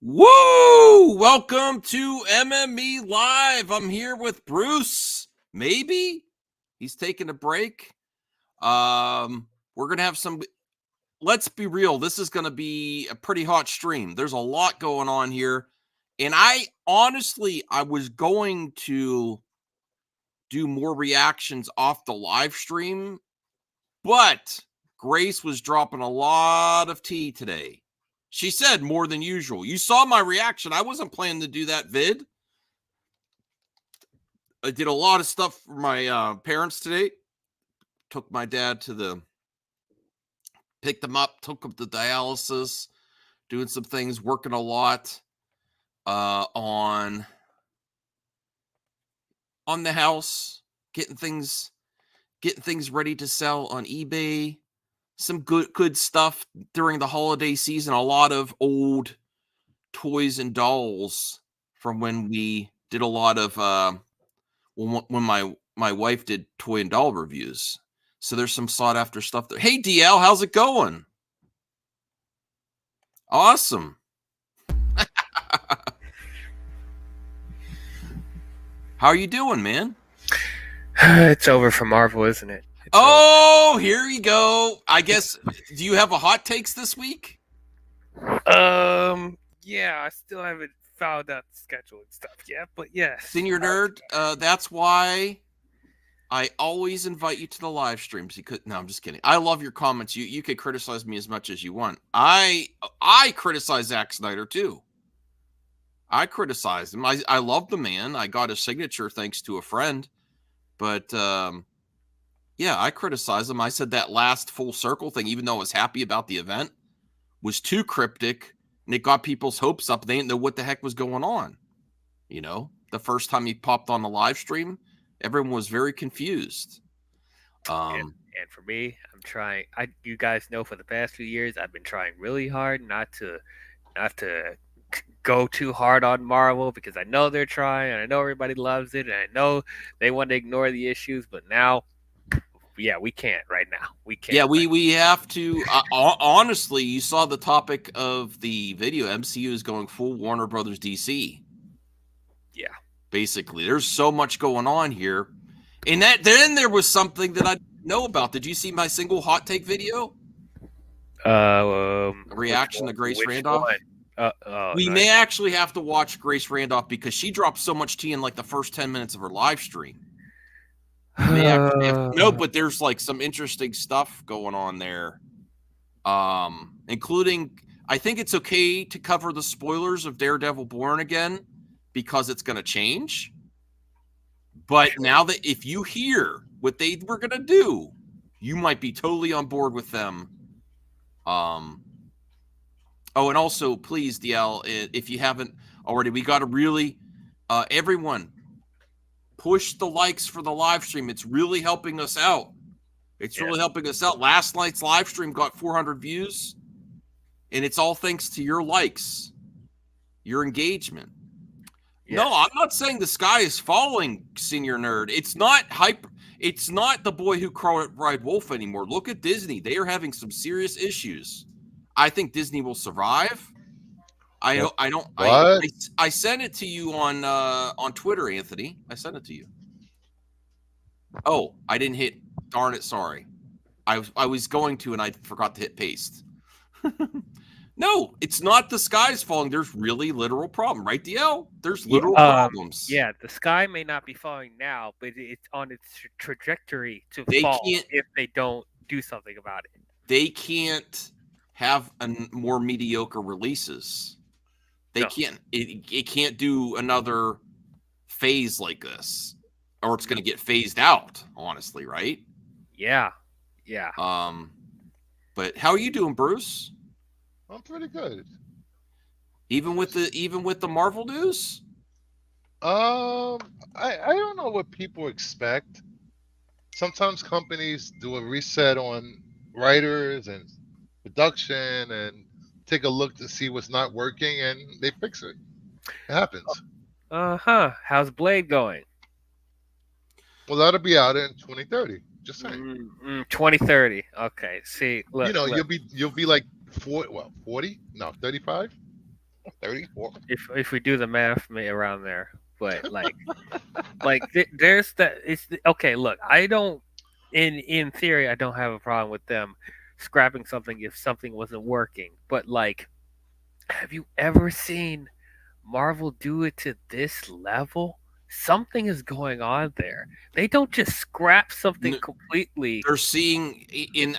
Woo! Welcome to MME Live. I'm here with Bruce. Maybe he's taking a break. We're gonna have some. Let's be real. This is gonna be a pretty hot stream. There's a lot going on here, and I was going to do more reactions off the live stream, but Grace was dropping a lot of tea today. She said more than usual. You saw my reaction. I wasn't planning to do that vid. I did a lot of stuff for my parents today. Took my dad picked him up, took him to dialysis, doing some things, working a lot on the house, getting things ready to sell on eBay. Some good stuff during the holiday season. A lot of old toys and dolls from when we did a lot of when my wife did toy and doll reviews. So there's some sought after stuff there. Hey DL, how's it going? Awesome. How are you doing, man? It's over for Marvel, isn't it? Here you go. I guess, do you have a hot takes this week? Yeah, I still haven't found out the schedule and stuff yet, but yes. Senior Nerd, that's why I always invite you to the live streams. No, I'm just kidding. I love your comments. You could criticize me as much as you want. I criticize Zack Snyder too. I criticize him. I love the man. I got his signature thanks to a friend. But yeah, I criticize him. I said that last full circle thing, even though I was happy about the event, was too cryptic, and it got people's hopes up. They didn't know what the heck was going on. You know, the first time he popped on the live stream, everyone was very confused. And for me, I'm trying. You guys know, for the past few years, I've been trying really hard not to go too hard on Marvel, because I know they're trying, and I know everybody loves it, and I know they want to ignore the issues, but now, yeah, we can't right now. We can't. Yeah, we have to. Honestly, you saw the topic of the video. MCU is going full Warner Brothers DC. Yeah. Basically, there's so much going on here. And then there was something that I didn't know about. Did you see my single hot take video? A reaction to Grace Randolph? We nice. may actually have to watch Grace Randolph, because she dropped so much tea in like the first 10 minutes of her live stream. No, but there's like some interesting stuff going on there. Including, I think it's okay to cover the spoilers of Daredevil Born Again, because it's going to change. But now that if you hear what they were going to do, you might be totally on board with them. Oh, and also, please, DL, if you haven't already, we got to really, everyone, push the likes for the live stream. It's really helping us out. Really helping us out. Last night's live stream got 400 views, and it's all thanks to your likes, your engagement. Yes. No, I'm not saying the sky is falling, Senior Nerd. It's not hyper. It's not The Boy Who Cried Wolf anymore. Look at Disney. They are having some serious issues. I think Disney will survive. I sent it to you on Twitter, Anthony. I sent it to you. Oh, I didn't hit. Darn it! Sorry. I was going to, and I forgot to hit paste. No, it's not the sky's falling. There's really literal problem, right, DL? There's literal problems. Yeah, the sky may not be falling now, but it's on its trajectory to fall if they don't do something about it. They can't have more mediocre releases. They can't. It can't do another phase like this, or it's going to get phased out. Honestly, right? Yeah. But how are you doing, Bruce? I'm pretty good. Even with the Marvel news? I don't know what people expect. Sometimes companies do a reset on writers and production and take a look to see what's not working, and they fix it. It happens. How's Blade going? Well, that'll be out in 2030. Just saying. 2030. Okay. See, look, you'll be like 40. No, 35. 34. If we do the math, around there. But there's that. Okay. Look, I don't. In theory, I don't have a problem with them scrapping something if something wasn't working. But have you ever seen Marvel do it to this level? Something is going on there. They don't just scrap something completely. They're seeing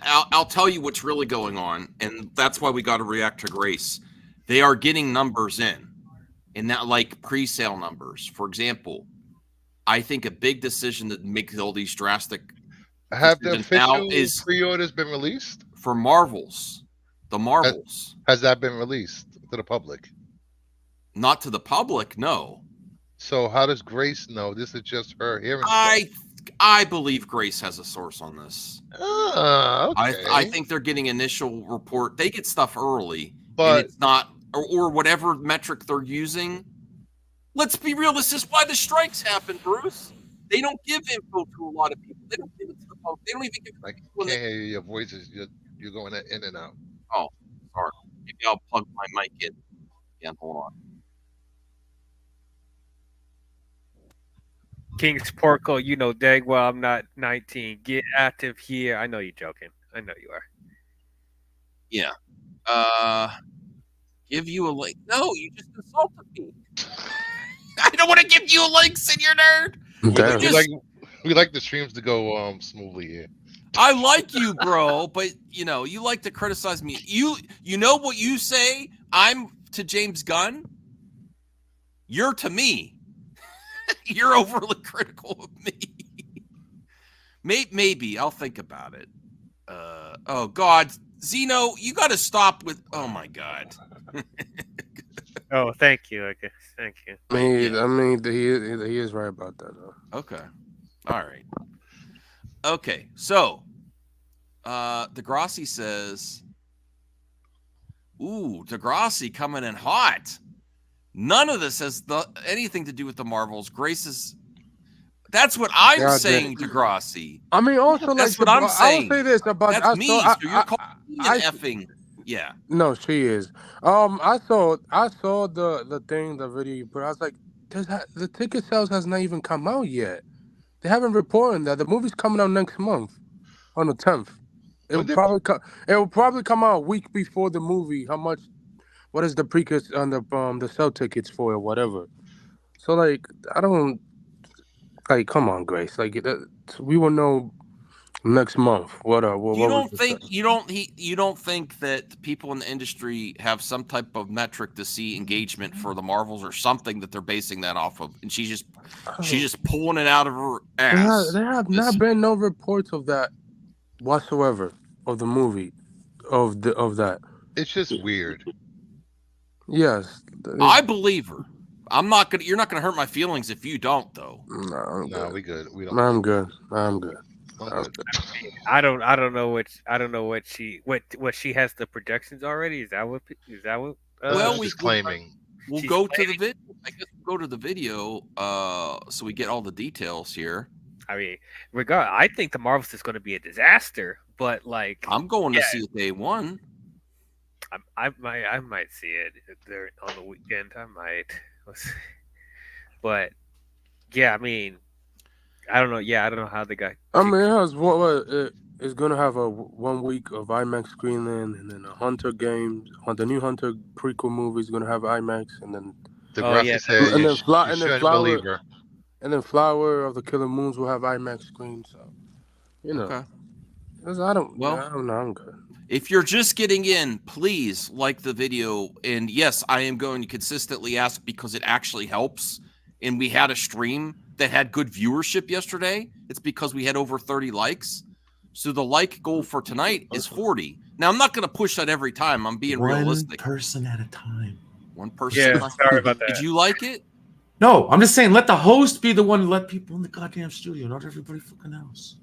I'll tell you what's really going on, and that's why we got to react to Grace. They are getting numbers in that, like pre-sale numbers. For example, I think a big decision that makes all these drastic Have the decisions now official is pre-orders been released? for Marvels. The Marvels. Has that been released to the public? Not to the public, no. So how does Grace know this is just her hearing? I believe Grace has a source on this. Okay. I think they're getting initial report. They get stuff early, But and it's not or whatever metric they're using. Let's be real. This is why the strikes happen, Bruce. They don't give info to a lot of people. They don't give it to the public. They don't even give it to I people. can't hear you. Your voice is you're going in and out. Oh, sorry. Maybe I'll plug my mic in. Yeah, hold on. King's Porco, you know dang well I'm not 19. Get active here. I know you're joking. I know you are. Yeah. Give you a link. No, you just insulted me. I don't want to give you a link, senior nerd. We like the streams to go smoothly here. I like you, bro, but you like to criticize me. You know what you say? I'm to James Gunn. You're to me. You're overly critical of me. Maybe I'll think about it. Oh God, Zeno, you got to stop with. Oh my God. Oh, thank you. Okay, thank you. I mean, he is right about that, though. Okay, all right. Okay, so Degrassi says, "Ooh, Degrassi coming in hot." None of this has anything to do with the Marvels. Grace's. That's what I'm saying, Degrassi. I mean, also that's what I'm saying. I will say this about that's me. So you're calling me an effing. Yeah. No, she is. I saw the thing, the video you put. I was like, the ticket sales has not even come out yet. They haven't reported that the movie's coming out next month, on the 10th. It will probably come out a week before the movie. How much? What is the precursor on the sell tickets for or whatever? So I don't come on, Grace. We will know next month. You don't think that people in the industry have some type of metric to see engagement for the Marvels or something that they're basing that off of, and she's just pulling it out of her ass. There have not been no reports of that whatsoever of the movie of that. It's just weird. Yes, I believe her. You're not gonna hurt my feelings if you don't, though. No, we good. We don't. I'm good. I don't know what she has the projections already. Is that what? Well, she's claiming. We'll go to the video. I guess we'll go to the video. So we get all the details here. I mean, I think the Marvels is going to be a disaster, but I'm going to see it day one. I might see it there on the weekend. I might, but yeah, I mean, I don't know. Yeah, I don't know how they got. I mean, it has it's gonna have a 1 week of IMAX screening, and then a Hunter game. The new Hunter prequel movie is gonna have IMAX, and then Flower of the Killer Moons will have IMAX screen. So, okay. I don't know. I'm good. If you're just getting in, please like the video. And yes, I am going to consistently ask because it actually helps. And we had a stream that had good viewership yesterday. It's because we had over 30 likes. So the like goal for tonight is 40. Now, I'm not going to push that every time. I'm being realistic. One person at a time. One person. Yeah, sorry about that. Did you like it? No, I'm just saying let the host be the one to let people in the goddamn studio, not everybody fucking else.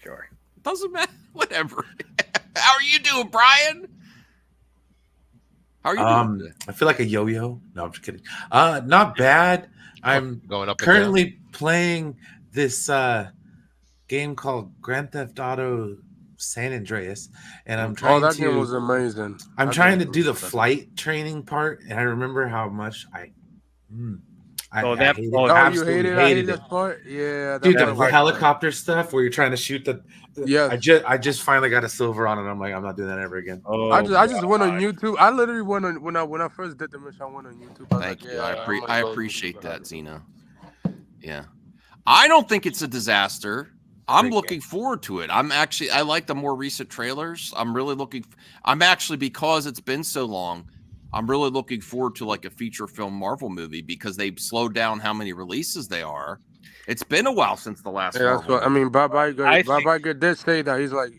Sure. Doesn't matter. Whatever. How are you doing, Brian? How are you doing? I feel like a yo-yo. No, I'm just kidding. Not bad. I'm going up currently playing this game called Grand Theft Auto San Andreas, and I'm Oh, trying that game was to. amazing. I'm That trying to game do the was fantastic. flight training part, and I remember how much I Oh, that- hated, oh, Oh, you absolutely hated? I hated hated it. that part. Yeah, that Dude, that the part was part- hard. helicopter stuff where you're trying to shoot the Yes. I just finally got a silver on it. I'm like, I'm not doing that ever again. Oh, I just went on God. YouTube. I literally went on when I first did the mission. I went on YouTube. I was Thank like, you. yeah, I appreciate that, Zena. Yeah. I don't think it's a disaster. I'm Great looking forward to it. I like the more recent trailers. I'm actually, because it's been so long, I'm really looking forward to like a feature film Marvel movie because they've slowed down how many releases they are. It's been a while since the last Yeah, that's Marvel what I movie. mean. Bob I Iger, Bob think- Iger did say that he's like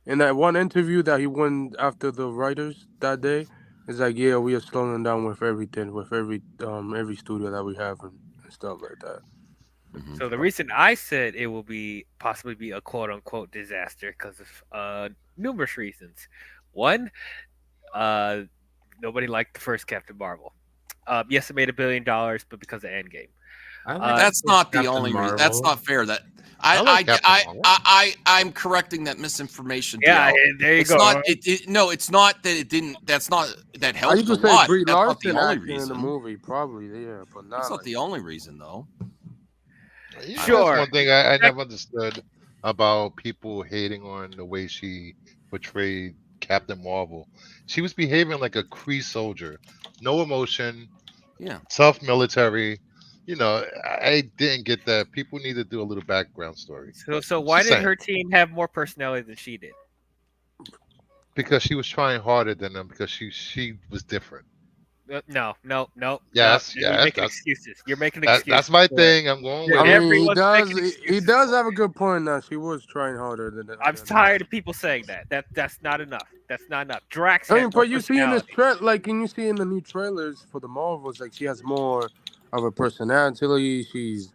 in that one interview that he went after the writers that day. He's like, yeah, we are slowing down with everything, with every studio that we have and stuff like that. Mhm. So the reason I said it will be possibly be a quote unquote disaster because of numerous reasons. One, nobody liked the first Captain Marvel. Yes, it made $1 billion, but because of Endgame. That's not the Captain only reason. Marvel. That's not fair. That I like Captain Marvel. I'm correcting that misinformation. Yeah, DL. and there you It's go. not. No, it's not that it didn't. That's not that helped You a could say lot. Brie That's not the Larson only acting in the reason. movie, probably, yeah, but not. That's not like, the only reason, though. You know, Sure. That's one thing I never understood about people hating on the way she portrayed Captain Marvel. She was behaving like a Kree soldier, no emotion, Yeah. tough military. You know, I didn't get that. People need to do a little background story So why Just did saying. her team have more personality than she did? because she was trying harder than them because she was different. No. Yes, You're yes, making that's- excuses. You're making excuses. That's my for it. thing. I'm going with Yeah, I it. mean, he everyone's does. making He excuses does for have a good point. Now she was trying harder than. I'm tired of people saying that. That's not enough. That's not enough. Drax I had mean, more but you see in this personality. like, can you see in the new trailers for the Marvels, like she has more of a personality. She's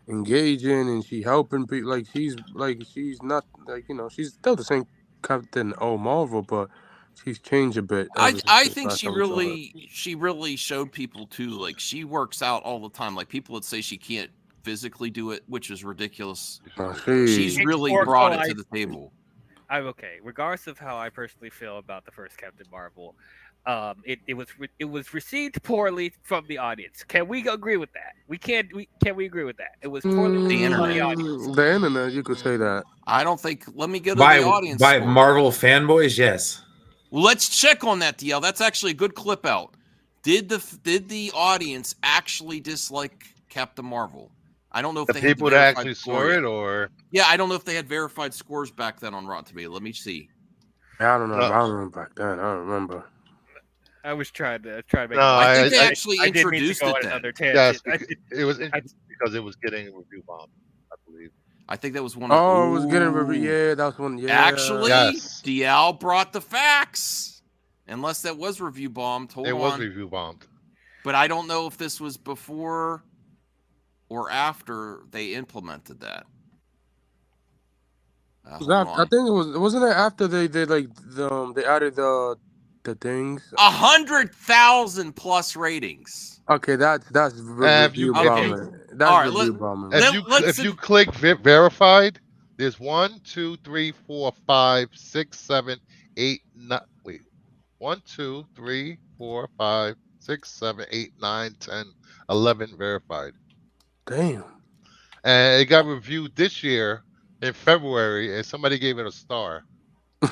engaging and she helping people. Like she's not like she's still the same Captain Marvel, but she's changed a bit. I since think last she time we saw her. really showed people too. Like she works out all the time. Like people would say she can't physically do it, which is ridiculous. She's really Or- brought oh, it to I- the table. I'm okay. Regardless of how I personally feel about the first Captain Marvel, it was received poorly from the audience. Can we agree with that? Can we agree with that? It was poorly The received by internet. the audience. The internet, you could say that. I don't think. Let me go to By the audience by score. Marvel fanboys, yes. Well, let's check on that, DL. That's actually a good clip out. Did the audience actually dislike Captain Marvel? I don't know if The they had people the that verified actually score saw yet. it, or Yeah, I don't know if they had verified scores back then on Rotten Tomatoes. Let me see. I don't know. I don't remember back then. I don't remember. I was trying to make. No, I think they I- actually I didn't mean to introduced go it on then. another yes, tangent. it was interesting because it was getting review bombed, I believe. I think that was one of. Oh, it was getting Ooh. yeah. That was one. Yeah. Actually, Yes. DL brought the facts. Unless that was review bombed. Hold It on. was review bombed. But I don't know if this was before or after they implemented that. Hold I on. think it was. Wasn't it after they did like they added the things? 100,000 plus ratings. Okay, that's if you- review okay. bombing. That's All right, review bombing. Let's If you click verified, there's 1, 2, 3, 4, 5, 6, 7, 8, 9. Wait, 1, 2, 3, 4, 5, 6, 7, 8, 9, 10, 11 verified, Damn. and it got reviewed this year in February, and somebody gave it a star,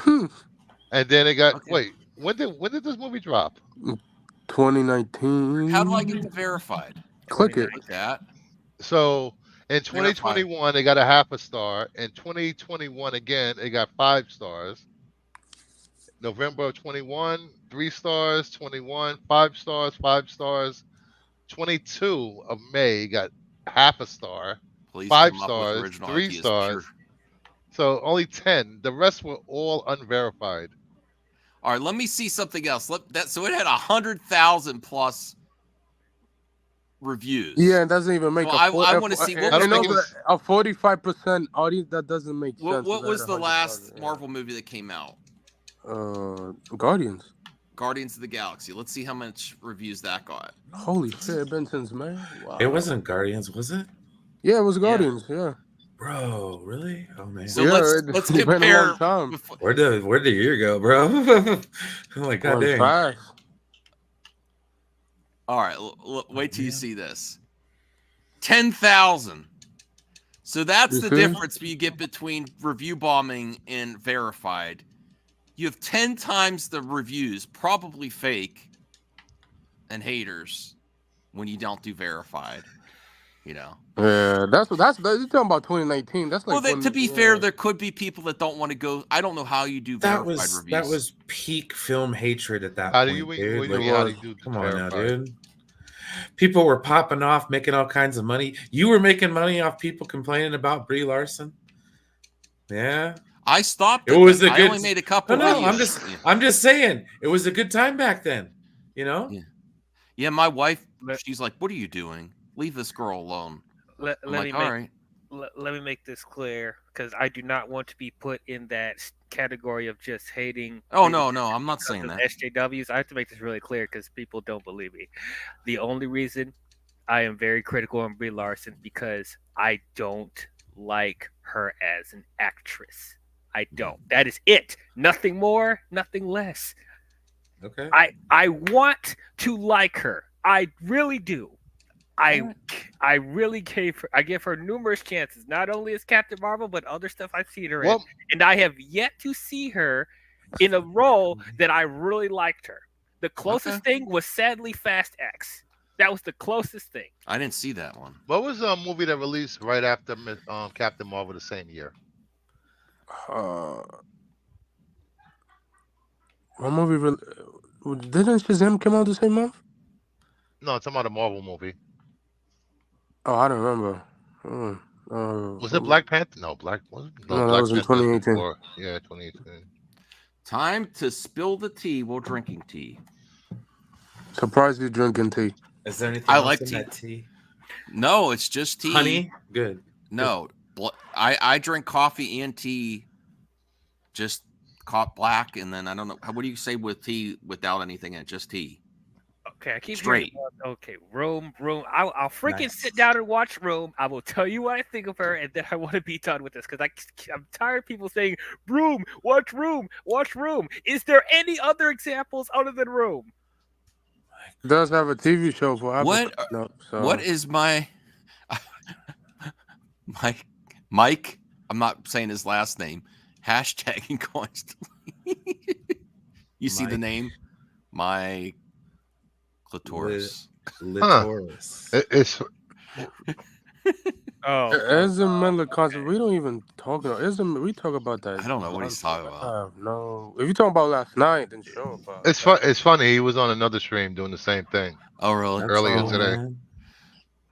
and then it got Okay. wait. When did this movie drop? 2019. How do I get to verified? Click it? Like that. So in 2021, it got a half a star. In 2021 again, it got 5 stars. November of 21, 3 stars. 21, 5 stars, 5 stars. 22 of May got half a star. Please 5 come up with stars, original 3 ideas. stars. So only 10. The rest were all unverified. All right, let me see something else. So it had 100,000 plus reviews. Yeah, it doesn't even make. So I wanna see what was the- a 45% audience. That doesn't make sense. What if it was had the 100,000, last yeah. Marvel movie that came out? Guardians. Guardians of the Galaxy. Let's see how much reviews that got. Holy shit! It's been since May. Wow. It wasn't Guardians, was it? Yeah, it was Guardians. Yeah. Bro, really? Oh man. So Yeah, let's it's been a long compare. time. Where'd the year go, bro? I'm like, god Going dang. fast. All right, wait till you see this. 10,000. So that's You the see? difference you get between review bombing and verified. You have 10 times the reviews, probably fake, and haters when you don't do verified. You know. Yeah, that's you're talking about 2019. That's like Well, to be fair, there could be people that don't want to go. I don't know how you do That verified was reviews. peak film hatred at that How point, do you dude. what do you Like, mean? How do you do come on now, verified? dude. People were popping off, making all kinds of money. You were making money off people complaining about Brie Larson. Yeah, I stopped. it was a I good. only made a couple. No, videos. I'm just saying, it was a good time back then. You know. Yeah. Yeah, my wife. Let- She's like, "What are you doing? Leave this girl alone." Let, I'm let like, me "All make right." let me make this clear because I do not want to be put in that category of just hating. Oh Brie no, Larson no, I'm not because saying of that. SJWs. I have to make this really clear because people don't believe me. The only reason I am very critical on Brie Larson because I don't like her as an actress. I don't. That is it. Nothing more, nothing less. Okay. I want to like her. I really do. I really give her numerous chances, not only as Captain Marvel, but other stuff I've seen her in. Well, And I have yet to see her in a role that I really liked her. The closest thing was sadly Fast X. That was the closest thing. I didn't see that one. what was a movie that released right after Captain Marvel the same year? What movie? Didn't Shazam come out the same month? No, it's about a Marvel movie. Oh, I don't remember. Was it Black Panther? No, Black was No, that Black was in Panther 2018. before. Yeah, 2018. Time to spill the tea while drinking tea. Surprised you drinking tea. Is there anything I else like in tea. that tea? No, it's just tea. Honey? Good. No, I drink coffee and tea. Just black, and then I don't know. What do you say with tea without anything in it? Just tea. Okay, I keep Straight. hearing about, okay, Rome. I'll freaking Nice. sit down and watch Rome. I will tell you what I think of her, and then I want to be done with this because I'm tired of people saying Room, watch Room, watch Room. Is there any other examples other than Room? It does have a TV show for Apple. What? coming up, so. What is my Mike? I'm not saying his last name. Hashtagging constantly. You see the Mike. name? My clitoris. Litoris. It's Oh, Ezra Miller concert. We don't even talk about Ezra. We talk about that. I don't know what he's talking about. No, if you're talking about last night, then sure. But it's funny. He was on another stream doing the same thing. Oh, really? That's earlier all, today. man.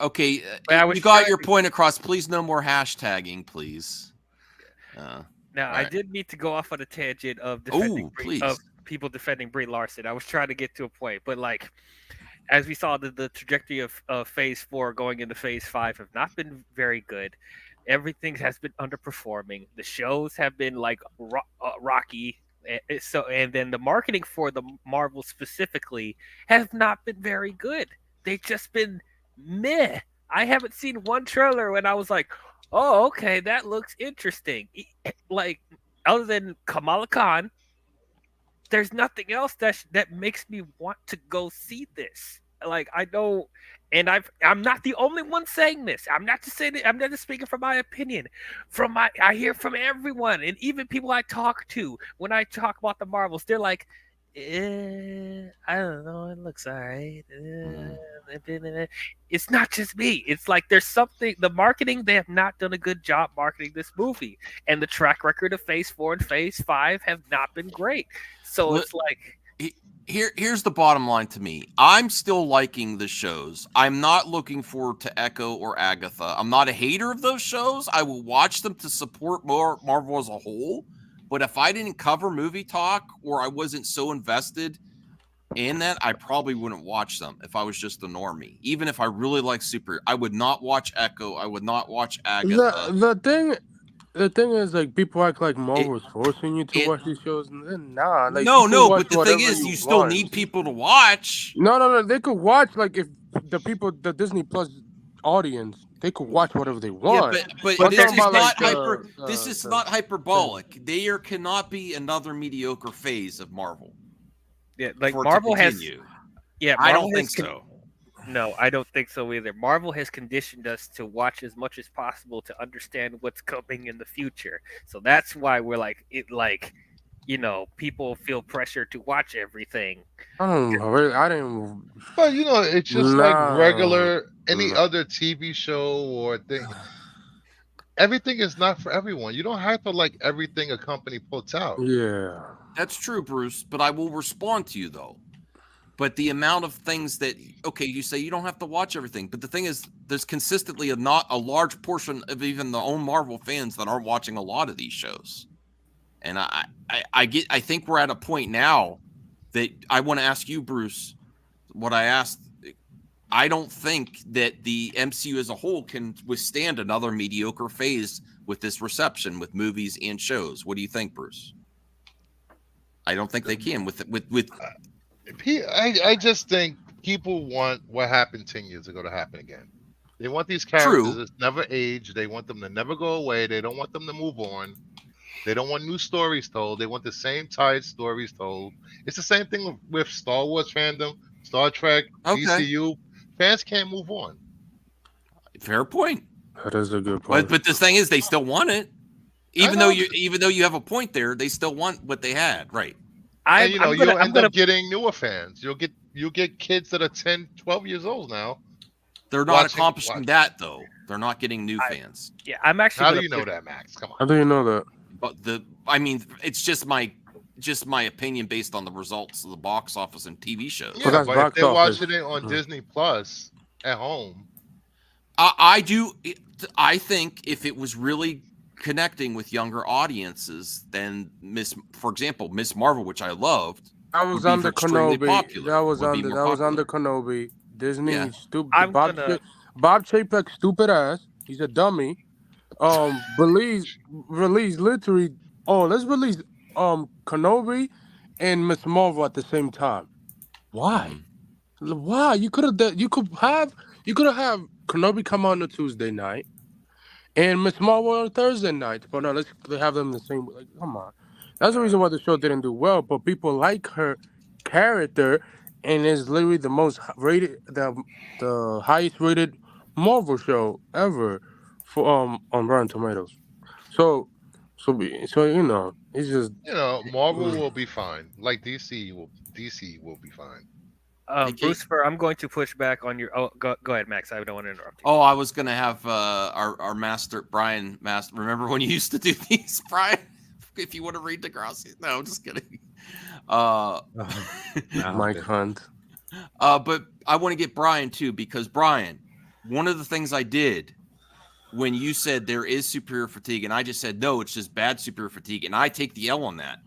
Okay, But I was you got trying your to- point across. Please, no more hashtagging, please. now I right. did need to go off on a tangent of Oh, please. of people defending Brie Larson. I was trying to get to a point, but like as we saw, the trajectory of Phase 4 going into Phase 5 have not been very good. Everything has been underperforming. The shows have been like rocky. And then the marketing for the Marvel specifically has not been very good. They've just been meh. I haven't seen one trailer when I was like, oh, okay, that looks interesting. Like, other than Kamala Khan, there's nothing else that makes me want to go see this. Like, I know, and I'm not the only one saying this. I'm not just saying it. I'm not just speaking from my opinion. I hear from everyone, and even people I talk to when I talk about the Marvels, they're like, I don't know. It looks all right. It's not just me. It's like there's something. The marketing, they have not done a good job marketing this movie, and the track record of Phase 4 and Phase 5 have not been great. So it's like. Here's the bottom line to me. I'm still liking the shows. I'm not looking forward to Echo or Agatha. I'm not a hater of those shows. I will watch them to support more Marvel as a whole. But if I didn't cover movie talk or I wasn't so invested in that, I probably wouldn't watch them if I was just a normie. Even if I really like I would not watch Echo. I would not watch Agatha. the thing is, like, people act like Marvel's forcing you to watch these shows, and then nah. Like, no, watch but the thing whatever is, you still want. need people to watch. No. They could watch, like, if the Disney Plus audience They could watch whatever they Yeah, want. but But this talking is about, not like, hyper. This is not hyperbolic. There cannot be another mediocre phase of Marvel Yeah, like for it Marvel to has. continue. Yeah, I Marvel don't has think so. No, I don't think so either. Marvel has conditioned us to watch as much as possible to understand what's coming in the future. So that's why we're like people feel pressure to watch everything. I didn't. But it's just like Nah. regular any other TV show or thing. Everything is not for everyone. You don't have to like everything a company puts out. Yeah. That's true, Bruce. But I will respond to you though. But the amount of things that you say you don't have to watch everything, but the thing is, there's consistently not a large portion of even the own Marvel fans that aren't watching a lot of these shows. And I think we're at a point now that I want to ask you, Bruce, what I asked. I don't think that the MCU as a whole can withstand another mediocre phase with this reception with movies and shows. What do you think, Bruce? I don't think they can with. I just think people want what happened 10 years ago to happen again. They want these characters that never age. They want them to never go away. They don't want them to move on. They don't want new stories told. They want the same tired stories told. It's the same thing with Star Wars fandom, Star Trek, DCU. Fans can't move on. Fair point. That is a good point. But the thing is, they still want it, even though you have a point there. They still want what they had, right? You'll end up getting newer fans. You'll get kids that are 10, 12 years old now. They're not accomplishing that though. They're not getting new fans. Yeah, I'm actually. How do you know that, Max? Come on. How do you know that? But it's just my opinion based on the results of the box office and TV shows. Yeah, but if they're watching it on Disney Plus at home, I think if it was really connecting with younger audiences, then for example, Miss Marvel, which I loved, I was under Kenobi. That was under popular. Kenobi. Disney, Yeah. stupid. Bob Chapek's stupid ass. He's a dummy. Release literally. Oh, let's release Kenobi and Miss Marvel at the same time. Why? Why? You could have Kenobi come on a Tuesday night and Miss Marvel on a Thursday night. But no, let's have them the same. Like, come on. That's the reason why the show didn't do well. But people like her character, and it's literally the most rated, the highest rated Marvel show ever for on Rotten Tomatoes. So it's just Marvel will be fine. Like DC will be fine. Bruce, I'm going to push back on your. Oh, go ahead, Max. I don't want to interrupt you. Oh, I was going to have our master, Brian. Remember when you used to do these, Brian? If you want to read Degrassi. No, I'm just kidding. Mike Hunt. But I want to get Brian, too, because, Brian, one of the things I did when you said there is superior fatigue, and I just said, no, it's just bad superior fatigue, and I take the L on that.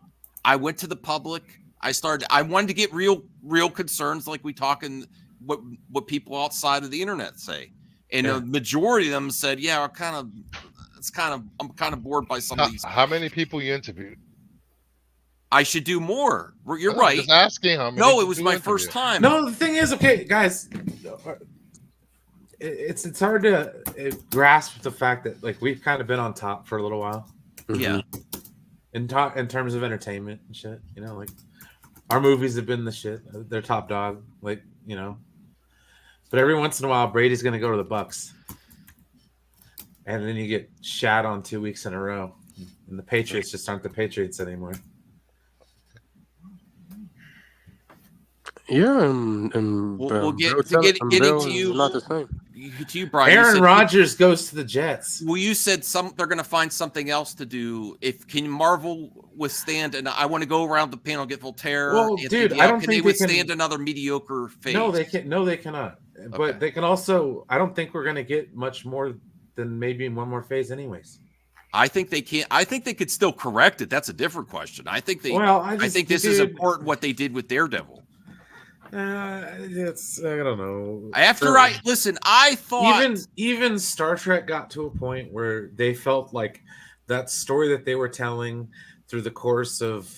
I went to the public. I wanted to get real concerns like we talk in what people outside of the internet say. And a majority of them said, yeah, I'm kind of bored by some of these. How many people you interviewed? I should do more. You're right. Just asking how many. No, it was my first time. No, the thing is, okay, guys, it's hard to grasp the fact that like we've kind of been on top for a little while. Yeah. In terms of entertainment and shit, like our movies have been the shit. They're top dog, like But every once in a while, Brady's going to go to the Bucks, and then you get shat on 2 weeks in a row, and the Patriots just aren't the Patriots anymore. Yeah, and we'll get into you. Not the same. To you, Brian. Aaron Rodgers goes to the Jets. Well, you said they're going to find something else to do. Can Marvel withstand? And I want to go around the panel, get Voltaire. Well, dude, I don't think they withstand another mediocre phase. No, they can't. No, they cannot. Okay. But they can also. I don't think we're going to get much more than maybe one more phase, anyways. I think they can't. I think they could still correct it. That's a different question. I think they. Well, I think this is important. What they did with Daredevil. It's I don't know. I thought even Star Trek got to a point where they felt like that story that they were telling through the course of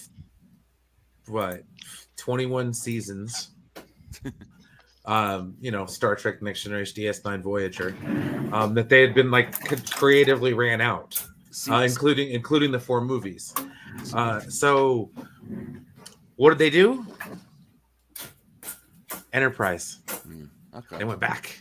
21 seasons Star Trek Next Generation, DS9 Voyager, that they had been like creatively ran out, including the 4 movies. So what did they do? Enterprise. Okay. They went back.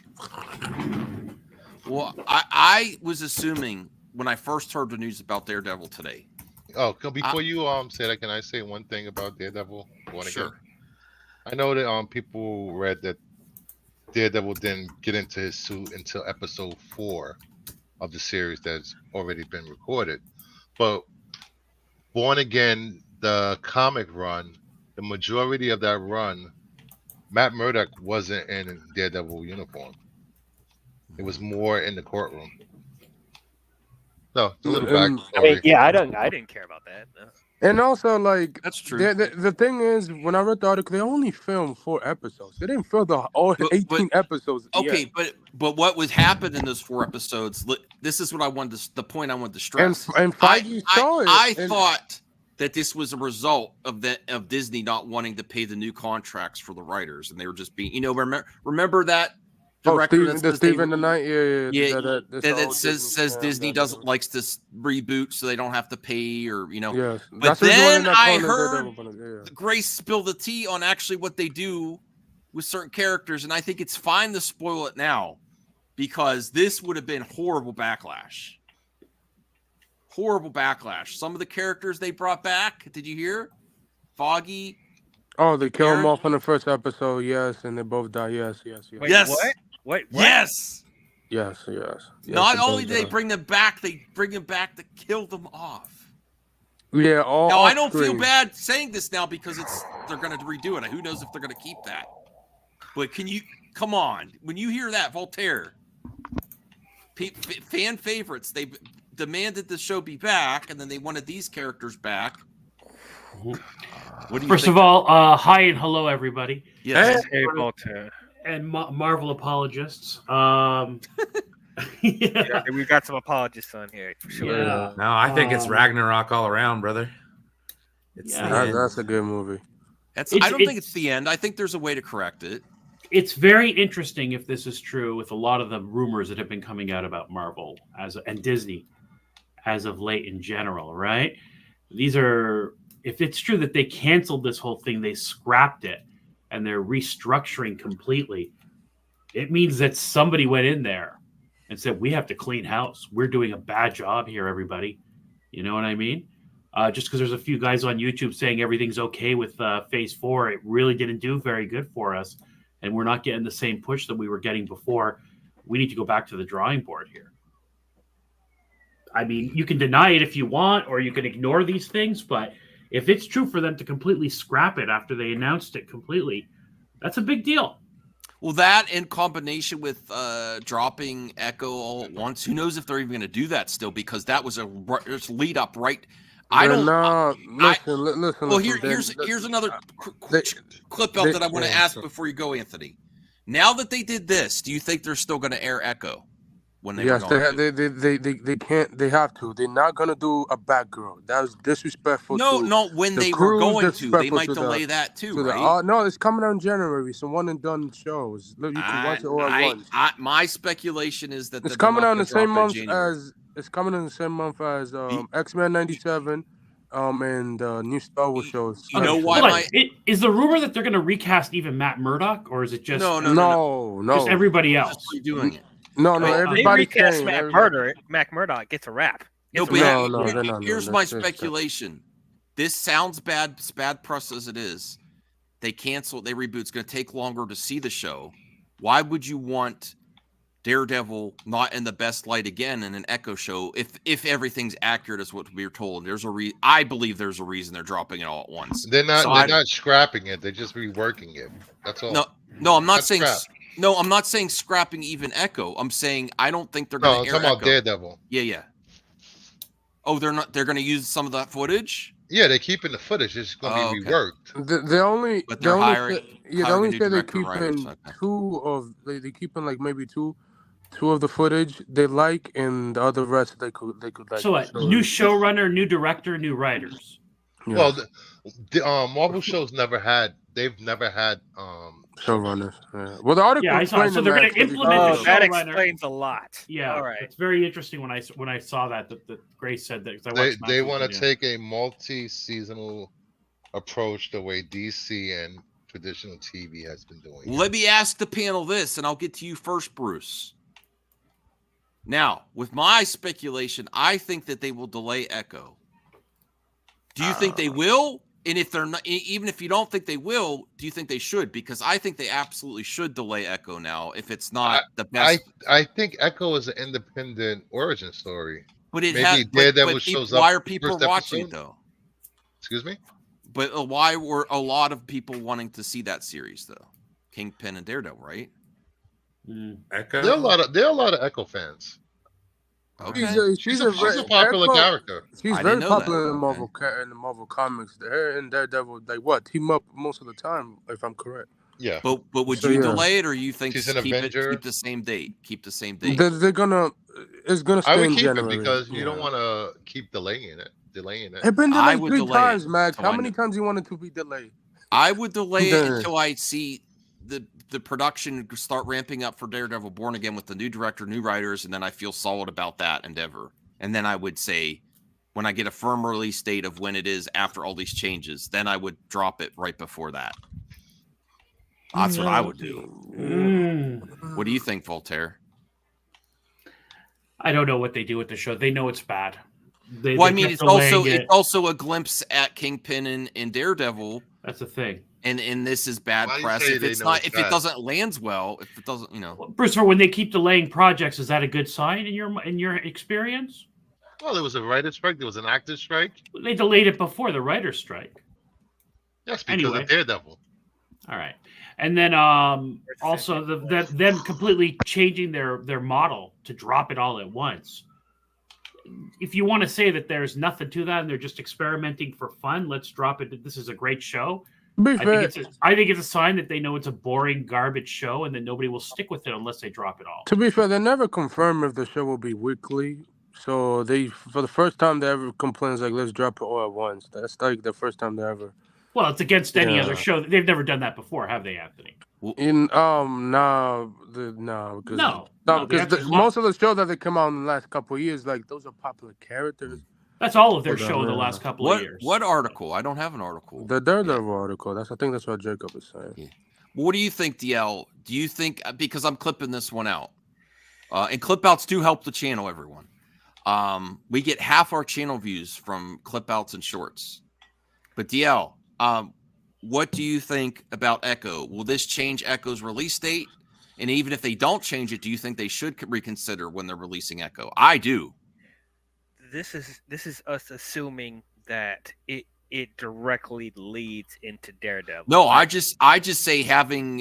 Well, I was assuming when I first heard the news about Daredevil today. Oh, before you say that, can I say one thing about Daredevil? Sure. Again? I know that people read that Daredevil didn't get into his suit until episode 4 of the series that's already been recorded. But Born Again, the comic run, the majority of that run, Matt Murdock wasn't in Daredevil uniform. It was more in the courtroom. No, it's a little back. I mean, yeah, I didn't care about that. No. And also, like, That's true. The thing is, when I read the article, they only filmed 4 episodes. They didn't film all 18 episodes. Okay, but what was happened in those 4 episodes? This is what I wanted to. The point I wanted to stress. And Feige saw it. I thought that this was a result of Disney not wanting to pay the new contracts for the writers, and they were just being, remember that. Stephen the Knight, yeah. That says Disney doesn't likes to reboot, so they don't have to pay, or Yes. But then I heard Grace spill the tea on actually what they do with certain characters, and I think it's fine to spoil it now because this would have been horrible backlash. Horrible backlash. Some of the characters they brought back. Did you hear? Foggy. Oh, they kill him off in the first episode. Yes, and they both die. Yes. Wait, yes. What? Yes. Yes. Not only did they bring them back, they bring them back to kill them off. Yeah. Now I don't feel bad saying this now because they're going to redo it. Who knows if they're going to keep that? But come on? When you hear that, Voltaire, fan favorites, they demanded the show be back, and then they wanted these characters back. What do you First of all, hi and hello, everybody. Yes. Hey, Voltaire. And Marvel apologists. Yeah, we got some apologists on here for sure. Yeah. No, I think it's Ragnarok all around, brother. That's a good movie. I don't think it's the end. I think there's a way to correct it. It's very interesting if this is true with a lot of the rumors that have been coming out about Marvel and Disney as of late in general, right? If it's true that they canceled this whole thing, they scrapped it, and they're restructuring completely, it means that somebody went in there and said, we have to clean house. We're doing a bad job here, everybody. You know what I mean? Just because there's a few guys on YouTube saying everything's okay with Phase 4, it really didn't do very good for us, and we're not getting the same push that we were getting before. We need to go back to the drawing board here. I mean, you can deny it if you want, or you can ignore these things, but if it's true for them to completely scrap it after they announced it completely, that's a big deal. Well, that in combination with dropping Echo all at once, who knows if they're even going to do that still, because that was a lead up, right? Listen. Well, here's another clip out that I want to ask before you go, Anthony. Now that they did this, do you think they're still going to air Echo? They can't. They have to. They're not gonna do a Batgirl. That was disrespectful. No. When they were going to, they might delay that too, right? No, it's coming out in January. Some one and done shows. You can watch it all at once. My speculation is that it's coming out in the same month as X-Men '97. And new Star Wars shows. You know why? Is the rumor that they're going to recast even Matt Murdock, or is it just no, just everybody else doing it? No, everybody recast Mac Murdock gets a rap. Here's my speculation. This sounds bad. It's bad press as it is. They reboot. It's going to take longer to see the show. Why would you want Daredevil not in the best light again in an Echo show if everything's accurate as what we're told? I believe there's a reason they're dropping it all at once. They're not scrapping it. They're just reworking it. That's all. No, I'm not saying. No, I'm not saying scrapping even Echo. I'm saying I don't think they're going to air Echo. I'm talking about Daredevil. Yeah. Oh, they're not. They're going to use some of that footage. Yeah, they're keeping the footage. It's going to be reworked. They only say they're keeping They're keeping like maybe two of the footage they like, and the other rest they could like. So what? New showrunner, new director, new writers. Yeah. Marvel shows never had. They've never had Showrunners. Yeah. Well, the article Yeah, I saw it. explained So it, they're going Max, to 'cause he implement said the Oh, so. that showrunner. explains a lot. Yeah, All right. it's very interesting when I saw that Grace said that because I watched. They Max's want to video. take a multi-seasonal approach the way DC and traditional TV has been doing. Let me ask the panel this, and I'll get to you first, Bruce. Now, with my speculation, I think that they will delay Echo. Do you think they will? And if they're not, even if you don't think they will, do you think they should? Because I think they absolutely should delay Echo now if it's not the best. I think Echo is an independent origin story. But it Maybe has. Daredevil But shows why up are people first watching it episode? though? Excuse me? But why were a lot of people wanting to see that series though? Kingpin and Daredevil, right? Echo. There are a lot of Echo fans. Okay. She's a popular character. She's I very didn't know popular that. in the Marvel comics. Her and Daredevil, they team up most of the time, if I'm correct. Yeah. But would So, you yeah. delay it, or you think She's an keep Avenger. the same date? Keep the same date. They're gonna. It's gonna I stay would in keep January it because you don't yeah. want to keep delaying it. It's been I delayed would 3 delay times, it Max. till How I many know- times you want it to be delayed? I would delay it Yeah. until I see the production start ramping up for Daredevil Born Again with the new director, new writers, and then I feel solid about that endeavor. And then I would say, when I get a firm release date of when it is after all these changes, then I would drop it right before that. That's what I would do. What do you think, Voltaire? I don't know what they do with the show. They know it's bad. Well, I mean, kept it's also delaying it. it's also a glimpse at Kingpin and Daredevil, That's the thing. and this is bad Why do you press. say If they it's know not, it's if bad? it doesn't land well, if it doesn't, Bruce, when they keep delaying projects, is that a good sign in your experience? Well, there was a writer's strike. There was an actor's strike. They delayed it before the writer's strike. Yes, because Anyway. of Daredevil. All right, and then also them completely changing their model to drop it all at once. If you want to say that there's nothing to that and they're just experimenting for fun, let's drop it. This is a great show. Be I fair, think it's a sign that they know it's a boring garbage show and that nobody will stick with it unless they drop it all. to be fair, they never confirm if the show will be weekly. So for the first time they ever complains like, let's drop it all at once. That's like the first time they ever. Well, it's against any Yeah. other show. They've never done that before, have they, Anthony? In because No, the answer is no. most of the shows that they come out in the last couple of years, like those are popular characters. That's all of their Hold on, show in the yeah. last couple of years. What article? I don't have an article. The Daredevil article. I think that's what Jacob is saying. Yeah. What do you think, DL? Do you think, because I'm clipping this one out, and clip outs do help the channel, everyone. We get half our channel views from clip outs and shorts. But DL, what do you think about Echo? Will this change Echo's release date? And even if they don't change it, do you think they should reconsider when they're releasing Echo? I do. This is us assuming that it directly leads into Daredevil. No, I just say having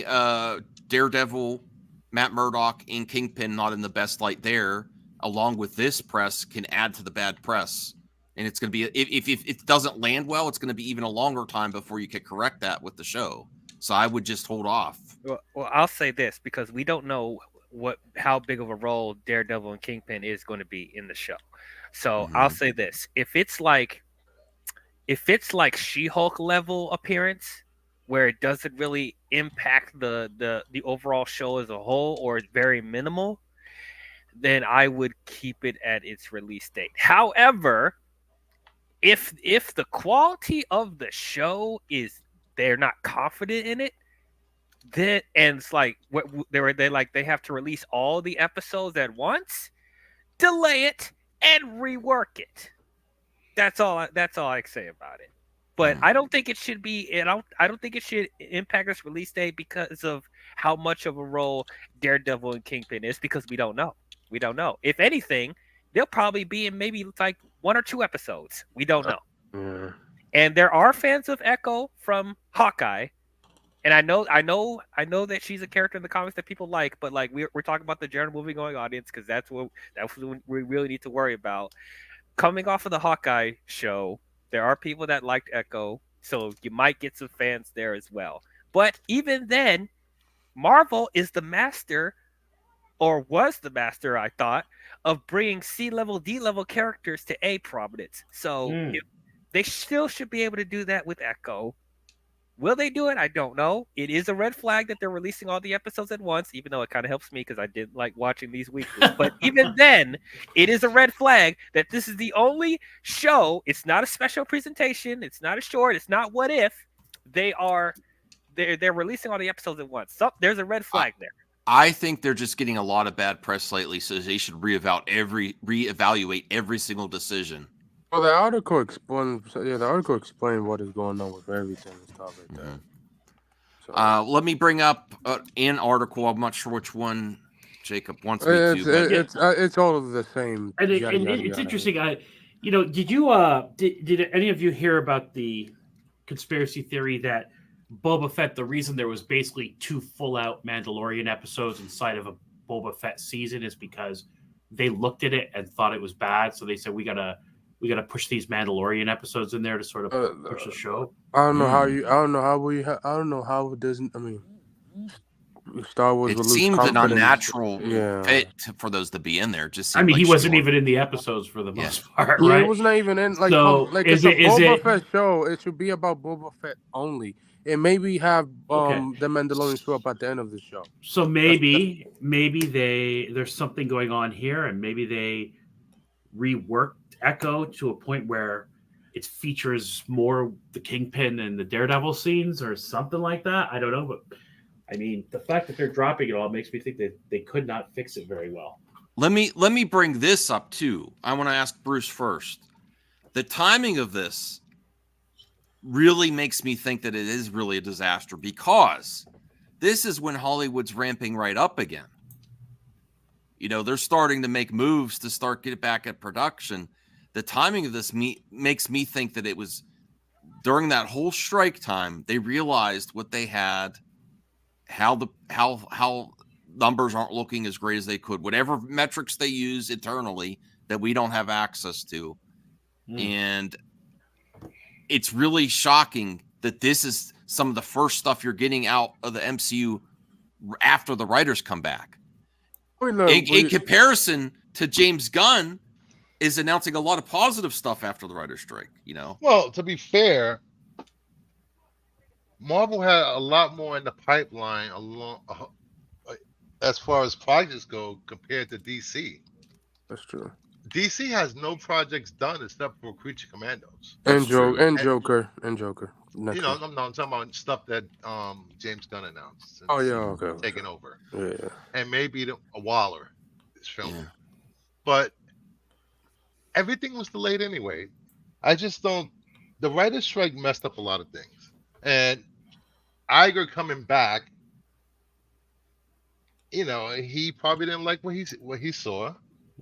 Daredevil, Matt Murdock, and Kingpin not in the best light there, along with this press, can add to the bad press. And it's going to be, if it doesn't land well, it's going to be even a longer time before you can correct that with the show. So I would just hold off. Well, I'll say this because we don't know how big of a role Daredevil and Kingpin is going to be in the show. So I'll say this: if it's like She-Hulk level appearance, where it doesn't really impact the overall show as a whole, or it's very minimal, then I would keep it at its release date. However, if the quality of the show is they're not confident in it, then and it's like what they have to release all the episodes at once, delay it and rework it. That's all I can say about it. But I don't think it should be. I don't think it should impact its release date because of how much of a role Daredevil and Kingpin is. Because we don't know. We don't know. If anything, they'll probably be in maybe like 1 or 2 episodes. We don't know. Yeah. And there are fans of Echo from Hawkeye, and I know that she's a character in the comics that people like. But like we're talking about the general movie going audience because that's what we really need to worry about. Coming off of the Hawkeye show, there are people that liked Echo, so you might get some fans there as well. But even then, Marvel is the master, or was the master, I thought, of bringing C-level, D-level characters to A prominence. So if They still should be able to do that with Echo. Will they do it? I don't know. It is a red flag that they're releasing all the episodes at once, even though it kind of helps me because I didn't like watching these weekly. But even then, it is a red flag that this is the only show. It's not a special presentation. It's not a short. It's not What If. They're releasing all the episodes at once. So there's a red flag there. I think they're just getting a lot of bad press lately, so they should reevaluate every single decision. Well, the article explained. Yeah, the article explained what is going on with everything and stuff like that. So, Let me bring up an article. I'm not sure which one Jacob wants me to. It's all of the same. And it's interesting. Did any of you hear about the conspiracy theory that Boba Fett, the reason there was basically 2 full-out Mandalorian episodes inside of a Boba Fett season is because they looked at it and thought it was bad, so they said we gotta push these Mandalorian episodes in there to sort of push the show. I don't know how Disney. I mean, Star Wars. It seemed an unnatural fit for those to be in there. He wasn't even in the episodes for the most part, Yeah, right? he was not even in. Like, So, it's a Boba Fett show. It should be about Boba Fett only, and maybe have the Mandalorian show up at the end of the show. So maybe there's something going on here, and maybe they reworked Echo to a point where it features more the Kingpin and the Daredevil scenes or something like that. I don't know, but I mean, the fact that they're dropping it all makes me think that they could not fix it very well. Let me bring this up too. I want to ask Bruce first. The timing of this really makes me think that it is really a disaster because this is when Hollywood's ramping right up again. They're starting to make moves to start get it back at production. The timing of this makes me think that it was during that whole strike time, they realized what they had, how numbers aren't looking as great as they could, whatever metrics they use internally that we don't have access to. And it's really shocking that this is some of the first stuff you're getting out of the MCU after the writers come back. In comparison to James Gunn is announcing a lot of positive stuff after the writer's strike, Well, to be fair, Marvel had a lot more in the pipeline as far as projects go compared to DC. That's true. DC has no projects done except for Creature Commandos and Joker. I'm talking about stuff that James Gunn announced. Taking over. Yeah. And maybe a Waller is filming. Yeah. But everything was delayed anyway. I just don't. The writer's strike messed up a lot of things, and Iger coming back. He probably didn't like what he saw.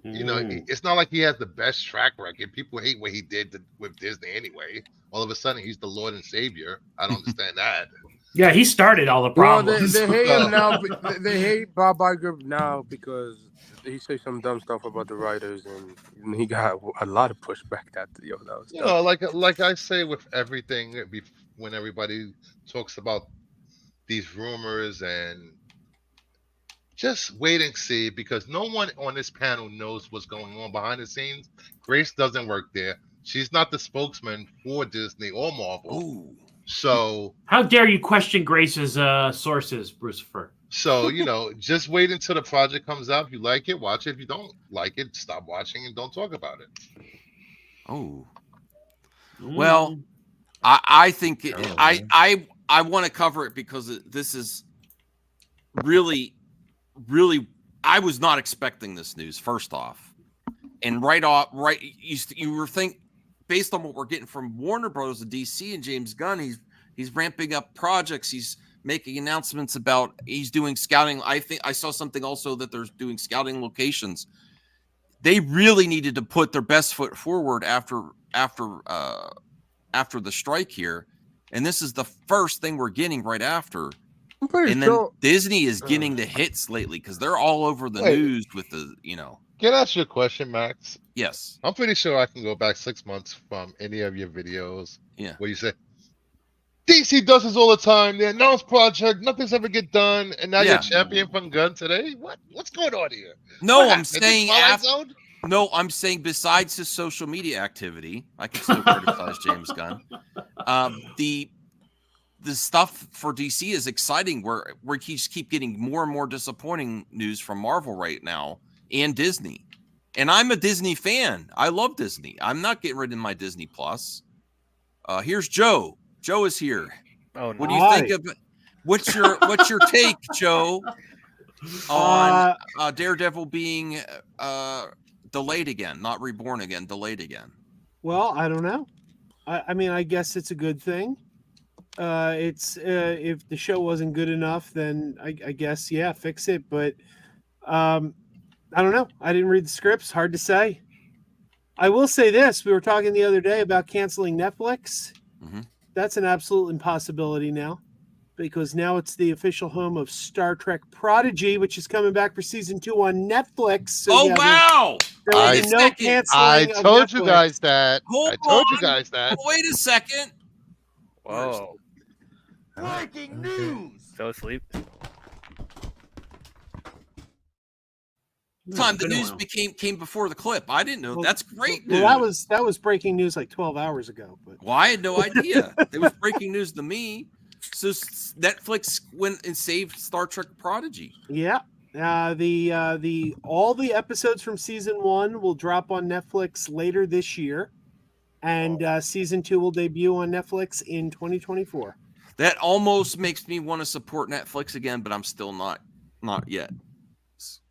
It's not like he has the best track record. People hate what he did with Disney anyway. All of a sudden, he's the Lord and Savior. I don't understand that. Yeah, he started all the problems. Well, they hate him now. They hate Bob Iger now because he said some dumb stuff about the writers, and he got a lot of pushback. That was like I say with everything, when everybody talks about these rumors and. Just wait and see, because no one on this panel knows what's going on behind the scenes. Grace doesn't work there. She's not the spokesman for Disney or Marvel. Ooh. So how dare you question Grace's sources, Brucifer? So, just wait until the project comes out. If you like it, watch it. If you don't like it, stop watching and don't talk about it. Oh. Well, I think I want to cover it because this is really I was not expecting this news, first off. And you were based on what we're getting from Warner Bros. And DC and James Gunn, he's ramping up projects. He's making announcements about he's doing scouting. I think I saw something also that they're doing scouting locations. They really needed to put their best foot forward after the strike here. And this is the first thing we're getting right after. Then Disney is getting the hits lately because they're all over the news with the, Can I ask you a question, Max? Yes. I'm pretty sure I can go back 6 months from any of your videos. Yeah. Where you say, DC does this all the time. They announce project, nothing's ever get done, and now you're champion from Gunn today? What's going on here? No, I'm saying No, I'm saying besides his social media activity, I can still criticize James Gunn. The stuff for DC is exciting. Where we keep getting more and more disappointing news from Marvel right now and Disney. And I'm a Disney fan. I love Disney. I'm not getting rid of my Disney Plus. Here's Joe. Joe is here. Oh, no. What do you think of? What's your take, Joe, on Daredevil being delayed again, not reborn again, delayed again? Well, I don't know. I mean, I guess it's a good thing. It's if the show wasn't good enough, then I guess fix it. But I don't know. I didn't read the scripts. Hard to say. I will say this: we were talking the other day about canceling Netflix. Mm-hmm. That's an absolute impossibility now, because now it's the official home of Star Trek Prodigy, which is coming back for season 2 on Netflix. So Wow! There Wait is a no second. canceling. I of told you Netflix. guys that. Hold I told you on. guys that. Wait a second. Whoa. Breaking news. So asleep. Time the Been a news while. came before the clip. I didn't know. Well, That's great news. Well, that was breaking news like 12 hours ago. But Well, I had no idea. It was breaking news to me. So Netflix went and saved Star Trek Prodigy. yeah, the all the episodes from season 1 will drop on Netflix later this year, and season 2 will debut on Netflix in 2024. That almost makes me want to support Netflix again, but I'm still not yet.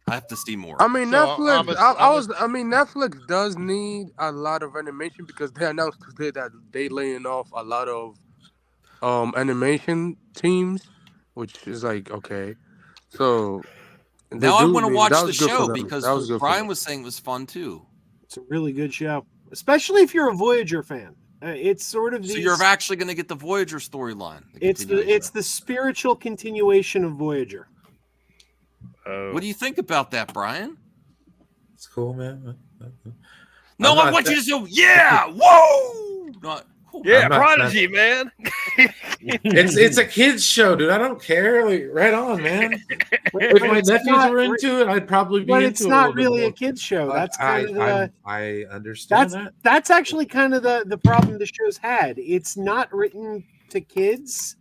I have to see more. I mean, So, Netflix. I'm I mean, Netflix does need a lot of animation because they announced today that they laying off a lot of animation teams, which is like okay. So Now I want to watch that the was good for show them. because That was good for Brian them. was saying it was fun too. It's a really good show, especially if you're a Voyager fan. It's sort of So the you're actually going to get the Voyager storyline. it's the spiritual continuation of Voyager. What do you think about that, Brian? It's cool, man. No, I'm I not want you that- to say, yeah, whoa. Not, cool. Yeah, I'm not Prodigy, man. It's a kids show, dude. I don't care. Like, right on, man. If my it's nephews not were into it, I'd probably be But into it's it. not a little bit really a more. kids show. That's kind of the I understand that. that's actually kind of the problem the show's had. It's not written to kids,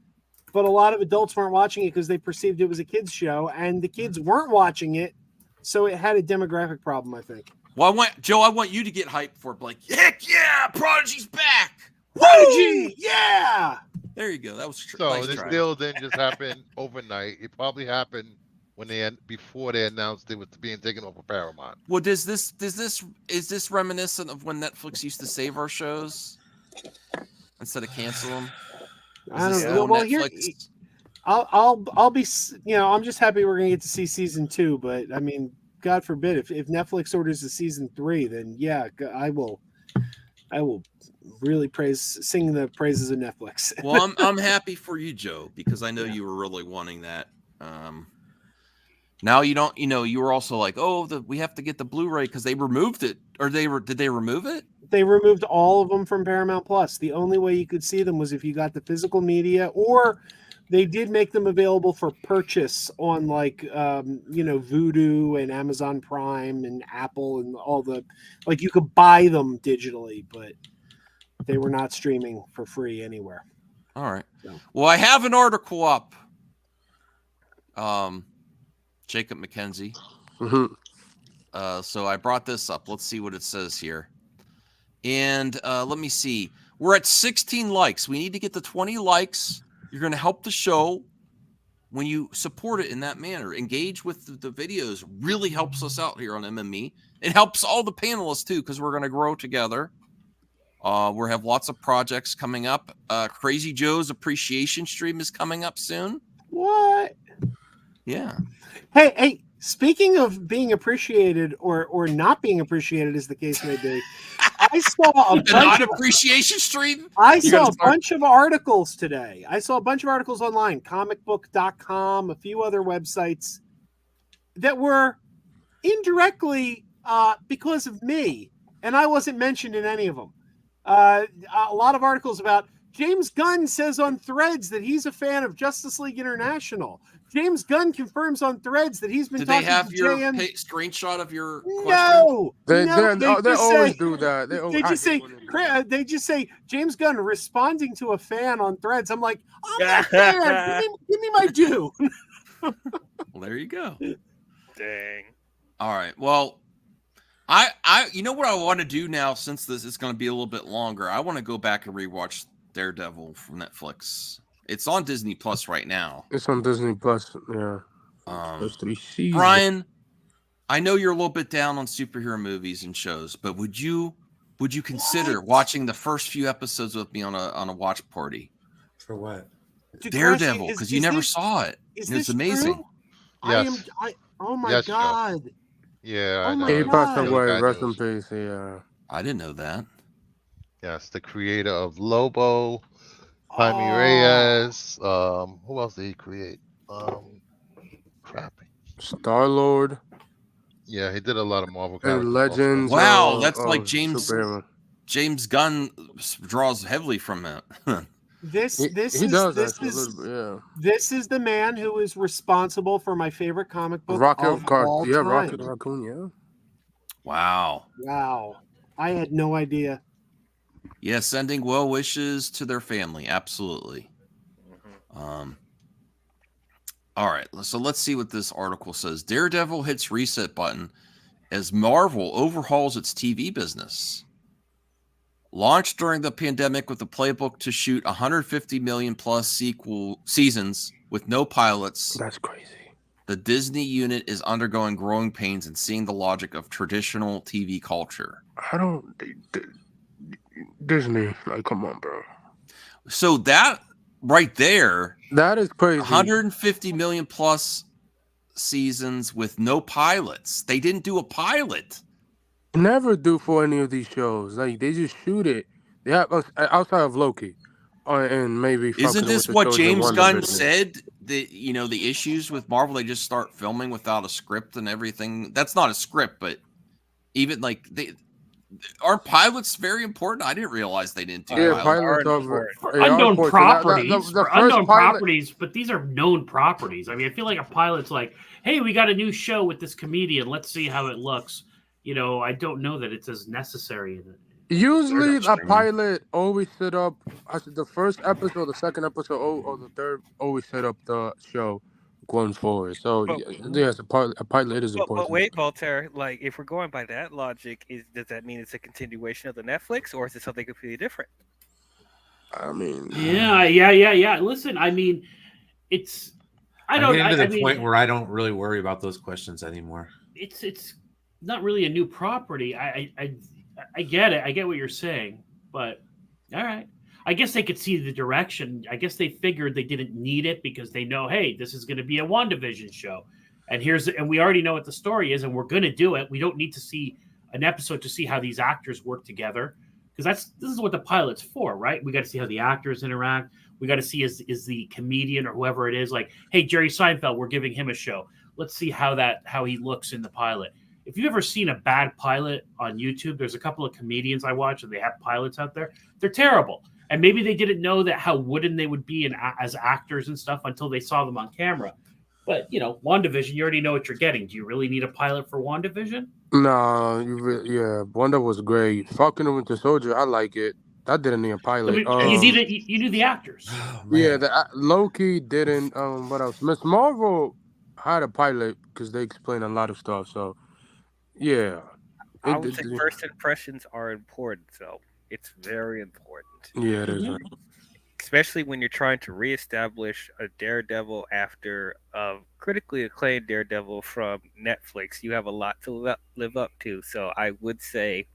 but a lot of adults weren't watching it because they perceived it was a kids show, and the kids weren't watching it, so it had a demographic problem, I think. Well, I want you to get hyped for it. Like, heck yeah, Prodigy's back. Prodigy, yeah. There you go. That was true. So Nice this try. deal didn't just happen overnight. It probably happened before they announced it was being taken over Paramount. Well, is this reminiscent of when Netflix used to save our shows instead of cancel them? I don't know. Well, here I'll be, I'm just happy we're gonna get to see season 2. But I mean, God forbid if Netflix orders a season 3, then yeah, I will really sing the praises of Netflix. Well, I'm happy for you, Joe, because I know you were really wanting that. Now you don't. You were also like, we have to get the Blu-ray because they removed it, or did they remove it? They removed all of them from Paramount Plus. The only way you could see them was if you got the physical media, or they did make them available for purchase on Vudu and Amazon Prime and Apple and all the, you could buy them digitally, but they were not streaming for free anywhere. All right. So. Well, I have an article up. Jacob McKenzie. Mm-hmm. So I brought this up. Let's see what it says here. And let me see. We're at 16 likes. We need to get to 20 likes. You're going to help the show when you support it in that manner. Engage with the videos. Really helps us out here on MME. It helps all the panelists too, because we're going to grow together. We have lots of projects coming up. Crazy Joe's appreciation stream is coming up soon. What? Yeah. Hey, speaking of being appreciated or not being appreciated, as the case may be, I saw a bunch appreciation stream. I saw a bunch of articles today. I saw a bunch of articles online, comicbook.com, a few other websites that were indirectly because of me, and I wasn't mentioned in any of them. A lot of articles about James Gunn says on Threads that he's a fan of Justice League International. James Gunn confirms on Threads that he's been Did they talking have to your JM. screenshot of your question? No, They just always say, do that. they just say James Gunn responding to a fan on Threads. I'm like, I'm a fan. Give me my due. Well, there you go. Dang. All right. Well, you know what I want to do now, since this is going to be a little bit longer. I want to go back and rewatch Daredevil from Netflix. It's on Disney Plus right now. It's on Disney Plus. Yeah. Those 3 seasons. Brian, I know you're a little bit down on superhero movies and shows, but would you consider watching the first few episodes with me on a watch party? For what? Daredevil, because you never saw it. It's amazing. True? Yes. Oh my Yes, Joe. God. Yeah, Oh I my know. He God. passed Really away. bad Rest in news. peace. Yeah. I didn't know that. Yes, the creator of Lobo, Jaime Oh. Reyes. Who else did he create? Crap. Star-Lord Yeah, he did a lot of Marvel characters. and Legends. Wow, that's like James superhero. Gunn draws heavily from that. This He is does this actually a is little bit, yeah. this is the man who is responsible for my favorite comic book Rocket of all time. Rocket Raccoon, yeah. Wow. Wow, I had no idea. Yeah, sending well wishes to their family. Absolutely. All right, so let's see what this article says. Daredevil hits reset button as Marvel overhauls its TV business. Launched during the pandemic with a playbook to shoot 150 million plus seasons with no pilots, That's crazy. the Disney unit is undergoing growing pains and seeing the logic of traditional TV culture. I don't Disney, like, come on, bro. So that right there, That is crazy. 150 million plus seasons with no pilots. They didn't do a pilot. Never do for any of these shows. Like, they just shoot it. They have outside of Loki, and maybe. Isn't fucking this with the what shows in James Gunn WandaVision. said? The issues with Marvel, they just start filming without a script and everything. That's not a script, but even like aren't pilots very important? I didn't realize they didn't do Yeah, pilots. pilots For they are unknown important. properties, The for first unknown pilot- properties, but these are known properties. I mean, I feel like a pilot's like, hey, we got a new show with this comedian. Let's see how it looks. You know, I don't know that it's as necessary. Usually, They're not a pilot always set up the first episode, the second episode, or the third. Always set up the show going forward. So But- yes, a pilot is important. But wait, Voltaire. Like, if we're going by that logic, does that mean it's a continuation of the Netflix, or is it something completely different? I mean, Yeah. Listen, I mean, it's. I'm getting to the point where I don't really worry about those questions anymore. It's not really a new property. I get it. I get what you're saying, but all right. I guess they could see the direction. I guess they figured they didn't need it because they know, hey, this is going to be a WandaVision show, and we already know what the story is, and we're going to do it. We don't need to see an episode to see how these actors work together, because this is what the pilot's for, right? We got to see how the actors interact. We got to see is the comedian or whoever it is like, hey, Jerry Seinfeld, we're giving him a show. Let's see how he looks in the pilot. If you've ever seen a bad pilot on YouTube, there's a couple of comedians I watch and they have pilots out there. They're terrible. And maybe they didn't know that how wooden they would be as actors and stuff until they saw them on camera. But, WandaVision, you already know what you're getting. Do you really need a pilot for WandaVision? no, Wanda was great. Falcon and Winter Soldier, I like it. That didn't need a pilot. You knew the actors. Oh, man. Yeah, the Loki didn't. What else? Miss Marvel had a pilot because they explain a lot of stuff. So, yeah. I would say first impressions are important, so it's very important. Yeah, it is. Mhm. Especially when you're trying to reestablish a Daredevil after a critically acclaimed Daredevil from Netflix. You have a lot to live up to. So I would say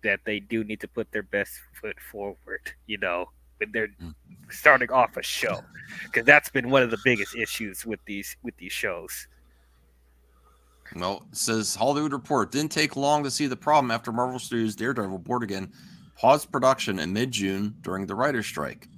that they do need to put their best foot forward, when they're starting off a show. Because that's been one of the biggest issues with these shows. Well, it says Hollywood Report didn't take long to see the problem after Marvel Studios' Daredevil Born Again paused production in mid-June during the writer's strike.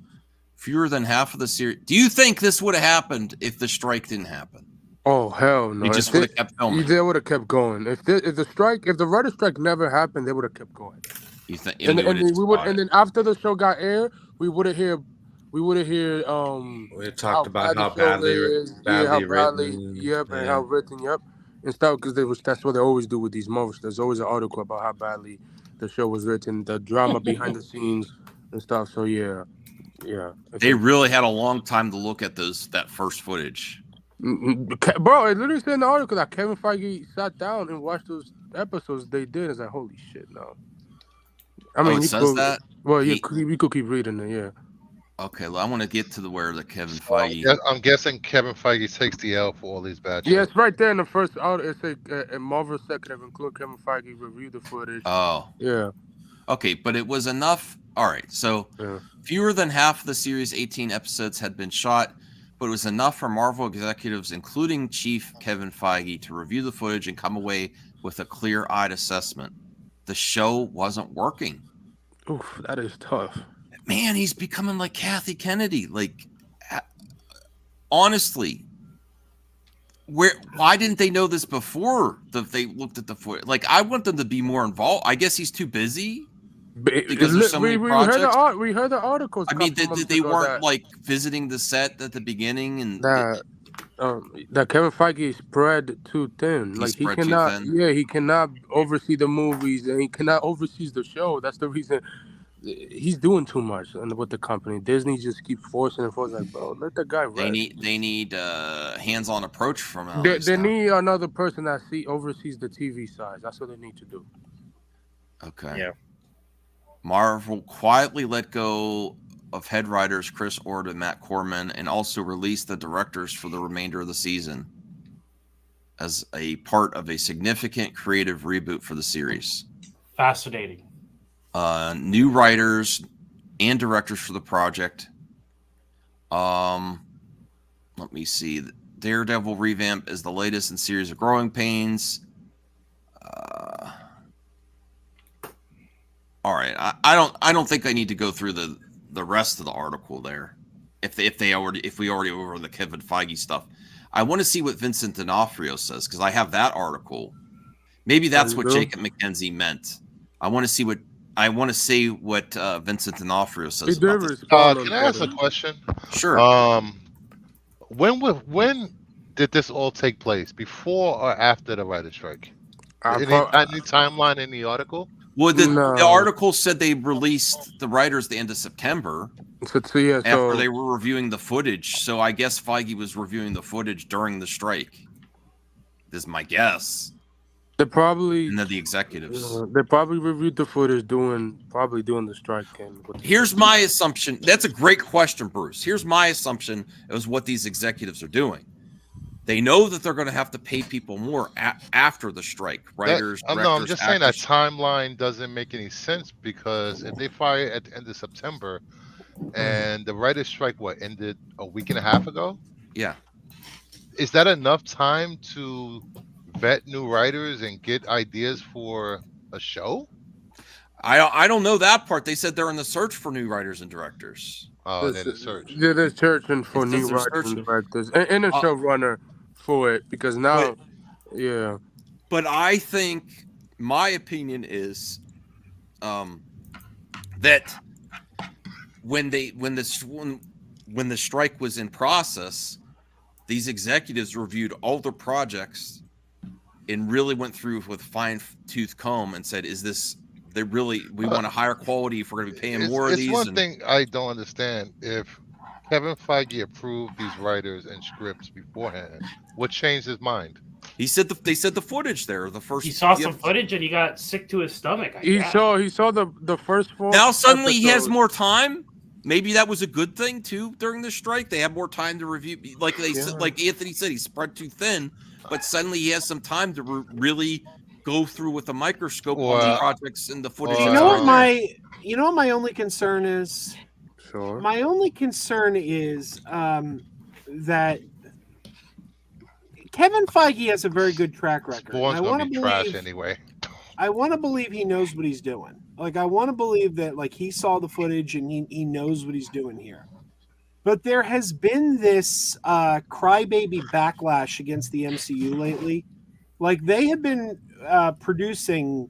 Fewer than half of the series. Do you think this would have happened if the strike didn't happen? Oh hell no! They just would have kept filming. They would have kept going. If the writer's strike never happened, they would have kept going. You think? And then after the show got aired, we wouldn't hear We talked about bad how the show badly is, how badly, written. yep, and how written, yep, and stuff. Because that's what they always do with these movies. There's always an article about how badly the show was written, the drama behind the scenes and stuff. So yeah. They really had a long time to look at that first footage. Bro, it literally said in the article that Kevin Feige sat down and watched those episodes they did. It's like, holy shit, no. I mean, it says that? Well, we could keep reading it, yeah. Okay, well, I want to get to where the Kevin Feige. I'm guessing Kevin Feige takes the L for all these bad shows. Yeah, it's right there in the first article. It says Marvel executive include Kevin Feige review the footage. Oh. Yeah. Okay, but it was enough. All right, so fewer than half of the series' 18 episodes had been shot, but it was enough for Marvel executives, including Chief Kevin Feige, to review the footage and come away with a clear-eyed assessment. The show wasn't working. Oof, that is tough. Man, he's becoming like Kathy Kennedy. Like, honestly, why didn't they know this before they looked at the footage? Like, I want them to be more involved. I guess he's too busy because there's so many projects. We heard the articles. I mean, they weren't like visiting the set at the beginning, and that Kevin Feige is spread too thin. Like he cannot. Yeah, he cannot oversee the movies, and he cannot oversee the show. That's the reason. He's doing too much with the company. Disney just keeps forcing and forcing. Like, bro, let the guy rest. They need hands-on approach from him. They need another person that oversees the TV side. That's what they need to do. Okay. Yeah. Marvel quietly let go of head writers Chris Ord and Matt Corman, and also released the directors for the remainder of the season as a part of a significant creative reboot for the series. Fascinating. New writers and directors for the project. Let me see. Daredevil revamp is the latest in series of Growing Pains. All right, I don't think I need to go through the rest of the article there. If we already over the Kevin Feige stuff, I want to see what Vincent D'Onofrio says, because I have that article. Maybe that's what Jacob McKenzie meant. I want to see what Vincent D'Onofrio says about this. Can I ask a question? Sure. When did this all take place? Before or after the writer's strike? Any timeline in the article? Well, the article said they released the writers the end of September. After they were reviewing the footage. So I guess Feige was reviewing the footage during the strike. This is my guess. They probably and then the executives. They probably reviewed the footage during the strike. Here's my assumption. That's a great question, Bruce. Here's my assumption is what these executives are doing. They know that they're going to have to pay people more after the strike. Writers, directors, I'm just saying that timeline doesn't make any sense, because if they fire at the end of September and the writers' strike, ended a week and a half ago? Yeah. Is that enough time to vet new writers and get ideas for a show? I don't know that part. They said they're in the search for new writers and directors. Oh, they're in the search. Yeah, they're searching for new writers and directors and a showrunner for it, because now, But I think my opinion is that when the strike was in process, these executives reviewed all their projects and really went through with fine-tooth comb and said, we want a higher quality if we're going to be paying more of these. It's one thing I don't understand. If Kevin Feige approved these writers and scripts beforehand, what changed his mind? They said the footage there. He saw some footage and he got sick to his stomach. He saw the first 4. Now suddenly he has more time. Maybe that was a good thing too during the strike. They have more time to review. Like Anthony said, he's spread too thin. But suddenly he has some time to really go through with a microscope on the projects and the footage. You know what my only concern is? Sure. My only concern is that Kevin Feige has a very good track record. Spawn's gonna be trash anyway. I want to believe he knows what he's doing. Like, I want to believe that he saw the footage and he knows what he's doing here. But there has been this crybaby backlash against the MCU lately. Like, they have been producing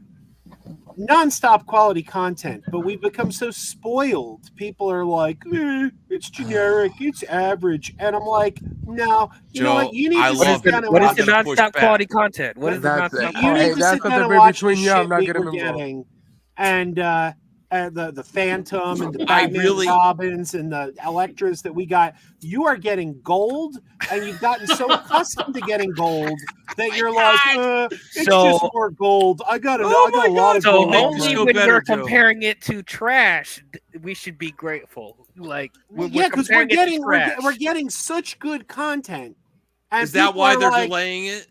nonstop quality content, but we've become so spoiled. People are like, it's generic, it's average, and I'm like, no, you know what? Joe, You need I to love sit it. down and What is I'm the gonna push nonstop back. quality content? What is the That's nonstop it. You quality? need Hey, to that's sit the down and debate watch the between you. I'm shit not we getting were involved. getting, and the Phantom and the I Batman really- Robins and the Electras that we got. You are getting gold, and you've gotten so accustomed to getting gold that you're like, it's So- just more gold. I got Oh a my lot of So gold. make on this only show mine. when better, we're Joe. comparing it to trash, we should be grateful. Like, when Yeah, because we're comparing it to getting trash. we're getting such good content. And Is that people why are they're like, delaying it?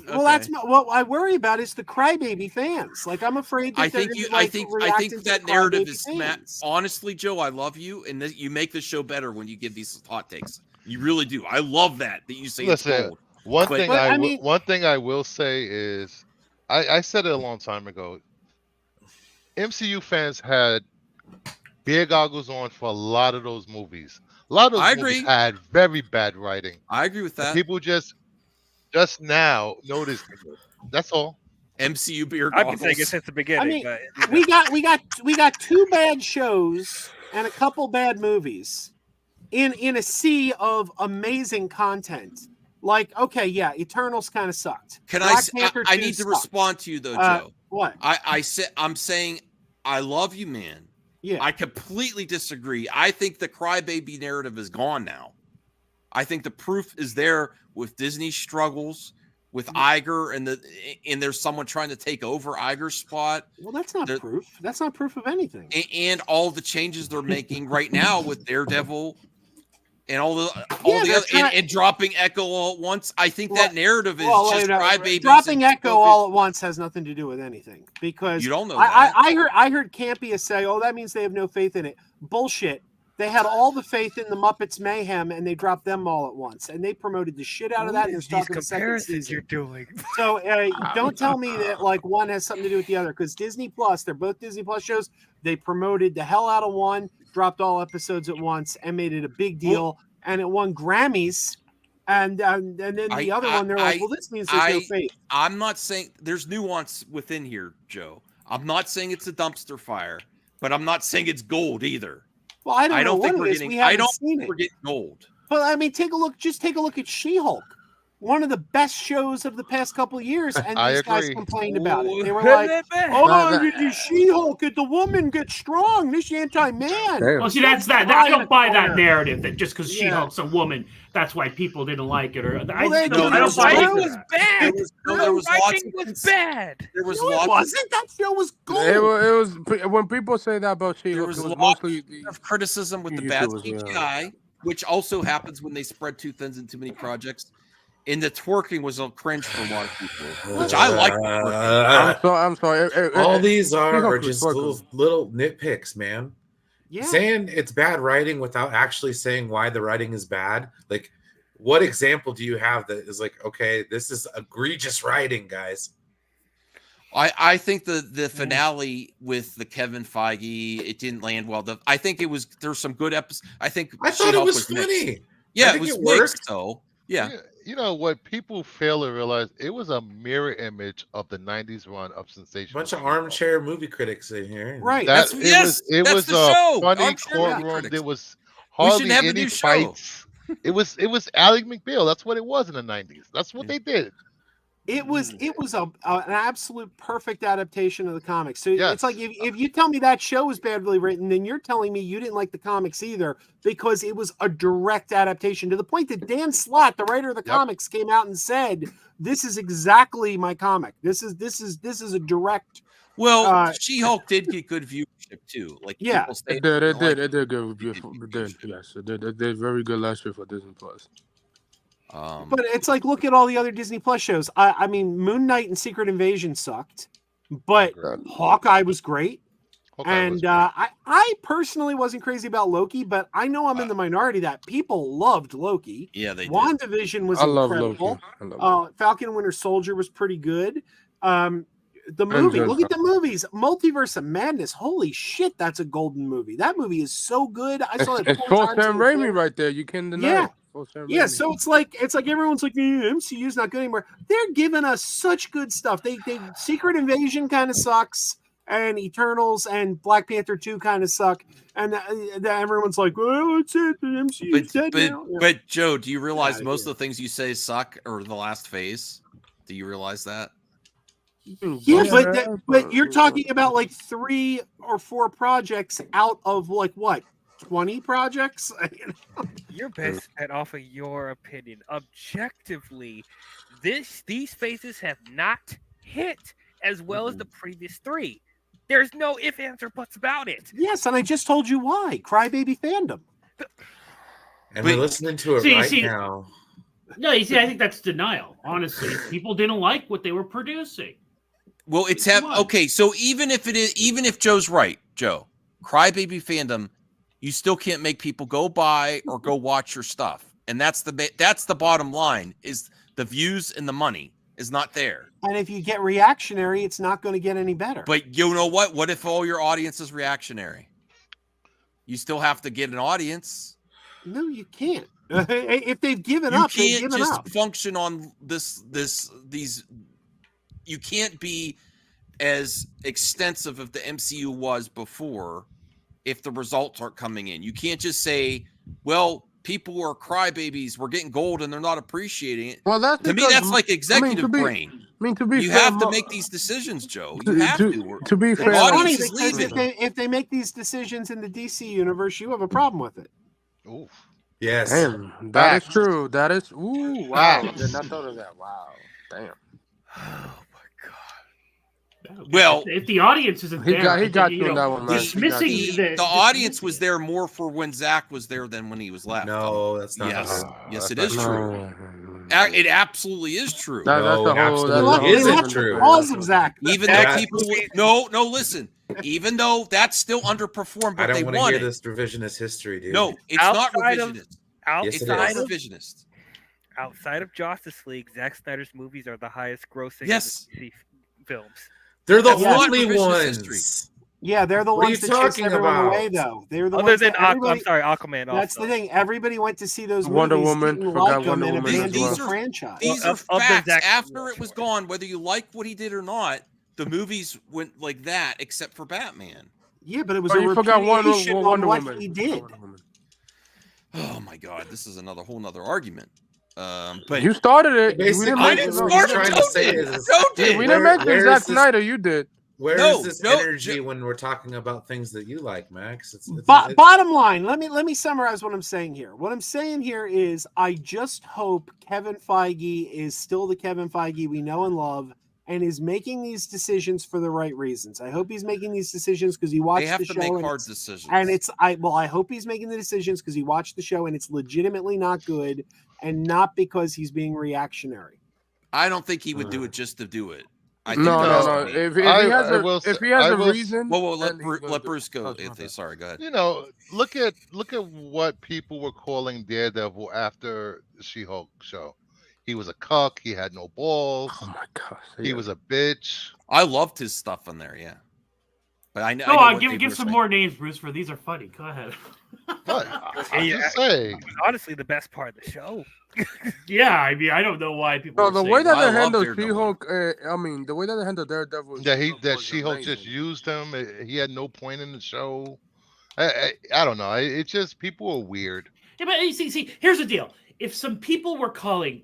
well, that's what I worry about is the crybaby fans. Like, I'm afraid that I they're think gonna you. be, like, I reacting think to that the narrative crybaby is fans. honestly, Joe. I love you, and you make the show better when you give these hot takes. You really do. I love that you say Listen, it's gold. One But- thing But, I I mean- one thing I will say is, I said it a long time ago. MCU fans had beer goggles on for a lot of those movies. A lot of those I movies agree. had very bad writing. I agree with And that. people just now noticed it. That's all. MCU beer I've been saying it goggles. since the beginning. I mean, but we got two bad shows and a couple bad movies in a sea of amazing content. Like, okay, yeah, Eternals kind of sucked. Can Black I? Panther I 2 need to sucked. respond to you though, Uh, Joe. What? I'm saying I love you, man. Yeah. I completely disagree. I think the crybaby narrative is gone now. I think the proof is there with Disney's struggles, with Iger, and there's someone trying to take over Iger's spot, Well, that's not the- proof. That's not proof of anything. and all the changes they're making right now with Daredevil and all the they're other trying- and dropping Echo all at once. I think Well- that narrative is Well, just wait, no, crybabies. dropping and Echo focus- all at once has nothing to do with anything because You don't know I heard Campia say, "Oh, that means they have no faith in it." Bullshit. They had all the faith in the Muppets Mayhem, and they dropped them all at once, and they promoted the shit out of that. And they're these starting the second comparisons season. you're doing. So don't tell me that like one has something to do with the other because Disney Plus, they're both Disney Plus shows. They promoted the hell out of one, dropped all episodes at once, and made it a big deal, and it won Grammys. And then the other one, they're like, well, this means there's no faith. I'm not saying there's nuance within here, Joe. I'm not saying it's a dumpster fire, but I'm not saying it's gold either. Well, I don't know think what we're it is. getting. We haven't I don't seen think it. we're getting gold. But I mean, just take a look at She-Hulk, one of the best shows of the past couple of years, and I these guys agree. complained about it. They were Hey, like, man. "Oh, the She-Hulk, the woman gets strong. This anti-man." Damn. Well, see, that's that. I don't buy that narrative that just because Yeah. She-Hulk's a woman, that's why people didn't like it. Or Well, I they- don't there was buy lots into It was that. bad. There was lots writing of was bad. There was No, it lots wasn't. That show was gold. It was when people say that about She-Hulk, was it was lots mostly of criticism with the bad YouTubers, yeah. CGI, which also happens when they spread too thin in too many projects. And the twerking was a cringe for a lot of people, which I like. I'm sorry. All these are She-Hulk was just fucking- little nitpicks, man. Yeah. Saying it's bad writing without actually saying why the writing is bad. Like, what example do you have that is like, okay, this is egregious writing, guys? I think the finale with the Kevin Feige, it didn't land well. I think there's some good episodes. I think I thought it She-Hulk was mixed. funny. Yeah, I it think was it mixed, worked. though. Yeah. You know what people fail to realize? It was a mirror image of the '90s run of Sensation. Bunch of armchair movie critics in here. Right. That's- yes, it that's was the a show, funny Armchair Movie courtroom. Critics. There was We should hardly have a any new show. fights. It was Ally McBeal. That's what it was in the '90s. That's what they did. It was an absolute perfect adaptation of the comics. So Yes. it's like if you tell me that show was badly written, then you're telling me you didn't like the comics either because it was a direct adaptation to the point that Dan Slott, the writer of the Yep. comics, came out and said, "This is exactly my comic. This is a direct." Well, She-Hulk did get good viewership too. Like Yeah. people say, It did. It like, did. It did good. Beautiful. It did. Yes, it did. It did very good last year for Disney Plus. But it's like, look at all the other Disney Plus shows. I mean, Moon Knight and Secret Invasion sucked, but Hawkeye was great. Hawkeye was And great. I personally wasn't crazy about Loki, but I know I'm in the minority that people loved Loki. yeah, they did. WandaVision was I love incredible. Loki. I love Loki. Falcon and Winter Soldier was pretty good. The And movie, Jen look at the movies. Multiverse of Madness. Holy shit, that's a golden movie. That movie is so good. I saw it. It's 4 full times Sam in the Raimi theater. right there. You can't deny Yeah. it. Full Sam Yeah, Raimi. so it's like everyone's like, MCU's not good anymore. They're giving us such good stuff. They Secret Invasion kind of sucks, and Eternals and Black Panther 2 kind of suck, and everyone's like, well, it's it, the MCU's dead now. Yeah. But Joe, do you realize outta most here. of the things you say suck are the last phase? Do you realize that? Yeah, but you're talking about like 3 or 4 projects out of like what, 20 projects? You're best at off of your opinion. Objectively, these phases have not hit as well as the previous 3. There's no ifs, ands, or buts about it. Yes, and I just told you why. Crybaby fandom. And we're listening to it now. No, you see, I think that's denial. Honestly, people didn't like what they were producing. Well, okay. So even if Joe's right, Joe, crybaby fandom, you still can't make people go buy or go watch your stuff, and that's the bottom line. Is the views and the money is not there. And if you get reactionary, it's not going to get any better. But you know what? What if all your audience is reactionary? You still have to get an audience. No, you can't. If they've given you up, can't they've given just up. function on these. You can't be as extensive as the MCU was before if the results aren't coming in. You can't just say, well, people are crybabies, we're getting gold and they're not appreciating it. Well, that's to me, that's like executive brain. To be you fair, have to make these decisions, Joe. You have to. To be fair, funny because if they make these decisions in the DC universe, you have a problem with it. Ooh. Yes. Damn, that is true. That is. Ooh, wow. I did not thought of that. Wow. Damn. Well, if the audience isn't there, he got you on that one, man. Dismissing the audience was there more for when Zach was there than when he was left. No, that's not. Yes, it is true. It absolutely is true. Isn't true. Because of Zach. Even though people, no, listen. Even though that's still underperformed, but they don't want to hear this revisionist history, dude. No, it's not revisionist. It's not revisionist. Outside of Justice League, Zack Snyder's movies are the highest grossing DC films. They're the only ones. Yeah, they're the ones that chased everyone away, though. They're the ones that Aquaman. That's the thing. Everybody went to see those Wonder movies. Woman. Forgot Wonder Woman. These are franchise. These are facts. After it was gone, whether you like what he did or not, the movies went like that, except for Batman. Yeah, but it was a repudiation on what he did. Oh my God, this is whole nother argument. But you started it. I didn't start it. We didn't mention Zack Snyder. You did. Where is this energy when we're talking about things that you like, Max? Bottom line, let me summarize what I'm saying here. What I'm saying here is I just hope Kevin Feige is still the Kevin Feige we know and love and is making these decisions for the right reasons. I hope he's making these decisions because he watched the show. They have to make hard decisions. And I hope he's making the decisions because he watched the show and it's legitimately not good and not because he's being reactionary. I don't think he would do it just to do it. No. If he has a reason. Well, let Bruce go. Sorry, go ahead. You know, look at what people were calling Daredevil after the She-Hulk show. He was a cuck. He had no balls. Oh my gosh. He was a bitch. I loved his stuff on there. Yeah. But I know. Go on, give some more names, Bruce. For these are funny. Go ahead. What? I'm just saying. Honestly, the best part of the show. Yeah, I mean, I don't know why people. No, the way that they handle She-Hulk, the way that they handle Daredevil. That She-Hulk just used him. He had no point in the show. I don't know. It's just people are weird. Yeah, but see, here's the deal. If some people were calling,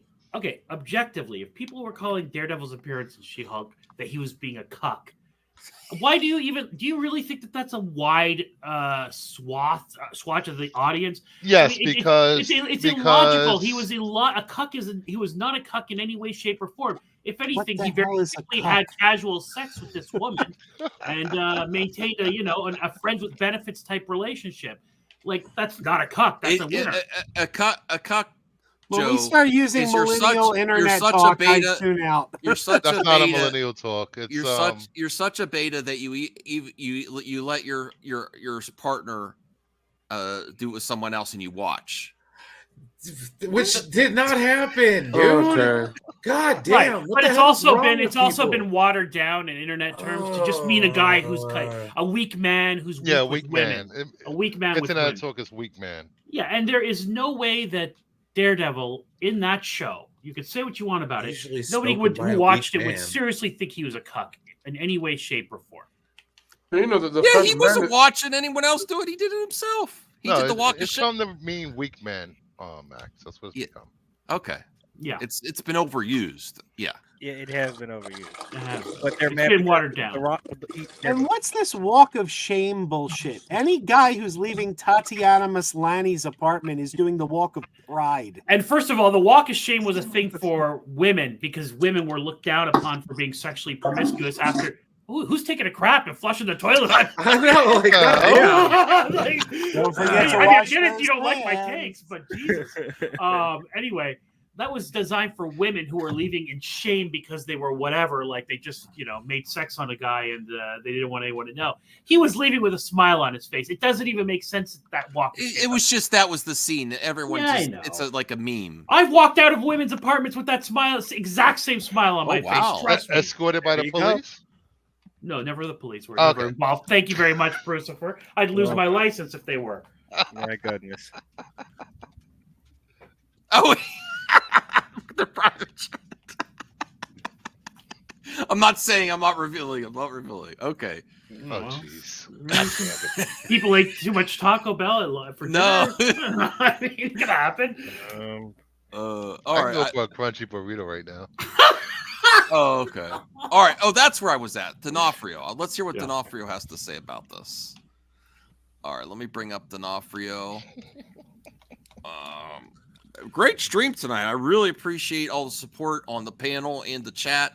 objectively, if people were calling Daredevil's appearance in She-Hulk that he was being a cuck, why do you really think that that's a wide swatch of the audience? Yes, I mean, because it's illogical. He was a cuck. He was not a cuck in any way, shape, or form. If anything, he very simply had casual sex with this woman and maintained a friends with benefits type relationship. Like that's not a cuck. That's a winner. A cuck. When Joe, we start using millennial internet talk, I tune out. That's not a millennial talk. It's, you're such a beta that you let your partner do it with someone else and you watch. Which did not happen, dude. Okay. God damn! Right. But it's also been watered down in internet terms to just mean a guy who's a weak man who's weak with women. A weak man with women. Internet talk is weak man. Yeah, and there is no way that Daredevil in that show, you could say what you want about it. Nobody who watched it would seriously think he was a cuck in any way, shape, or form. You know the Yeah, first he wasn't man- watching anyone else do it. He did it himself. He did the walk of it's shame. from the mean weak man, Max. That's what it's Yeah. become. Okay, Yeah, it's been overused. Yeah. Yeah, it has been overused. it has. But they're It's mad been because watered the down. Rock- And what's this walk of shame bullshit? Any guy who's leaving Tatiana Maslany's apartment is doing the walk of pride. And first of all, the walk of shame was a thing for women because women were looked down upon for being sexually promiscuous after. Ooh, who's taking a crap and flushing the toilet? I know, like, goddamn. Like, Don't forget to I wash get it. those You don't like my hands. takes, but Jesus. Anyway, that was designed for women who were leaving in shame because they were whatever, like they just made sex on a guy and they didn't want anyone to know. He was leaving with a smile on his face. It doesn't even make sense that walk. It was just that was the scene. Everyone Yeah, I just know. it's like a meme. I've walked out of women's apartments with that smile, exact same smile on my wow. face. Trust me. Escorted by There the you go. police. No, never the police were Okay. never involved. Thank you very much, Christopher. I'd lose my license if they were. My goodness. Oh, the private chat. I'm not saying. I'm not revealing. Okay. Oh, jeez. People ate too much Taco Bell for No. dinner. I mean, it could happen. All I can right. go for a crunchy burrito right now. Oh, okay. All right. Oh, that's where I was at. D'Onofrio. Let's hear what Yeah. D'Onofrio has to say about this. All right. Let me bring up D'Onofrio. Great stream tonight. I really appreciate all the support on the panel and the chat.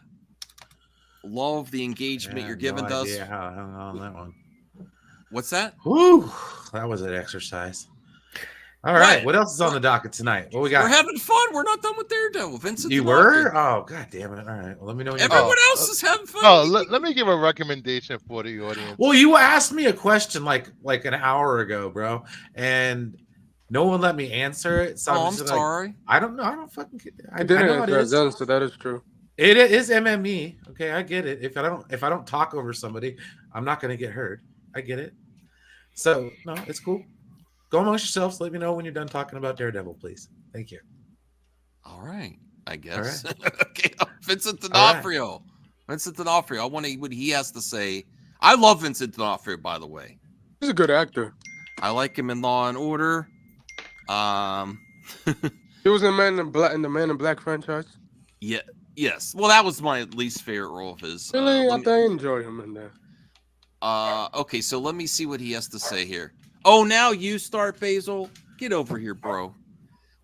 Love the engagement you're giving us. Yeah, how I hung on that one. What's that? Whew, that was an exercise. All right, What? what else is on the docket tonight? What we got? We're having fun. We're not done with Daredevil. Vincent You D'Onofrio. were? Oh, god damn it! All right, well, let me know when you're Everyone done. else is having fun. Oh, let me give a recommendation for the audience. Well, you asked me a question like an hour ago, bro, and no one let me answer it. So Oh, I'm just like, sorry. I don't know. I don't fucking get it. I didn't know what answer it is. that, so that is true. It is MME. Okay, I get it. If I don't talk over somebody, I'm not gonna get heard. I get it. So no, it's cool. Go amongst yourselves. Let me know when you're done talking about Daredevil, please. Thank you. All right. I guess. All Okay. Vincent D'Onofrio. Vincent D'Onofrio. I want to what he has to say. I love Vincent D'Onofrio, by the way. He's a good actor. I like him in Law and Order. He was in the Man in Black franchise. Yeah. Yes. Well, that was my least favorite role of his. Really, let me- I enjoy him in there. Okay, so let me see what he has to say here. Oh, now you start, Basil. Get over here, bro.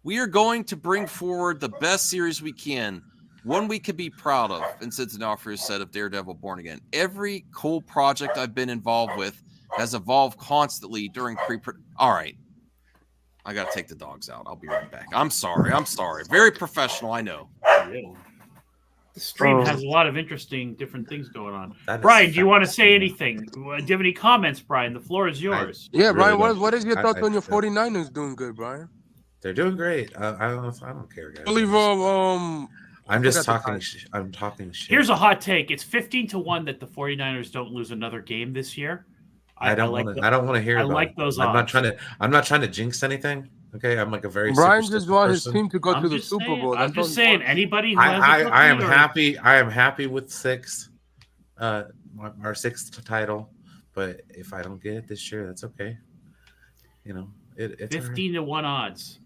We are going to bring forward the best series we can, one we can be proud of. Vincent D'Onofrio said of Daredevil Born Again. Every cool project I've been involved with has evolved constantly during All right. I got to take the dogs out. I'll be right back. I'm sorry. Very professional, I know. The stream has a lot of interesting different things going on. That is Brian, do you want to say fascinating. anything? Do you have any comments, Brian? The floor is yours. Yeah, Really Brian, don't. what is your thoughts on your I- 49ers doing good, Brian? They're doing great. I don't care, guys. I believe I'm just forgot the talking. time. I'm talking shit. Here's a hot take. It's 15-1 that the 49ers don't lose another game this year. I don't want to hear. I about like it. those I'm not odds. trying to jinx anything. Okay, I'm like a very. Brian superstitious just want his person. team to go I'm to the just Super saying- Bowl. I'm That's all just he saying, wants. anybody who has a I am cookie or- happy. I am happy with 6, our 6th title. But if I don't get it this year, that's okay. You know, it's all right. 15-1 odds.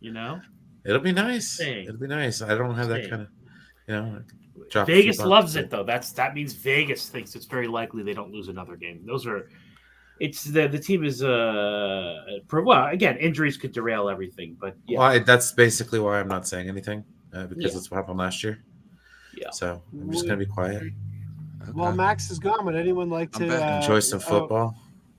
You know, It'll be nice. Hey. It'll be nice. I don't have that Hey. kind of, you know. drop a Vegas few bucks, loves but- it though. That means Vegas thinks it's very likely they don't lose another game. It's the team is well, again, injuries could derail everything, but yeah. Well, that's basically why I'm not saying anything because Yeah. that's what happened last year. Yeah. So I'm just gonna be quiet. Well, Max is gone. Would anyone like I'm to back. Enjoy some football.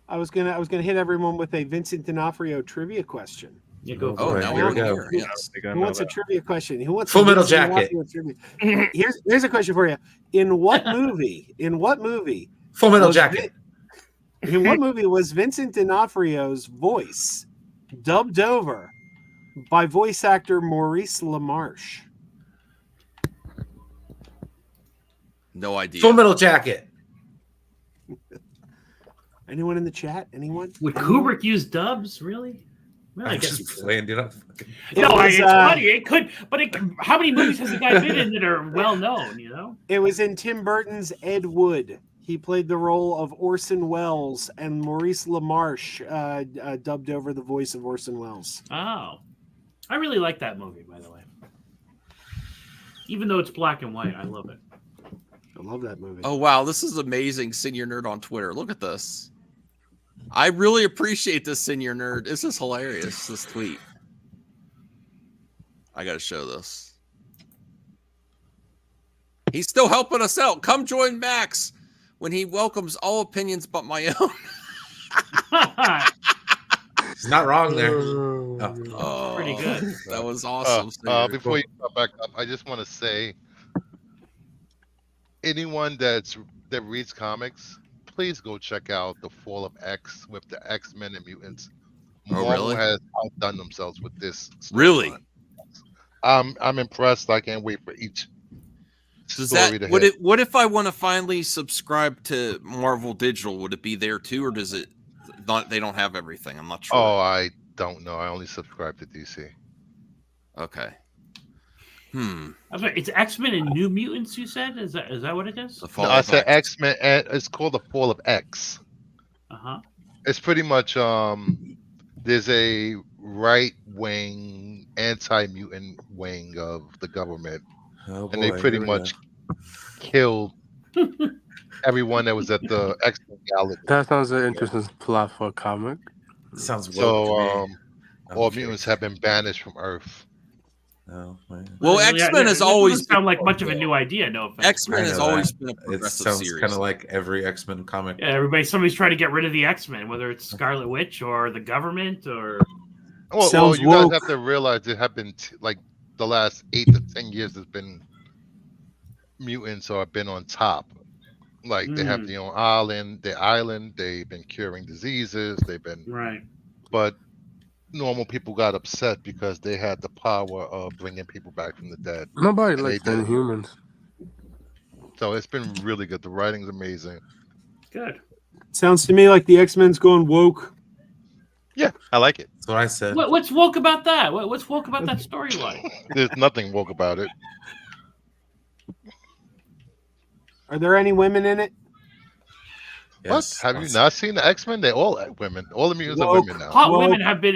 I was gonna hit everyone with a Vincent D'Onofrio trivia question. You go Oh, for it. now Here we're we go. here. Yes. Who wants a trivia question? Who wants Full a Metal Vincent Jacket. D'Onofrio trivia? Here's a question for you. In what movie? Full Metal was Jacket. In what movie was Vincent D'Onofrio's voice dubbed over by voice actor Maurice LaMarche? No idea. Full Metal Jacket. Anyone in the chat? Anyone? Would Kubrick use dubs? Really? Well, I I'm guess just he could. playing, dude. No, was, it's funny. It could, but how many movies has the guy been in that are well known? You know, It was in Tim Burton's Ed Wood. He played the role of Orson Welles, and Maurice LaMarche dubbed over the voice of Orson Welles. Oh, I really like that movie, by the way. Even though it's black and white, I love it. I love that movie. Oh wow, this is amazing, Senior Nerd on Twitter. Look at this. I really appreciate this, Senior Nerd. This is hilarious. This tweet. I gotta show this. He's still helping us out. Come join Max when he welcomes all opinions but my own. He's not wrong there. Oh, Pretty good. That was awesome. Senior. Before you come back up, I just want to say, anyone that reads comics, please go check out the Fall of X with the X-Men and mutants. Oh, Marvel really? has outdone themselves with this. Really? storyline. I'm impressed. I can't wait for each Does story that to would hit. it? What if I want to finally subscribe to Marvel Digital? Would it be there too, or does it not? They don't have everything. I'm not sure. Oh, I don't know. I only subscribe to DC. Okay. I'm sorry, it's X-Men and New Mutants. You said is that what it is? The Fall No, I of said X. X-Men. It's called the Fall of X. Uh-huh. It's pretty much there's a right-wing, anti-mutant wing of the government, Oh, and they boy, pretty here we much killed everyone that was at the X-Men galaxy. That sounds an interesting plot for a comic. go. Sounds woke So to me. all Okay. mutants have been banished from Earth. Oh, man. Well, Yeah, X-Men has that always doesn't sound like much of a new idea. No offense. X-Men I has know always that. been a It progressive sounds series. kind of like every X-Men comic. Yeah, somebody's trying to get rid of the X-Men, whether it's Scarlet Witch or the government or. Well, Sounds you guys woke. have to realize there have been like the last 8 to 10 years. There's been mutants or have been on top. Like they have their own island. They've been curing diseases. They've been, Right. but normal people got upset because they had the power of bringing people back from the dead. Nobody And likes they did. Inhumans. So it's been really good. The writing's amazing. Good. Sounds to me like the X-Men's going woke. Yeah, I like it. That's what I said. What's woke about that? What's woke about that storyline? There's nothing woke about it. Are there any women in it? Yes. What? Have you not seen the X-Men? They're all women. All the mutants are Woke. women now. Hot Woke. women have been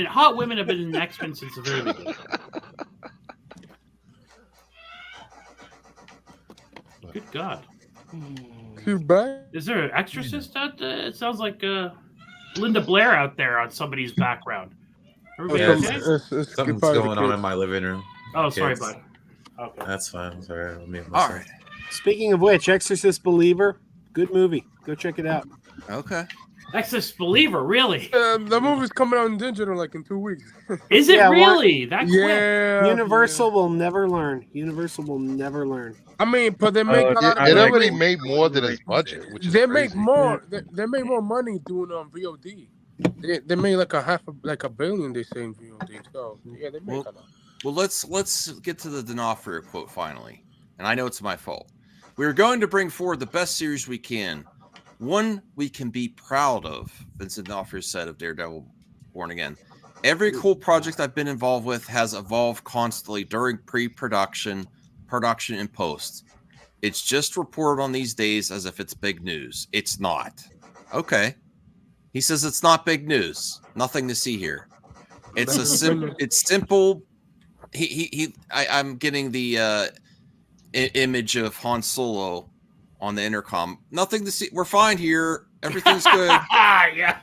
in X-Men since the very beginning. Good God. She's back. Is there an exorcist out there? It sounds like Linda Blair out there on somebody's background. Everybody Yeah, okay? It's Something's probably the going on kids. in my living room. Oh, sorry, Kids. bud. Okay. That's fine. Sorry. I'll mute All myself. right. Speaking of which, Exorcist Believer, good movie. Go check it out. Okay. Exorcist Believer, really? The movie's coming out in digital like in 2 weeks. Is it Yeah, really? That quick? Yeah. Universal will never learn. Universal will never learn. I mean, but they make a lot of It money. already made more than its budget, which is They crazy. make more. They make more money doing VOD. They made like a billion. They say in VOD. So yeah, they make a lot. Well, let's get to the D'Onofrio quote finally. And I know it's my fault. We're going to bring forward the best series we can. One we can be proud of, Vincent D'Onofrio said of Daredevil Born Again. Every cool project I've been involved with has evolved constantly during pre-production, production, and post. It's just reported on these days as if it's big news. It's not. Okay. He says it's not big news. Nothing to see here. It's it's simple. I'm getting the image of Han Solo on the intercom. Nothing to see. We're fine here. Everything's good. Yeah.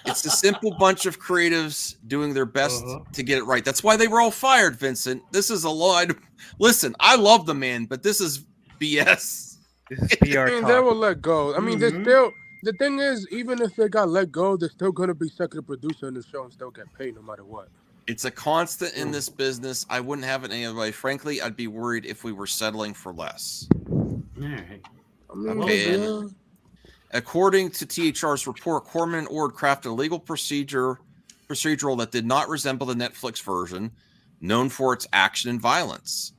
It's a simple bunch of creatives doing their best to get it right. That's why they were all fired, Vincent. This is a lie. Listen, I love the man, but this is BS. This is PR I mean, talk. they will let go. I mean, they still. The thing is, even if they got let go, they're still going to be second producer in the show and still get paid no matter what. It's a constant in this business. I wouldn't have it any other way. Frankly, I'd be worried if we were settling for less. All right. I mean, Okay, yeah. and according to THR's report, Corman and Ord crafted a legal procedural that did not resemble the Netflix version, known for its action and violence.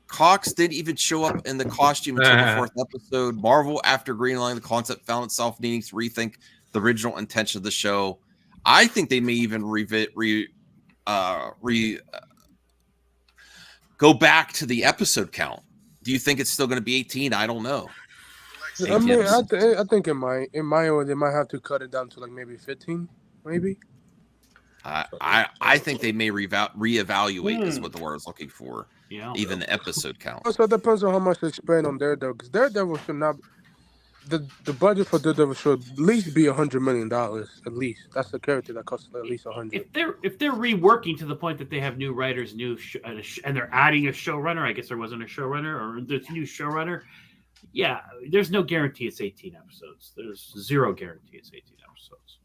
Cox didn't even show up in the costume until the fourth episode. Marvel, after greenlighting the concept, found itself needing to rethink the original intention of the show. I think they may even go back to the episode count. Do you think it's still going to be 18? I don't know. I mean, I think it might. In my own, they might have to cut it down to like maybe 15, maybe. I think they may reevaluate is what the word I was looking for. Yeah. Even the episode count. Also, it depends on how much they spend on Daredevil, because Daredevil should not. The budget for Daredevil should at least be $100 million. At least that's the character that costs at least 100. If they're reworking to the point that they have new writers, and they're adding a showrunner, I guess there wasn't a showrunner, or there's a new showrunner. Yeah, there's no guarantee it's 18 episodes. There's zero guarantee it's 18 episodes.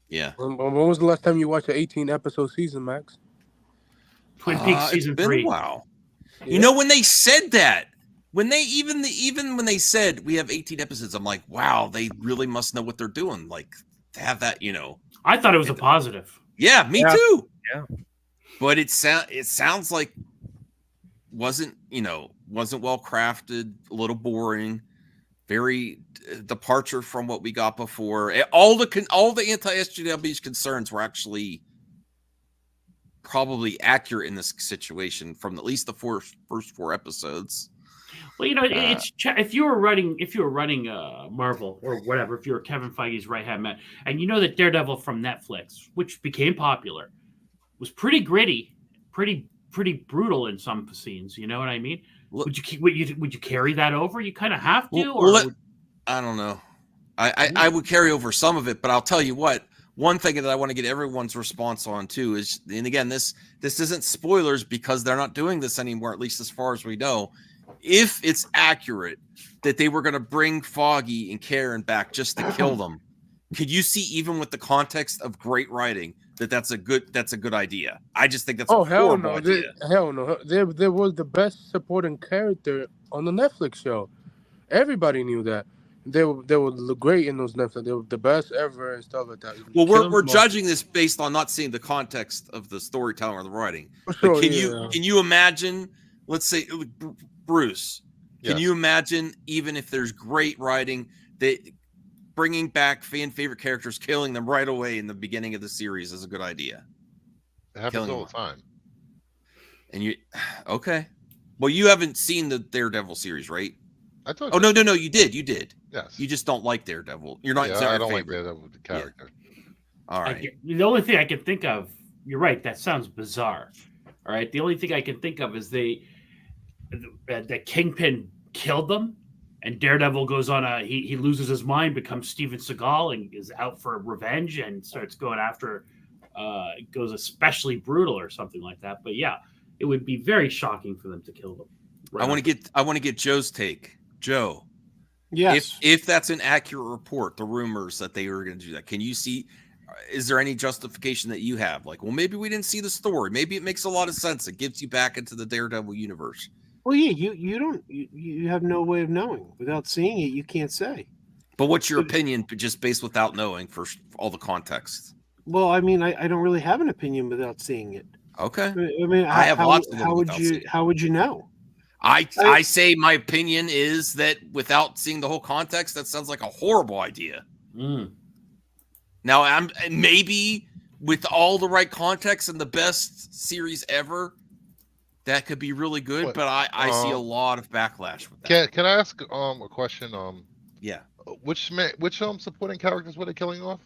Yeah. When was the last time you watched an 18-episode season, Max? Twin Peaks season it's been 3. A while. Yeah. You know, when they said that, when they even when they said we have 18 episodes, I'm like, wow, they really must know what they're doing. Like, to have that, you know. I thought it was a positive. Yeah, me too. Yeah. But it sounds like wasn't well crafted, a little boring, very departure from what we got before. All the anti-SJW's concerns were actually probably accurate in this situation from at least the first 4 episodes. Well, you know, it's if you were running Marvel or whatever, if you were Kevin Feige's right hand man, and you know that Daredevil from Netflix, which became popular, was pretty gritty, pretty brutal in some scenes. You know what I mean? Would you carry that over? You kind of have to. I don't know. I would carry over some of it, but I'll tell you what. One thing that I want to get everyone's response on too is, and again, this isn't spoilers because they're not doing this anymore, at least as far as we know. If it's accurate that they were going to bring Foggy and Karen back just to kill them, could you see, even with the context of great writing, that's a good idea? I just think that's hell no, hell no. They was the best supporting character on the Netflix show. Everybody knew that. They were great in those Netflix. They were the best ever and stuff like that. Well, we're judging this based on not seeing the context of the storytelling or the writing. Sure, can you imagine? Let's say Bruce. Can you imagine, even if there's great writing, that bringing back fan favorite characters, killing them right away in the beginning of the series is a good idea? It happens all the time. And okay. Well, you haven't seen the Daredevil series, right? I told you. Oh no, you did. You did. Yes. You just don't like Daredevil. You're not. I don't like Daredevil, the character. Yeah. All right. The only thing I can think of, you're right. That sounds bizarre. All right. The only thing I can think of is the Kingpin killed them, and Daredevil goes on he loses his mind, becomes Steven Seagal, and is out for revenge and starts going after. Goes especially brutal or something like that. But yeah, it would be very shocking for them to kill them. Right. I want to get Joe's take. Joe. Yes. If that's an accurate report, the rumors that they were going to do that, can you see? Is there any justification that you have? Like, well, maybe we didn't see the story. Maybe it makes a lot of sense. It gives you back into the Daredevil universe. Well, yeah, you have no way of knowing. Without seeing it, you can't say. But what's your opinion, just based without knowing for all the context? Well, I mean, I don't really have an opinion without seeing it. Okay. I mean, I have lots of them. How would you know? I say my opinion is that without seeing the whole context, that sounds like a horrible idea. Now, I'm maybe with all the right context and the best series ever, that could be really good. But I see a lot of backlash with that. Can I ask a question? Yeah. Which supporting characters were they killing off?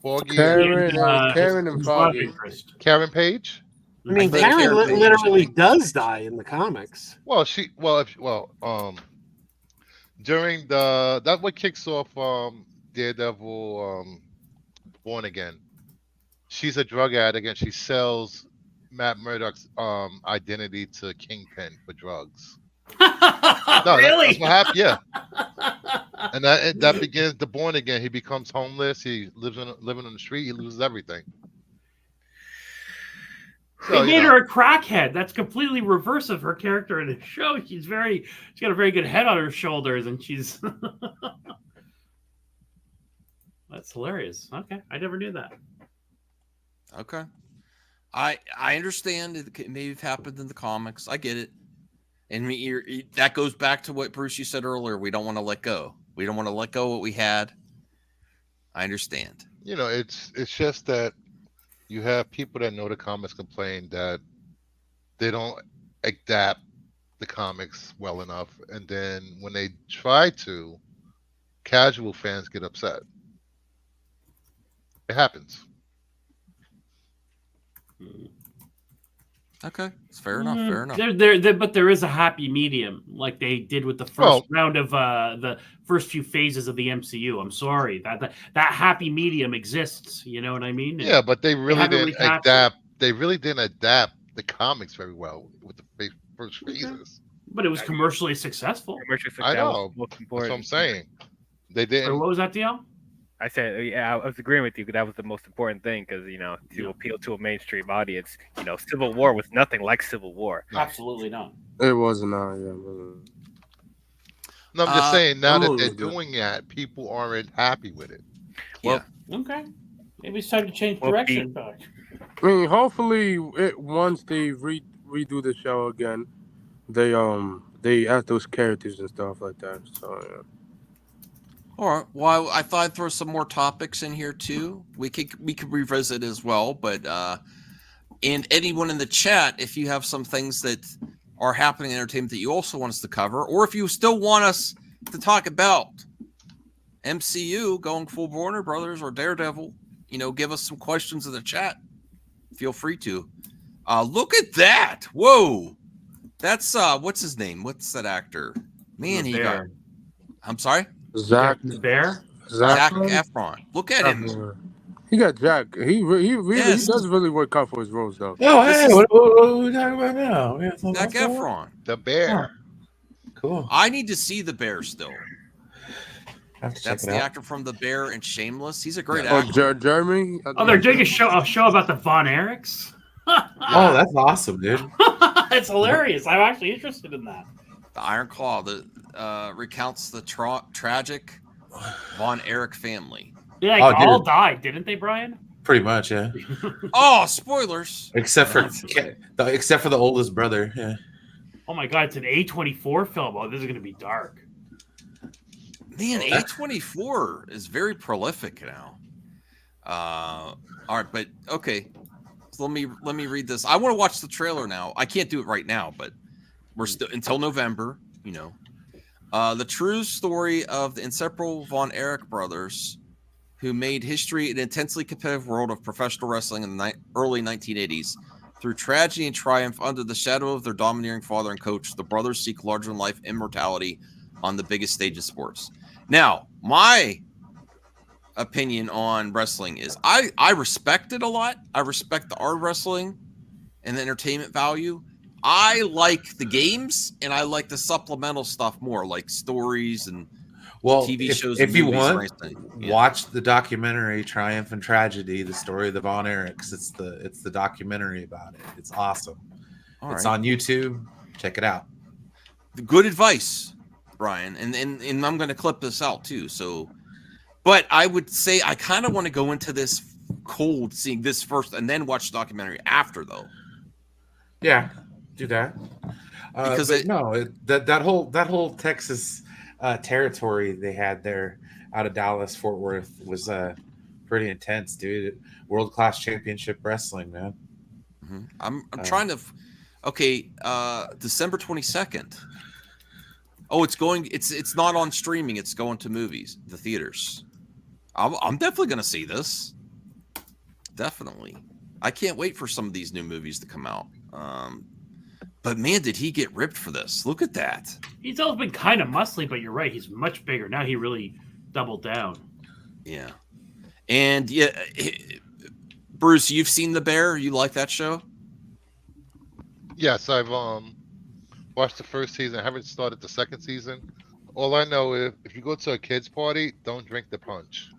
Foggy, Karen and Foggy. Karen Page. I mean, Karen literally does die in the comics. Well, during that what kicks off Daredevil Born Again. She's a drug addict and she sells Matt Murdock's identity to Kingpin for drugs. No, really? That's what happened. Yeah, and that begins the Born Again. He becomes homeless. He living on the street. He loses everything. They made her a crackhead. That's completely reverse of her character in the show. She's got a very good head on her shoulders, and she's that's hilarious. Okay, I never knew that. Okay, I understand it may have happened in the comics. I get it, and that goes back to what Bruce you said earlier. We don't want to let go. We don't want to let go what we had. I understand. It's just that. You have people that know the comics complain that they don't adapt the comics well enough, and then when they try to, casual fans get upset. It happens. Okay, it's fair enough. Fair enough. But there is a happy medium, like they did with the first Well- round of the first few phases of the MCU. I'm sorry that happy medium exists. You know what I mean? Yeah, but they really haven't didn't recaptured. adapt. They really didn't adapt the comics very well with the first phases. But it was commercially successful. Commercial I success know. was most That's important. what I'm saying. They Or didn't. what was that, DL? I said, yeah, I was agreeing with you because that was the most important thing because, to Yeah. appeal to a mainstream audience, Civil War was nothing like Civil War. No. Absolutely not. It wasn't. Yeah, it wasn't. No, I'm just saying now that that movie they're was good. doing that, people aren't happy with it. Yeah. Okay. Maybe it's time to change Well, direction. I mean, hopefully, once they redo the show again, they add those characters and stuff like that. So yeah. All right. Well, I thought I'd throw some more topics in here too. We could revisit as well, but and anyone in the chat, if you have some things that are happening in entertainment that you also want us to cover, or if you still want us to talk about MCU going full Warner Brothers or Daredevil, give us some questions in the chat. Feel free to. Look at that! Whoa, that's what's his name? What's that actor? Man, he got. I'm sorry. Zach The bear. Zack Efron. Look at him. He got Jack. He really Yes. he does really work out for his roles though. Oh, This hey, is- what are we talking about now? We got something Zac else going on? Efron. The bear. Cool. I need to see The Bear still. I have to check That's it the out. actor from The Bear and Shameless. He's a great Oh, actor. Jeremy. Oh, they're doing a show about the Von Erichs. Oh, that's awesome, dude. It's hilarious. I'm actually interested in that. The Iron Claw that recounts the tragic Von Erich family. They Oh, dude. all died, didn't they, Brian? Pretty much, yeah. Oh, spoilers! Except for the oldest brother. Yeah. Oh my God, it's an A24 film. Oh, this is going to be dark. Man, A24 is very prolific now. All right, but okay. So let me read this. I want to watch the trailer now. I can't do it right now, but we're still until November. The true story of the inseparable Von Erich brothers, who made history in an intensely competitive world of professional wrestling in the early 1980s. Through tragedy and triumph under the shadow of their domineering father and coach, the brothers seek larger-than-life immortality on the biggest stage of sports. Now, my opinion on wrestling is I respect it a lot. I respect the art wrestling and the entertainment value. I like the games and I like the supplemental stuff more, like stories and Well, TV shows. if and you movies want, or anything. Yeah. watch the documentary "Triumph and Tragedy: The Story of the Von Erichs." It's the documentary about it. It's awesome. All It's right. on YouTube. Check it out. Good advice, Brian. And I'm going to clip this out too. So, but I would say I kind of want to go into this cold, seeing this first, and then watch the documentary after, though. Yeah, do that. Because that whole Texas territory they had there out of Dallas, Fort Worth was pretty intense, dude. World class championship wrestling, man. Mm-hmm. I'm trying to. Okay, December 22nd. Oh, it's not on streaming. It's going to movies, the theaters. I'm definitely going to see this. Definitely. I can't wait for some of these new movies to come out. But man, did he get ripped for this? Look at that. He's always been kind of muscly, but you're right. He's much bigger. Now he really doubled down. Yeah. And yeah, Bruce, you've seen The Bear? You like that show? Yes, I've watched the first season. I haven't started the second season. All I know is if you go to a kids' party, don't drink the punch.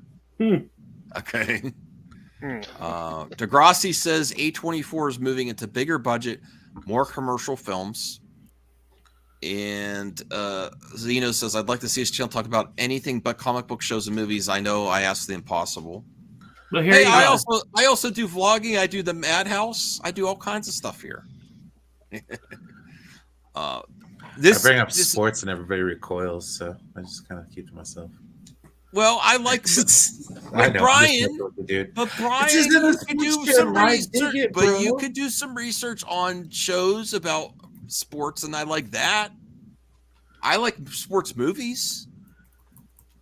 Okay. Degrassi says A24 is moving into bigger budget, more commercial films. And Zeno says, I'd like to see his channel talk about anything but comic book shows and movies. I know I asked the impossible. But here Hey, you I go. also do vlogging. I do the Madhouse. I do all kinds of stuff here. I This bring up this- sports and everybody recoils, so I just kind of keep to myself. Well, I like I know, Brian, I'm just dude. but Brian, This isn't a you could do sports some channel, I research. dig it, But you bro. could do some research on shows about sports, and I like that. I like sports movies.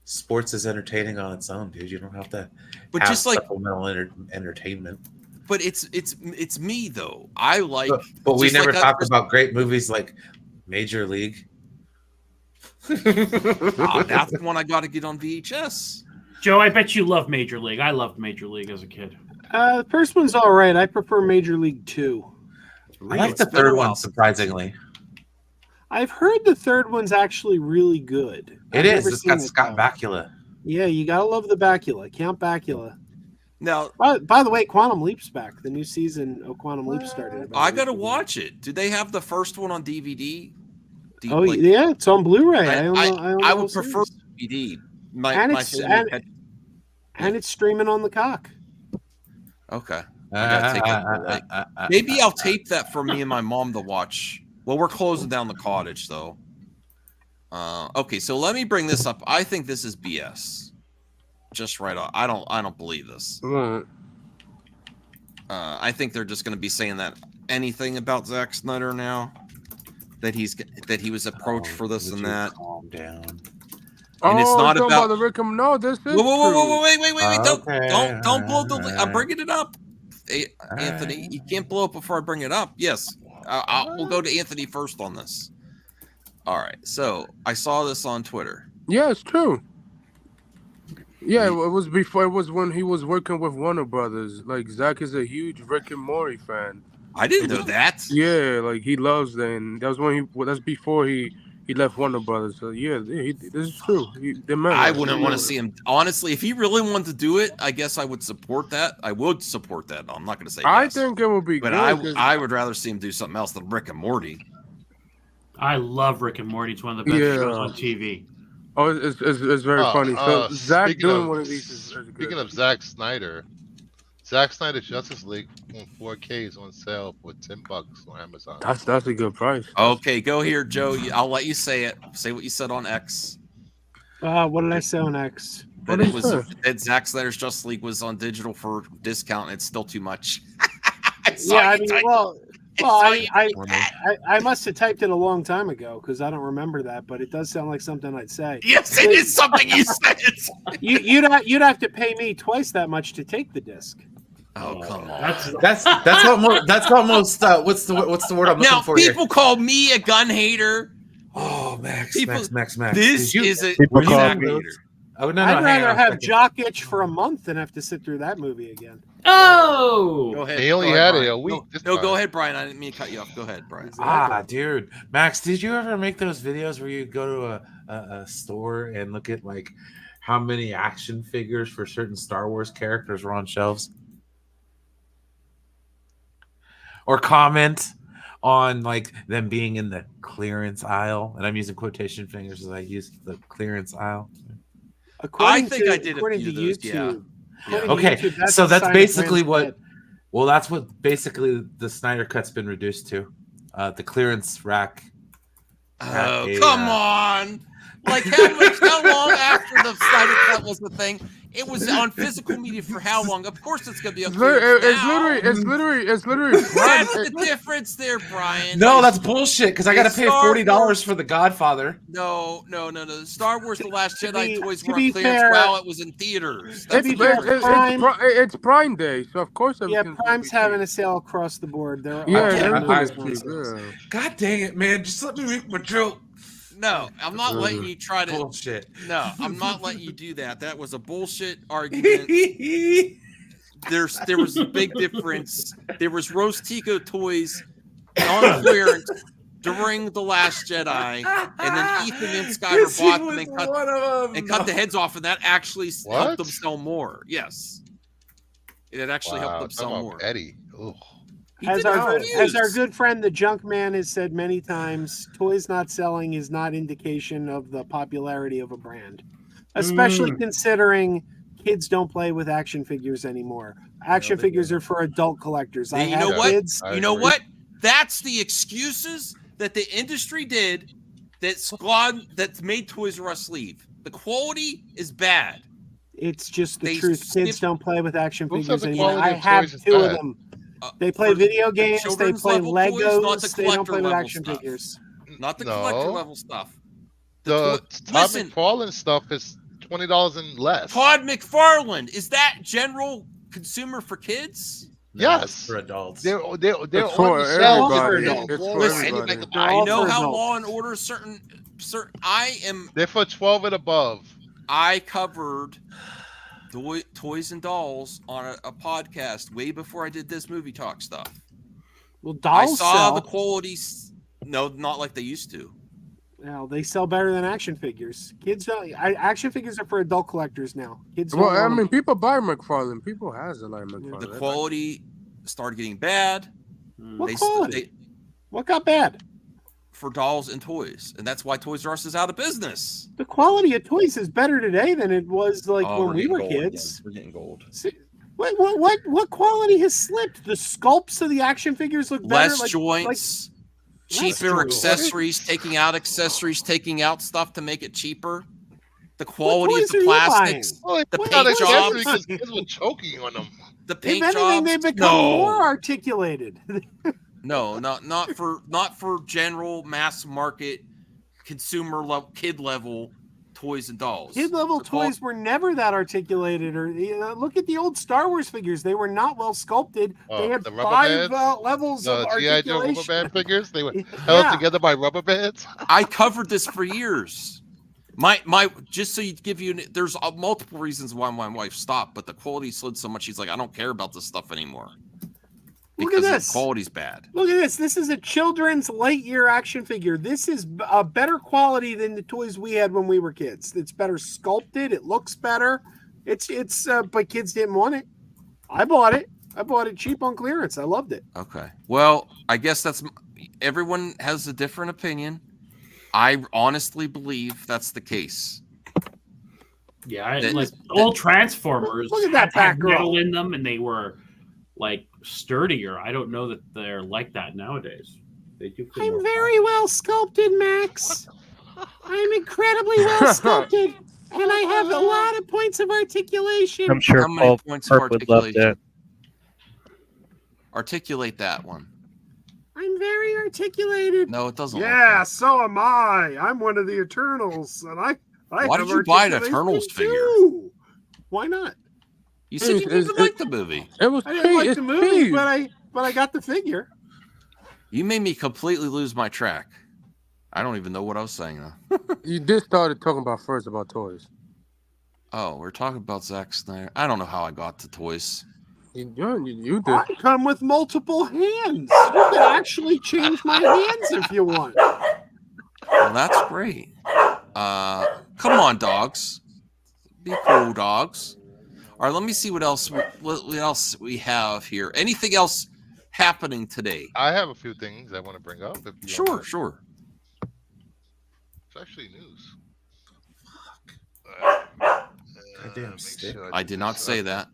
Sports is entertaining on its own, dude. You don't have to But have just like, supplemental entertainment. but it's me though. I like. But we just never like talked about great movies like Major League. That's the one I got to get on VHS. Joe, I bet you love Major League. I loved Major League as a kid. The first one's all right. I prefer Major League 2. I like the third one, surprisingly. I've heard the third one's actually really good. It is. It's got Scott Bakula. Yeah, you gotta love the Bakula, Count Bakula. Now, by the way, Quantum Leap's back. The new season of Quantum Leap started. I gotta watch it. Do they have the first one on DVD? Yeah, it's on Blu-ray. I would prefer DVD. And it's streaming on the cock. Okay. I gotta take that. Maybe I'll tape that for me and my mom to watch. Well, we're closing down the cottage though. Okay, so let me bring this up. I think this is BS. Just right off. I don't believe this. I think they're just going to be saying that anything about Zack Snyder now, that he was approached for this and that. Calm down. And it's not about the Rick and no. This is whoa, wait! Okay. Don't blow the. I'm bringing it up, Anthony. You can't blow it before I bring it up. Yes, we'll go to Anthony first on this. All right. So I saw this on Twitter. Yeah, it's true. Yeah, it was before. It was when he was working with Warner Brothers. Like Zach is a huge Rick and Morty fan. I didn't know that. Yeah, like he loves them. That was when that's before he left Warner Brothers. So yeah, this is true. I wouldn't want to see him. Honestly, if he really wanted to do it, I guess I would support that. I would support that. I'm not going to say. I yes. think it would be. But good I would rather see him do something else than Rick and Morty. I love Rick and Morty. It's one of the best shows on TV. Oh, it's very funny. So Zach doing one of these is good. Speaking of Zack Snyder Justice League on 4K is on sale for $10 on Amazon. That's a good price. Okay, go here, Joe. I'll let you say it. Say what you said on X. What did I say on X? That Zack Snyder's Justice League was on digital for discount. It's still too much. I must have typed it a long time ago because I don't remember that, but it does sound like something I'd say. Yes, it is something you said. You'd have to pay me twice that much to take the disc. Oh, come on. That's what most what's the word I'm looking for here? Now people call me a gun hater. Oh, Max. This is a Zack hater. I'd rather have jock itch for a month than have to sit through that movie again. Oh, go ahead. He only had it a week. No, go ahead, Brian. I didn't mean to cut you off. Go ahead, Brian. Dude, Max, did you ever make those videos where you go to a store and look at like how many action figures for certain Star Wars characters were on shelves? Or comment on like them being in the clearance aisle, and I'm using quotation fingers as I use the clearance aisle. I think I did a few of those. YouTube, Okay, YouTube, so that's basically what. Well, that's what basically the Snyder Cut's been reduced to. The clearance rack. Oh, come on! Like how long after the Snyder Cut was the thing? It was on physical media for how long? Of course, it's gonna be. It's literally. That's the difference there, Brian. No, that's bullshit. Because I got to pay $40 for The Godfather. No. Star Wars: The Last Jedi toys were to be on clearance fair, while it was in theaters. It's Prime Day, so of course. Prime's having a sale across the board. God dang it, man! Just let me make my joke. No, I'm not letting you try to bullshit. No, I'm not letting you do that. That was a bullshit argument. There was a big difference. There was Rose Tico toys on clearance during The Last Jedi, and then Ethan and Skyler bought them and cut the heads off, and that actually helped them sell more. Yes, it actually helped them sell more. Eddie. Ugh. As our good friend the Junk Man has said many times, toys not selling is not indication of the popularity of a brand, especially considering kids don't play with action figures anymore. Action figures are for adult collectors. You know what? That's the excuses that the industry did that's made Toys R Us leave. The quality is bad. It's just the truth. Kids don't play with action figures anymore. I have two of them. They play video games. They children's play level toys, not the Legos. They don't collector play with level action stuff. figures. Not the No. collector level stuff. The Todd Listen, McFarlane stuff is $20 and less. Todd McFarlane, is that general consumer for kids? No, Yes. it's for adults. They're It's on for the shelves. everybody. in It's for Walmart. everybody. They're I all know for how adults. Law and Order certain. They're for 12 and above. I covered toys and dolls on a podcast way before I did this movie talk stuff. Well, I dolls saw sell. the quality. No, not like they used to. Well, they sell better than action figures. Kids don't. Action figures are for adult collectors now. Kids don't Well, I want 'em. mean, people buy McFarlane. People has a lot of McFarlane. The quality started getting bad. What quality? What got bad? For dolls and toys, and that's why Toys R Us is out of business. The quality of toys is better today than it was like Oh, when we getting were gold kids. again. We're getting gold. See, what quality has slipped? The sculpts of the action figures look better. Less joints, cheaper joints. accessories, taking out stuff to make it cheaper. The quality of toys are the you plastics, Well, the what paint other jobs, accessories because kids were choking on them. the If paint anything, jobs. they become more No, articulated. no, not for general mass market consumer level, kid level toys and dolls. Kid level The qual- toys were never that articulated. Or look at the old Star Wars figures; they were not well sculpted. Oh, they had the rubber 5 bands? levels The of G.I. Joe rubber articulation. band figures, they were held Yeah. together by rubber bands. I covered this for years. My just so you give you there's multiple reasons why my wife stopped, but the quality slid so much she's like, I don't care about this stuff anymore. Look at Because this. the quality's bad. Look at this. This is a children's Lightyear action figure. This is a better quality than the toys we had when we were kids. It's better sculpted. It looks better. But kids didn't want it. I bought it. I bought it cheap on clearance. I loved it. Okay. Well, I guess everyone has a different opinion. I honestly believe that's the case. Yeah, That- like old Transformers Look at that had fat girl. metal in them, and they were like sturdier. I don't know that they're like that nowadays. They do. feel I'm more very well sculpted, Max. I'm incredibly well sculpted, and I have a lot of points of articulation. I'm sure How many Paul points of Perk would love articulation? that. Articulate that one. I'm very articulated. No, it doesn't. look Yeah, like so am I. I'm one of the Eternals, and I Why have did you buy an articulation Eternals figure? too. Why not? that. You said you didn't like the movie. It was I didn't like it's the movie, cheap. but I got the figure. You made me completely lose my track. I don't even know what I was saying now. You did started talking about first about toys. Oh, we're talking about Zack Snyder. I don't know how I got to toys. You did. I come with multiple hands. You can actually change my hands if you want. Well, that's great. Come on, dogs. Be cool, dogs. All right, let me see what else we have here. Anything else happening today? I have a few things I want to bring up. If you don't mind. Sure. It's actually news. Goddamn Make stick. sure I do did not this say up. that.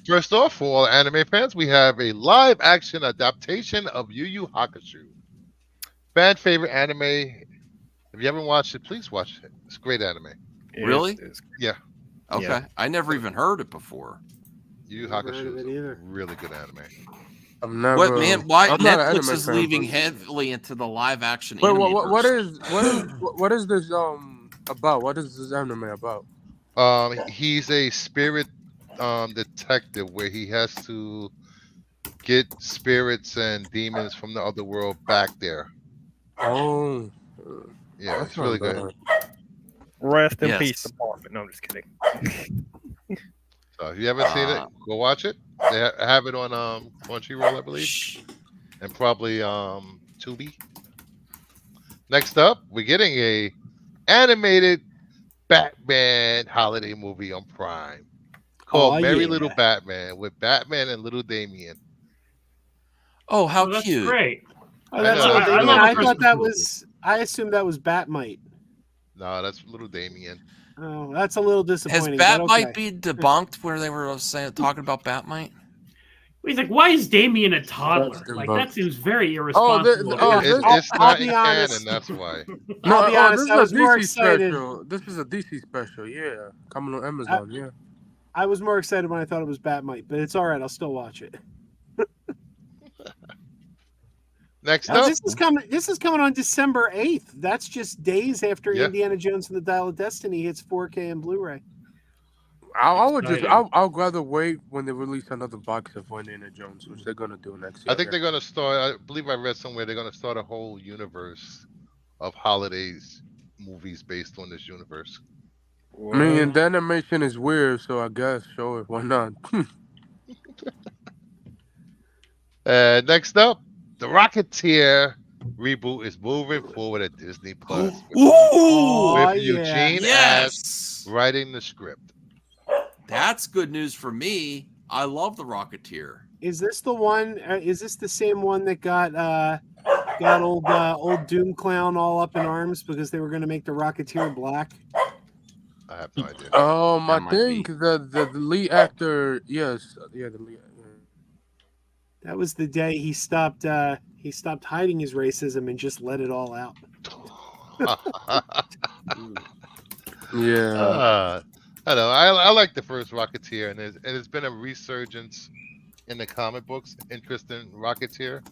First off, for all anime fans, we have a live action adaptation of Yu Yu Hakusho. Fan favorite anime. If you haven't watched it, please watch it. It's great anime. Really? Yeah. Okay. Yeah. I never even heard it before. Yu Yu Never heard Hakusho of is it either. a really good anime. I'm never. What man? Why I'm not an Netflix anime is fan, leaving but- heavily into the live action? Wait, animators. what is this about? What is this anime about? He's a spirit detective where he has to get spirits and demons from the other world back there. Oh, Yeah, that's it's really not good. bad. Rest in Yes. peace, department. No, I'm just kidding. So if you haven't seen it, go watch it. They have it on Crunchyroll, I believe, Shh. and probably Tubi. Next up, we're getting a animated Batman holiday movie on Prime called Oh, Merry yeah. Little Batman with Batman and Little Damien. Oh, how Oh, that's cute! great. Oh, that's I know. what they I did. love I Christmas thought that movies. was. I assumed that was Batmite. No, that's Little Damien. Oh, that's a little Has disappointing. Batmite but okay. been debunked where they were talking about Batmite? He's like, why is Damien a toddler? That's Like debunked. that seems very irresponsible. It's I'll not be in honest. canon, that's why. I'll be honest, this I was is a more DC excited. special. This is a DC special, yeah. Coming on Amazon, yeah. I was more excited when I thought it was Batmite, but it's all right. I'll still watch it. Next Now, up, this is coming on December 8th. That's just days after Yeah. Indiana Jones and the Dial of Destiny hits 4K and Blu-ray. Exciting. I'll rather wait when they release another box of Indiana Jones, which they're gonna do next year. I think they're going to start. I believe I read somewhere they're going to start a whole universe of holidays movies based on this universe. I mean, the animation is weird, so I guess sure, why not? Next up, The Rocketeer reboot is moving forward at Disney Plus. Ooh, With Oh, yeah. Eugene yes, writing the script. that's good news for me. I love the Rocketeer. Is this the one? Is this the same one that got old Doom Clown all up in arms because they were going to make the Rocketeer black? I have no idea. That I might think be. the lead actor, yes, yeah, the lead. That was the day he stopped hiding his racism and just let it all out. Yeah. I know. I like the first Rocketeer, and it's been a resurgence in the comic books interest in Rocketeer.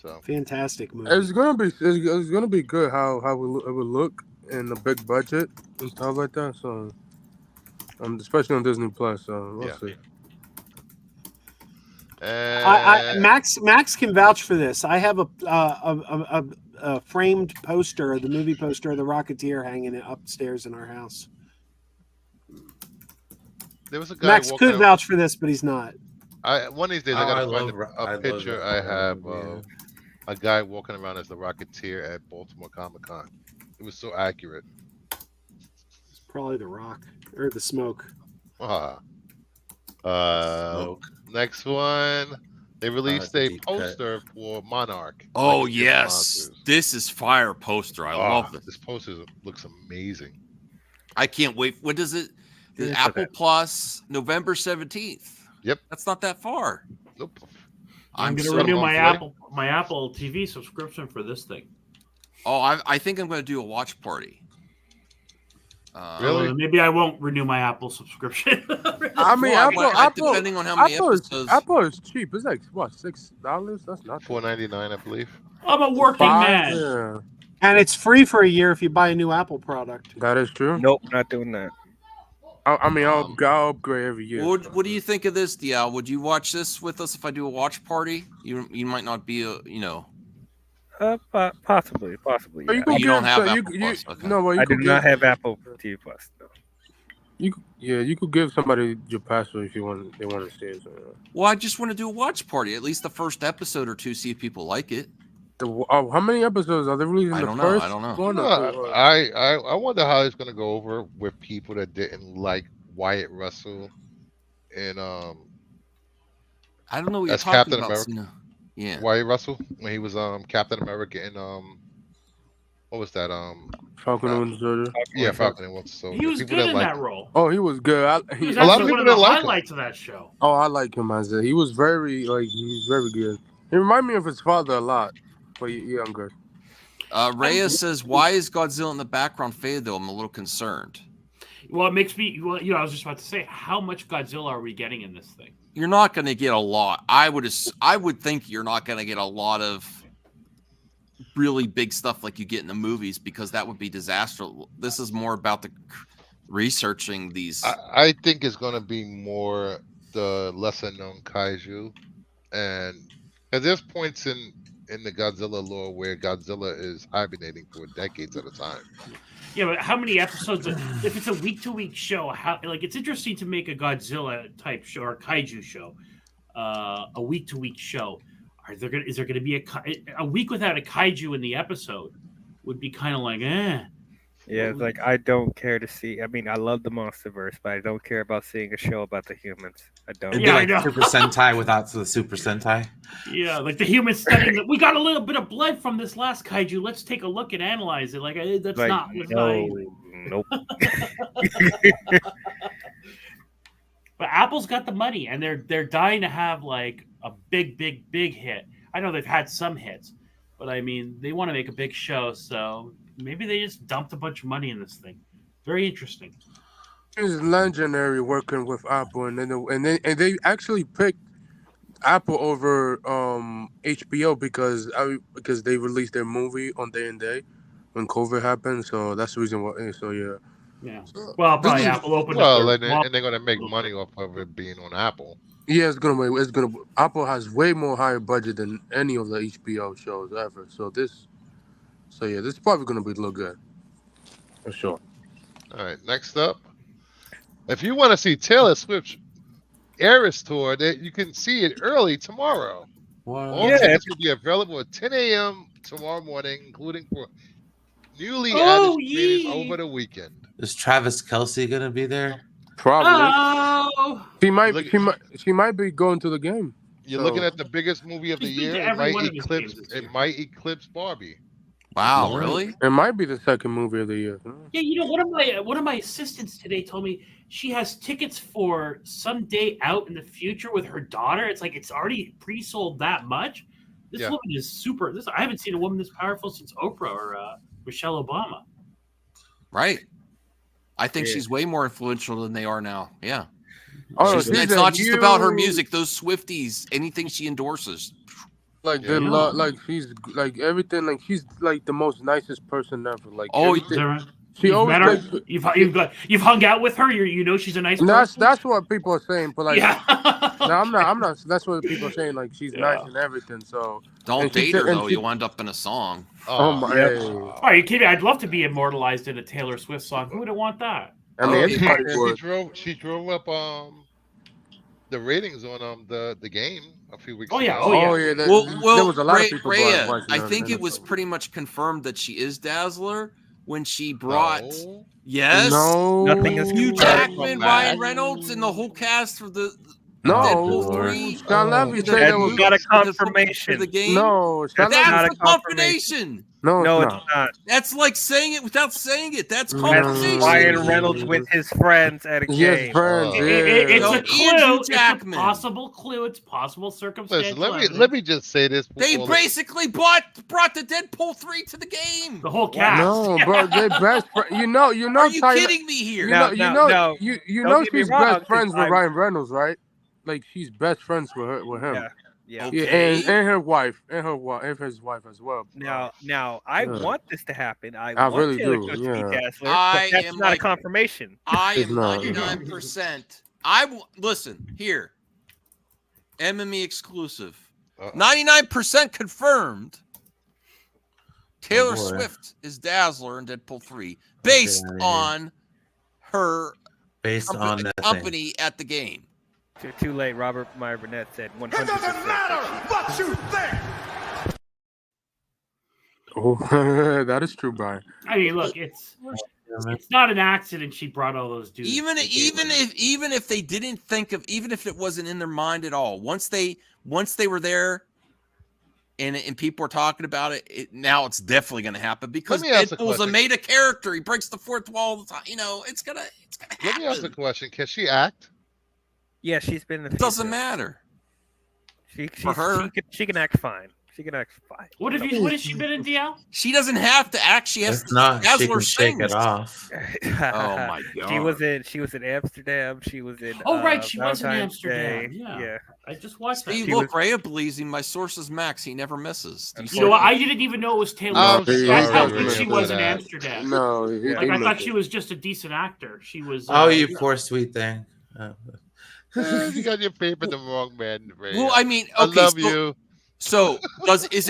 So Fantastic movie. It's gonna be good how it will look in the big budget and stuff like that. So, especially on Disney Plus. So we'll Yeah. see. Max can vouch for this. I have a framed poster, the movie poster of the Rocketeer, hanging upstairs in our house. there was a guy Max walking could around- vouch for this, but he's not. One of these days I Oh, gotta I find love a that picture I horror have movie, of a guy walking around as the Rocketeer at Baltimore Comic Con. It was so accurate. It's probably the Rock or the Smoke. Ah. Smoke. Next one, they released the a deep cut. poster for Monarch. Oh Like, yes, monsters. this is fire poster. I love it. This poster looks amazing. I can't wait. When does it? The Yeah, Apple okay. Plus, November 17th. Yep. That's not that far. Nope. I'm going to so renew month my away. Apple TV subscription for this thing. Oh, I think I'm going to do a watch party. Really? Maybe I won't renew my Apple subscription. I mean, Well, Apple, depending on how many episodes. Apple is cheap. It's like what, $6? That's not $4.99, I believe. I'm a working man. Yeah, And it's free for a year if you buy a new Apple product. that is true. Nope, not doing that. I mean, I'll upgrade every year. What do you think of this, DL? Would you watch this with us if I do a watch party? You might not be Possibly. But Yeah. You don't have so Apple Plus, okay. No, well, you I do could not give, have Apple TV Plus. No. you could give somebody your password if they want to see it. So, yeah. Well, I just want to do a watch party, at least the first episode or two, see if people like it. How many episodes are they releasing? I the don't know, first I don't know. one or two? I wonder how it's gonna go over with people that didn't like Wyatt Russell and I don't know what you're That's talking Captain about. America. No. Yeah. Wyatt Russell when he was Captain America in what was that Falcon and Winter Soldier. yeah, Falcon and Winter Soldier. He was People good didn't in like that role. Oh, he was good. He was A lot of actually people one of the didn't like him. highlights of that show. I like him as he was very he's very good. He reminded me of his father a lot, but younger. Reyes says, "Why is Godzilla in the background faded? Though I'm a little concerned. Well, it makes me. Well, I was just about to say, how much Godzilla are we getting in this thing? You're not going to get a lot. I would think you're not going to get a lot of really big stuff like you get in the movies because that would be disastrous. This is more about the researching these. I think it's gonna be more the lesser known kaiju, and there's points in the Godzilla lore where Godzilla is hibernating for decades at a time. Yeah, but how many episodes? If it's a week-to-week show, it's interesting to make a Godzilla type show or a kaiju show, a week-to-week show. Is there going to be a week without a kaiju in the episode? Would be kind of like, eh. Yeah, it's like I don't care to see. I mean, I love the MonsterVerse, but I don't care about seeing a show about the humans. I don't. It'd Yeah, be I like know. Super Sentai without the Super Sentai. Yeah, like the human studying that we got a little bit of blood from this last kaiju. Let's take a look and analyze it. Like that's Like, not. That's not nope. But Apple's got the money, and they're dying to have like a big hit. I know they've had some hits, but I mean they want to make a big show, so maybe they just dumped a bunch of money in this thing. Very interesting. She's legendary working with Apple, and they actually picked Apple over HBO because they released their movie on day and day when COVID happened. So that's the reason why. So yeah. Yeah. So, Well, this probably is- Apple opened Well, up their and they're gonna make money off of it being on Apple. Yeah, it's gonna. Apple has way more higher budget than any of the HBO shows ever. So this is probably gonna look good for sure. All right, next up, if you want to see Taylor Swift's Eras tour, that you can see it early tomorrow. All What? tickets will be available at 10 a.m. tomorrow morning, including for newly Oh, added screenings yee. over the weekend. Is Travis Kelsey gonna be there? Probably. Oh, She might be going to the game. You're So- looking at the biggest movie of the She's been to year. every one of his games this It year. might eclipse Barbie. Wow, Lord. really? It might be the second movie of the year. yeah. You know, one of my assistants today told me she has tickets for some day out in the future with her daughter. It's like it's already pre-sold that much. This Yeah. woman is super. I haven't seen a woman this powerful since Oprah or Michelle Obama. Right. I think Yeah. she's way more influential than they are now. Yeah. Oh, It's she's not a just about her huge- music. Those Swifties, anything she endorses. Like Yeah. like she's like everything. Like she's like the most nicest person ever. Like Oh, Is everything- that right? she You've always met her? takes- You've hung out with her. You know she's a nice That's person. that's what people are saying. But like, yeah. no, I'm not. That's what people are saying. Like she's Yeah. nice and everything. So Don't And she date said- her and though. she- You'll end up in a song. oh my. Yep. Hey. Are you kidding? I'd love to be immortalized in a Taylor Swift song. Who wouldn't want that? I mean, Oh, everybody She would. drove up the ratings on the game a few weeks Oh, yeah. ago. Oh, yeah. Oh yeah. There was a lot Rhea, of people watching I her think in it was the- pretty much confirmed that she is Dazzler when she brought. No. Yes. No. Nothing is Hugh confirmed. Jackman, Back. Ryan Reynolds, and the whole cast for the No. Deadpool Lord. 3. Sean Levy to the said there That's was. not a for the confirmation. game. No. Sean That's Levy- not That's a the confirmation. No, No, it's it's not. not. That's like saying it without saying it. That's That's confirmation. Ryan Reynolds with his friends at a Yes, game. friends. Oh. Yeah. It's No, a Andrew clue. It's a Jackman. possible clue. It's possible circumstantial. Listen, evidence. let me just say this. They before- basically brought the Deadpool 3 to the game. the whole cast. No, bro, they best friend. You know, Are you Tyler, kidding me here? You No, know, no. you Don't know get me she's wrong, best friends with I'm- Ryan Reynolds, right? Like she's best friends with him. Yeah. Yeah. Okay. Yeah, and her wife, and his wife as well. Now, I Yeah. want this to happen. I I want really Taylor do, Swift to yeah. be Dazzler, I but that's am not like- a confirmation. I It's am not. 99%. Listen here. MME exclusive. Uh-oh. 99% confirmed. Taylor Oh, boy. Swift is Dazzler in Deadpool 3 based Okay. on her Based on that thing. company at the game. Too late. Robert Meyer Burnett said 100%. Oh, that is true, Brian. I mean, look, it's not an accident she brought all those dudes. Even to the game. if they didn't think of, even if it wasn't in their mind at all, once they were there and people were talking about it, now it's definitely going to happen because Let me ask a Deadpool's a question. made a character. He breaks the fourth wall all the time. You know, it's gonna Let me ask a happen. question. Can she act? Yeah, she's been in the It doesn't future. matter. For her. she can act fine. She can act fine. What has she been in, DL? She doesn't have to act. She has If not, she Dazzler can shake sings. it off. Oh my god. She was in Amsterdam. She was in. Oh, right, she was in Valentine's Amsterdam, Day. yeah. I just watched that. See, She look, Rhea believes him. My source is Max. He never misses. You know what? I didn't even know it was Taylor. I'm Swift. sorry, I thought Rhea, she for was in that. Amsterdam. No, Like I thought she was just a decent actor. She was. Oh, you poor sweet thing. You got your paper the wrong man. Ray. Well, I mean, I okay, love so, you. So is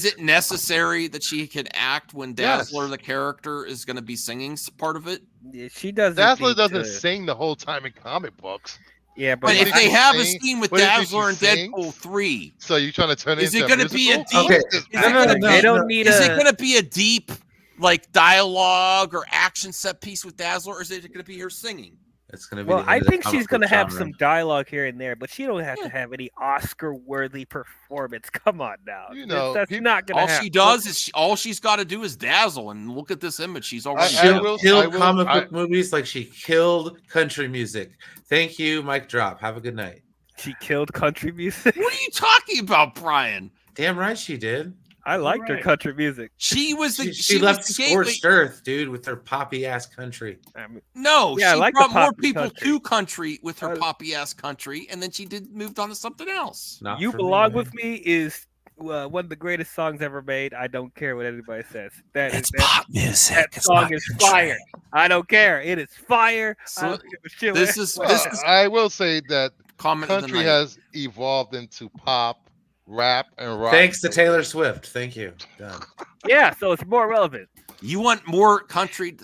it necessary that she can act when Dazzler Yes. the character is going to be singing part of it? Yeah, she doesn't. Dazzler need doesn't to- sing the whole time in comic books. Yeah, But but if did they she have a sing? scene with What did she Dazzler and sing? Deadpool 3, So you trying to turn Is it it into gonna be a musical? deep- I Okay. like this. is it gonna they don't need is a. it going to be a deep like dialogue or action set piece with Dazzler, or is it going to be her singing? It's gonna be. Well, the I end of the think she's comic gonna book have genre. some dialogue here and there, but she don't have to have any Oscar-worthy performance. Come on now, You know, that's people- not gonna All happen. she does is all she's got to do is dazzle, and look at this image. She's already. I She'll will- kill will- comic I- book movies like she killed country music. Thank you, mic drop. Have a good night. She killed country music. What are you talking about, Brian? Damn right she did. I liked her Right. country music. She was the She was left the gateway. scorched earth, dude, with her poppy ass country. I mean, No, Yeah, I she like the brought more poppy people country. to country with her Uh, poppy ass country, and then she moved on to something else. Not You for Belong me, With man. Me is one of the greatest songs ever made. I don't care what anybody says. That music. that song is fire. I don't care. It is fire. I So don't give a shit. this what- is Well, this is I will say that comment of the country night. has evolved into pop, rap, and rock. Thanks to Taylor Swift. Thank you. Done. Yeah, so it's more relevant. You want more country?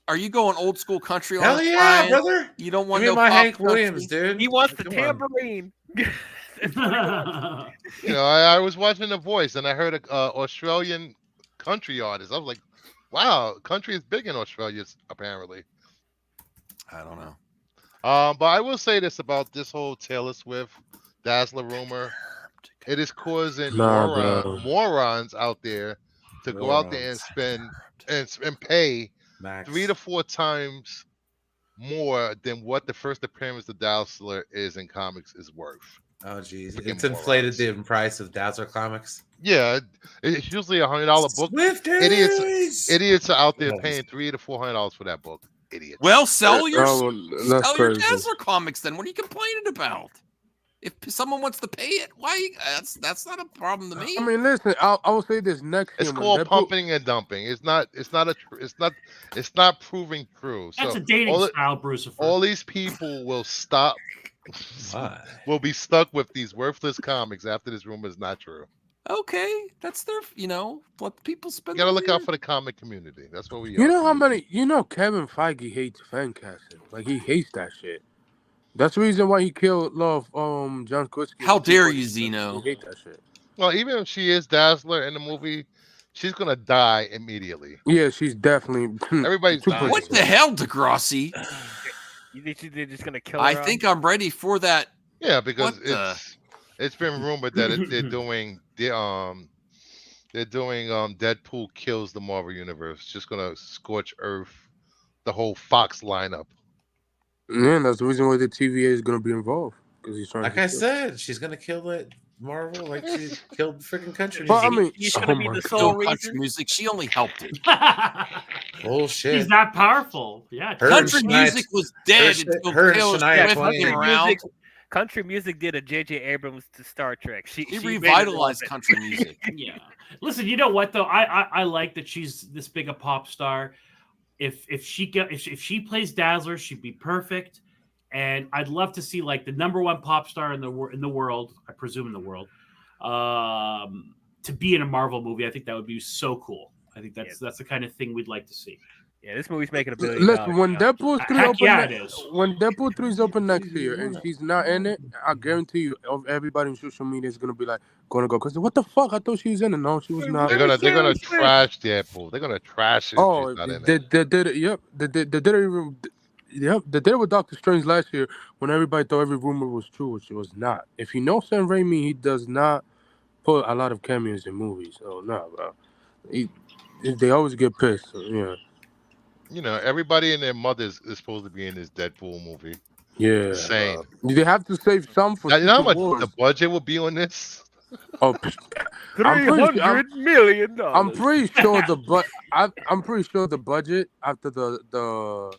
Are you going old school country on Hell us, yeah, Brian? brother. You don't Give want me no my pop Hank country? Williams, dude. He wants the Come on. tambourine. You know, I was watching The Voice and I heard a Australian country artist. I was like, wow, country is big in Australia, apparently. I don't know. But I will say this about this whole Taylor Swift Dazzler rumor. It is causing Nah, bro. morons out there to go out there and spend and pay Max. 3 to 4 times more than what the first appearance of Dazzler is in comics is worth. Oh, geez. Freaking It's inflated morons. the price of Dazzler comics. Yeah, it's usually $100 book. Idiots are out there Yes. paying $300 to $400 for that book. Idiots. Well, sell your That's sell your crazy. Dazzler comics then. What are you complaining about? If someone wants to pay it, why? That's not a problem to me. I mean, listen, I will say this next It's year. when called Deadpool- pumping and dumping. It's not proving true. That's So a dating all, style, Bruce. all these people will stop. Why? Will be stuck with these worthless comics after this rumor is not true. Okay, that's their. Let people spend. You gotta their look out year. for the comic community. That's what we. You are. know how many? You know Kevin Feige hates fan casting. Like he hates that shit. That's the reason why he killed John Krasinski. How dare you, Zeno? He hate that shit. Well, even if she is Dazzler in the movie, she's gonna die immediately. Yeah, she's definitely. Everybody's dying. What the hell, Degrassi? You think they're just gonna kill her? I think I'm ready for that. Yeah, because What the- it's been rumored that they're doing Deadpool kills the Marvel universe. Just gonna scorch Earth, the whole Fox lineup. Yeah, that's the reason why the TVA is gonna be involved because he's trying. Like to I kill- said, she's gonna kill it. Marvel, like she killed freaking country But I music. mean, He's gonna be my the God. sole No country reason. music. She only helped it. Bullshit. He's that powerful. Yeah. Her Country and music was dead her- until her and Taylor Shania Swift Twain. came around. Country music did a J.J. Abrams to Star Trek. She made it revitalized relevant. country music. Yeah. Listen, you know what though? I like that she's this big a pop star. If she plays Dazzler, she'd be perfect. And I'd love to see like the number one pop star in the world, I presume in the world, to be in a Marvel movie. I think that would be so cool. I think that's the kind of thing we'd like to see. Yeah, this movie's making $1 billion. Listen, when Deadpool 3 Heck open, yeah, it is. when Deadpool 3 is open next year and she's not in it, I guarantee you, everybody on social media is gonna be like, gonna go, cause what the fuck? I thought she was in it. No, she was not. They're gonna trash Deadpool. They're gonna trash it. Oh, if she's not in they it. did it. Yep, they did it. Yep, they did it with Doctor Strange last year when everybody thought every rumor was true, which it was not. If you know Sam Raimi, he does not put a lot of cameos in movies. So no, bro. They always get pissed. So, yeah. You know, everybody and their mothers is supposed to be in this Deadpool movie. Yeah. Insane. They have to save some for You know how Secret much Wars. the budget will be on this? Oh, $300 million. I'm pretty sure I'm pretty sure the budget after the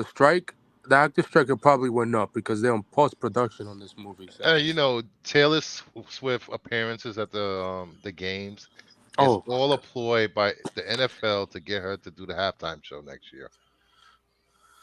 strike, the actor strike, it probably went up because they're on post production on this movie. So. You know, Taylor Swift appearances at the games is Oh. all employed by the NFL to get her to do the halftime show next year.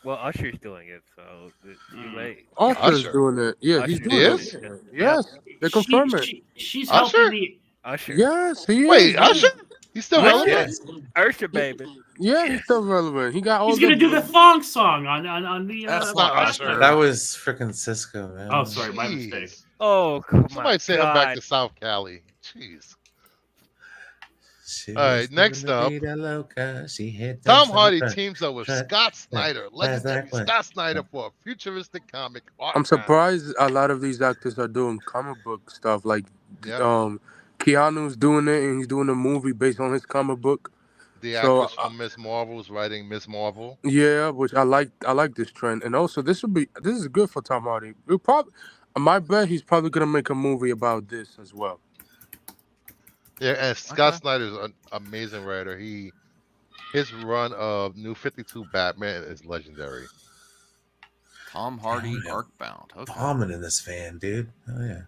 Well, Usher's doing it, so it's too late. Usher's Usher. doing it. Yeah, he's Usher doing is? it. Yes, they confirm it. She's Usher? helping the Usher. Yes, he is. Wait, Usher? He's still relevant? Yes. Usher, baby. Yeah, he's still relevant. He got all He's gonna do the thong song on the. That's not Usher. That was freaking Cisco, man. Oh, sorry, my Jeez. mistake. Oh, come Somebody on. send him back to South Cali. Jeez. She All right, was next living la up, vida loca. She hit Tom those Hardy on the teams up with track. Scott Snyder, legendary Track. Scott Snyder, for a futuristic comic art. I'm surprised a lot of these actors are doing comic book stuff. Like, Yeah. Keanu's doing it, and he's doing a movie based on his comic book. The So, actress from Miss Marvel's writing Miss Marvel. Yeah, which I like. I like this trend, and also this is good for Tom Hardy. My bet he's probably gonna make a movie about this as well. Yeah, and Scott Okay. Snyder's an amazing writer. His run of New 52 Batman is legendary. Tom Hardy, Yeah. Arcbound. Okay. Bombing in this van, dude. Oh yeah.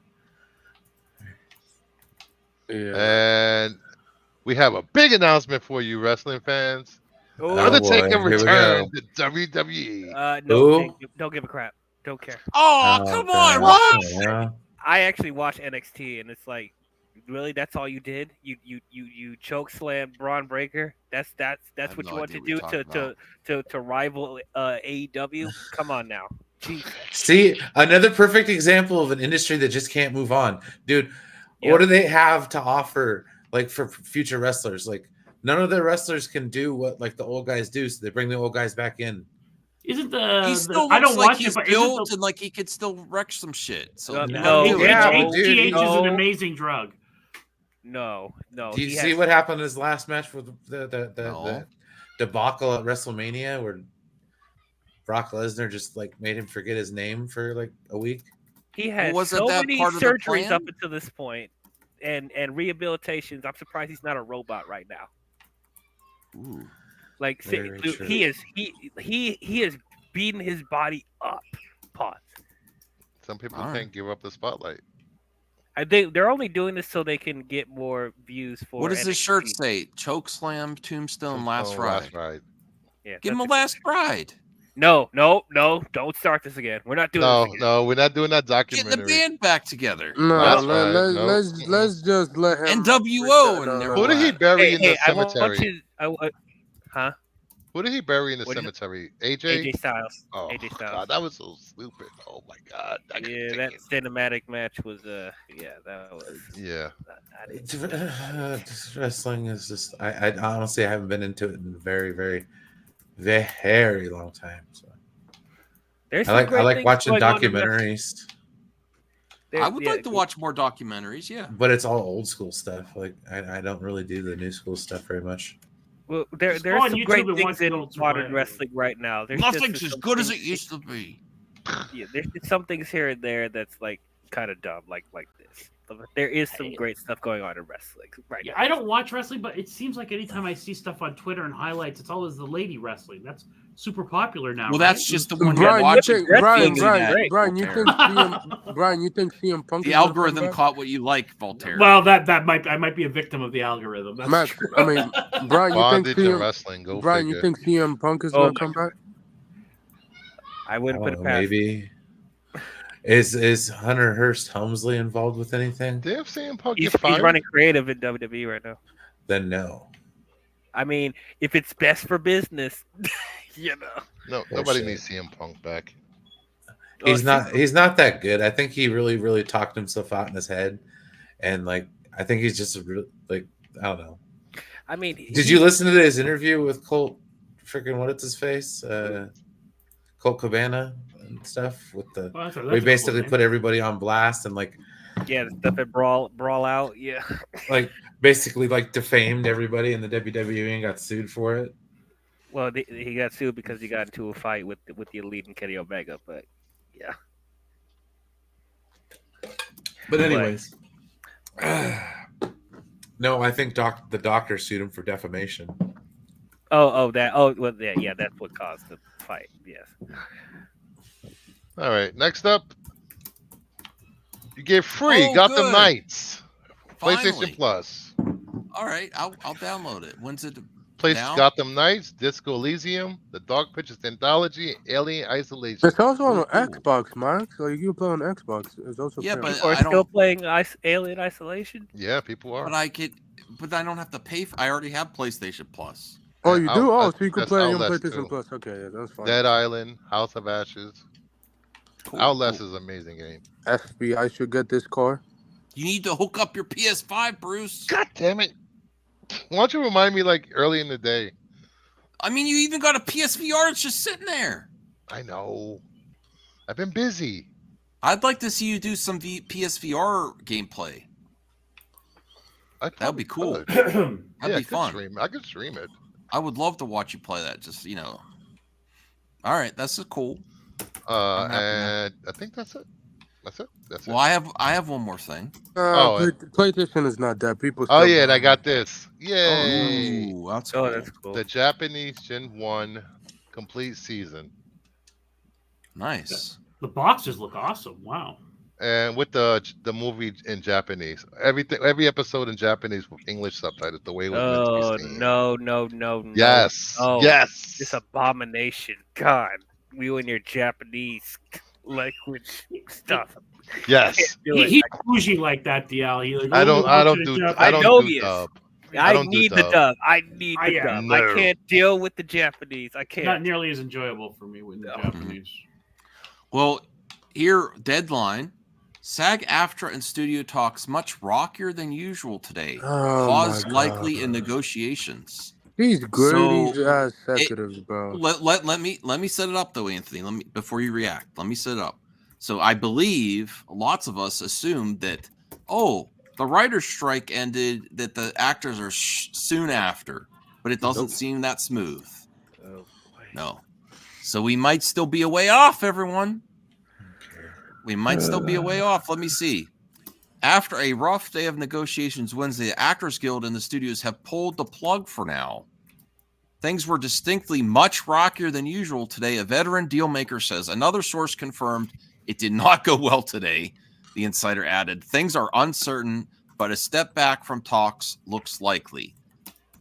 Yeah. And we have a big announcement for you, wrestling fans. Oh Undertaker boy, here we go. returned to WWE. No, Who? don't give a crap. Don't care. Oh, Oh, come God. on, what? Yeah. I actually watched NXT, and it's like, really, that's all you did? You choke slam Braun Breaker? That's have what no you want idea to what do you're to rival AEW? Come on now, Jesus. See, another perfect example of an industry that just can't move on, dude. Yep. What do they have to offer, like for future wrestlers? Like none of their wrestlers can do what like the old guys do, so they bring the old guys back in. Isn't He still I looks don't like watch it, he's but isn't built the and like he could still wreck some shit. So No, let him no, do it. yeah, no, but dude, HGH is an no. amazing drug. No. Do you he see has- what happened in his last match with the No. debacle at WrestleMania where Brock Lesnar just like made him forget his name for like a week? He has wasn't so that many part of the surgeries plan? up until this point, and rehabilitations. I'm surprised he's not a robot right now. Ooh. Like Very dude, true. he is beating his body up. Pause. Some people All right. can't give up the spotlight. I think they're only doing this so they can get more views for. What does this shirt NXT. say? Choke slam, tombstone, last Tombstone, ride. Last ride. Yeah, Give him a that's last ride. No, don't start this again. We're not doing No, this again. no, we're not doing that Get the documentary. band back together. No, That's right. No. let's just let him. NWO and No, never Who mind. did he bury in the I want cemetery? you. Huh? Who did he bury in the What is it? cemetery? AJ? AJ Styles. Oh, AJ Styles. God, that was so stupid. Oh, my God. I couldn't Yeah, take that it. cinematic match was that was. Yeah. I didn't- Just wrestling is just I honestly haven't been into it in a very, very, very long time. So There's I some like great things watching going on in documentaries, I would like to watch more documentaries. Yeah. but it's all old school stuff. Like I don't really do the new school stuff very much. Well, Just there's go on some YouTube great and watch things the in old modern Survivor. wrestling right now. There's Nothing's just as some good as it things- used to be. Yeah, there's just some things here and there that's like kind of dumb, like this. But there is some great stuff going on in wrestling right Yeah, now. I don't watch wrestling, but it seems like anytime I see stuff on Twitter and highlights, it's always the lady wrestling. That's super popular now. Well, right? that's just the one Brian, you you watch. think Wrestling Brian, is great. Brian, you think CM Punk The is gonna come algorithm back? caught what you like, Voltaire. Well, I might be a victim of the algorithm. That's Max, true. I mean, Brian, you think Bondage and CM wrestling. Go Brian, figure. you think CM Punk is Oh, gonna come back? I wouldn't put it Oh, past. maybe is Hunter Hearst Helmsley involved with anything? Did CM Punk He's get fired? running creative in WWE right now. Then no. I mean, if it's best for business, you know. No, nobody Bullshit. needs CM Punk back. He's not that good. I think he really talked himself out in his head, and like I think he's just a real like I don't know. I mean, Did you listen to his interview with Colt? Freaking what? It's his face, Colt Cabana and stuff. With the Well, that's we a basically cool put everybody on blast and like Yeah, the stuff at brawl out. Yeah. basically like defamed everybody in the WWE and got sued for it. Well, he got sued because he got into a fight with the Elite and Kenny Omega, but yeah. But anyways, no, I think the doctor sued him for defamation. Well, yeah, that's what caused the fight. Yes. All right, next up, you get free Oh, Gotham good. Knights, Finally. PlayStation Plus. All right, I'll download it. When's it? Place Now? Gotham Knights, Disco Elysium, The Dark Pictures Anthology, Alien Isolation. It's also on Ooh. Xbox, Max. Like you play on Xbox. It's also Yeah, playing- but People are I still don't. playing Alien Isolation. Yeah, people are. But I don't have to pay. I already have PlayStation Plus. Oh, you do? Oh, Out- so you can that's play on Outlast PlayStation too. Plus. Okay, yeah, that's fine. Dead Island, House of Ashes. Cool, Outlast cool. is an amazing game. FBI should get this car. You need to hook up your PS5, Bruce. God damn it! Why don't you remind me like early in the day? I mean, you even got a PSVR that's just sitting there. I know. I've been busy. I'd like to see you do some PSVR gameplay. That'd be cool. could. That'd Yeah, be I could fun. stream. I could stream it. I would love to watch you play that. Just All right, that's cool. I'm happy now. And I think that's it. That's it. That's Well, it. I have one more thing. Oh, PlayStation is not that. People. Oh still yeah, and I buy got this. Yay! Ooh, that's Oh, cool. that's cool. The Japanese Gen 1 complete season. Nice. The boxes look awesome. Wow. And with the movie in Japanese. Every episode in Japanese with English subtitles, the way it was meant to be Oh seen. no! Yes. no. Yes. This abomination. God, you and your Japanese language stuff. Yes. Can't do He's it. bougie like that, DL. He like, I "Oh, don't we're watching do a Japanese-" I don't know do he is. dub. I don't do need the dub. dub. I need the Yeah. dub. No. I can't deal with the Japanese. I Not can't. nearly as enjoyable for me with the Japanese. Well, here, deadline. SAG-AFTRA and studio talks much rockier than usual today. Oh, Pause my likely God. in negotiations. These gritty So, ass executives, bro. Let me set it up though, Anthony. Let me before you react. Let me set it up. So I believe lots of us assumed that the writer's strike ended, that the actors are soon after, but it doesn't seem that smooth. Oh, boy. No. So we might still be a way off, everyone. We might still be a way off. Let me see. After a rough day of negotiations Wednesday, the Actors Guild and the studios have pulled the plug for now. Things were distinctly much rockier than usual today. A veteran dealmaker says. Another source confirmed it did not go well today. The insider added, things are uncertain, but a step back from talks looks likely.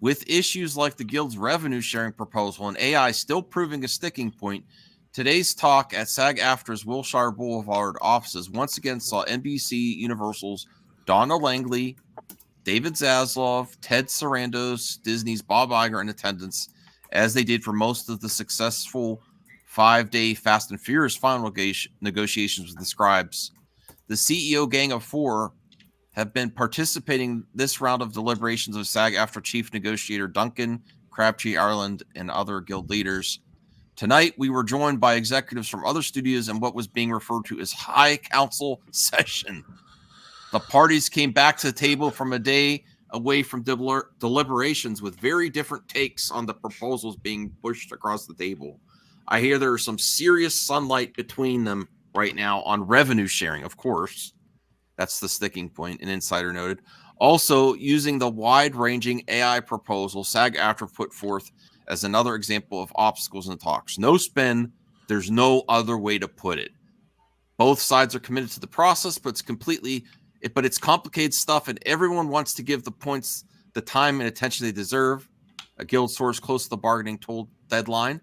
With issues like the Guild's revenue sharing proposal and AI still proving a sticking point, today's talk at SAG-AFTRA's Wilshire Boulevard offices once again saw NBC Universal's Donna Langley, David Zaslav, Ted Sarandos, Disney's Bob Iger in attendance, as they did for most of the successful 5-day Fast and Furious final negotiations with the scribes. The CEO Gang of Four have been participating this round of deliberations of SAG-AFTRA chief negotiator Duncan Crabtree Ireland and other guild leaders. Tonight, we were joined by executives from other studios in what was being referred to as high council session. The parties came back to the table from a day away from deliberations with very different takes on the proposals being pushed across the table. I hear there is some serious sunlight between them right now on revenue sharing, of course. That's the sticking point, an insider noted. Also, using the wide-ranging AI proposal SAG-AFTRA put forth as another example of obstacles in talks. No spin, there's no other way to put it. Both sides are committed to the process, but it's complicated stuff, and everyone wants to give the points the time and attention they deserve. A guild source close to the bargaining told Deadline.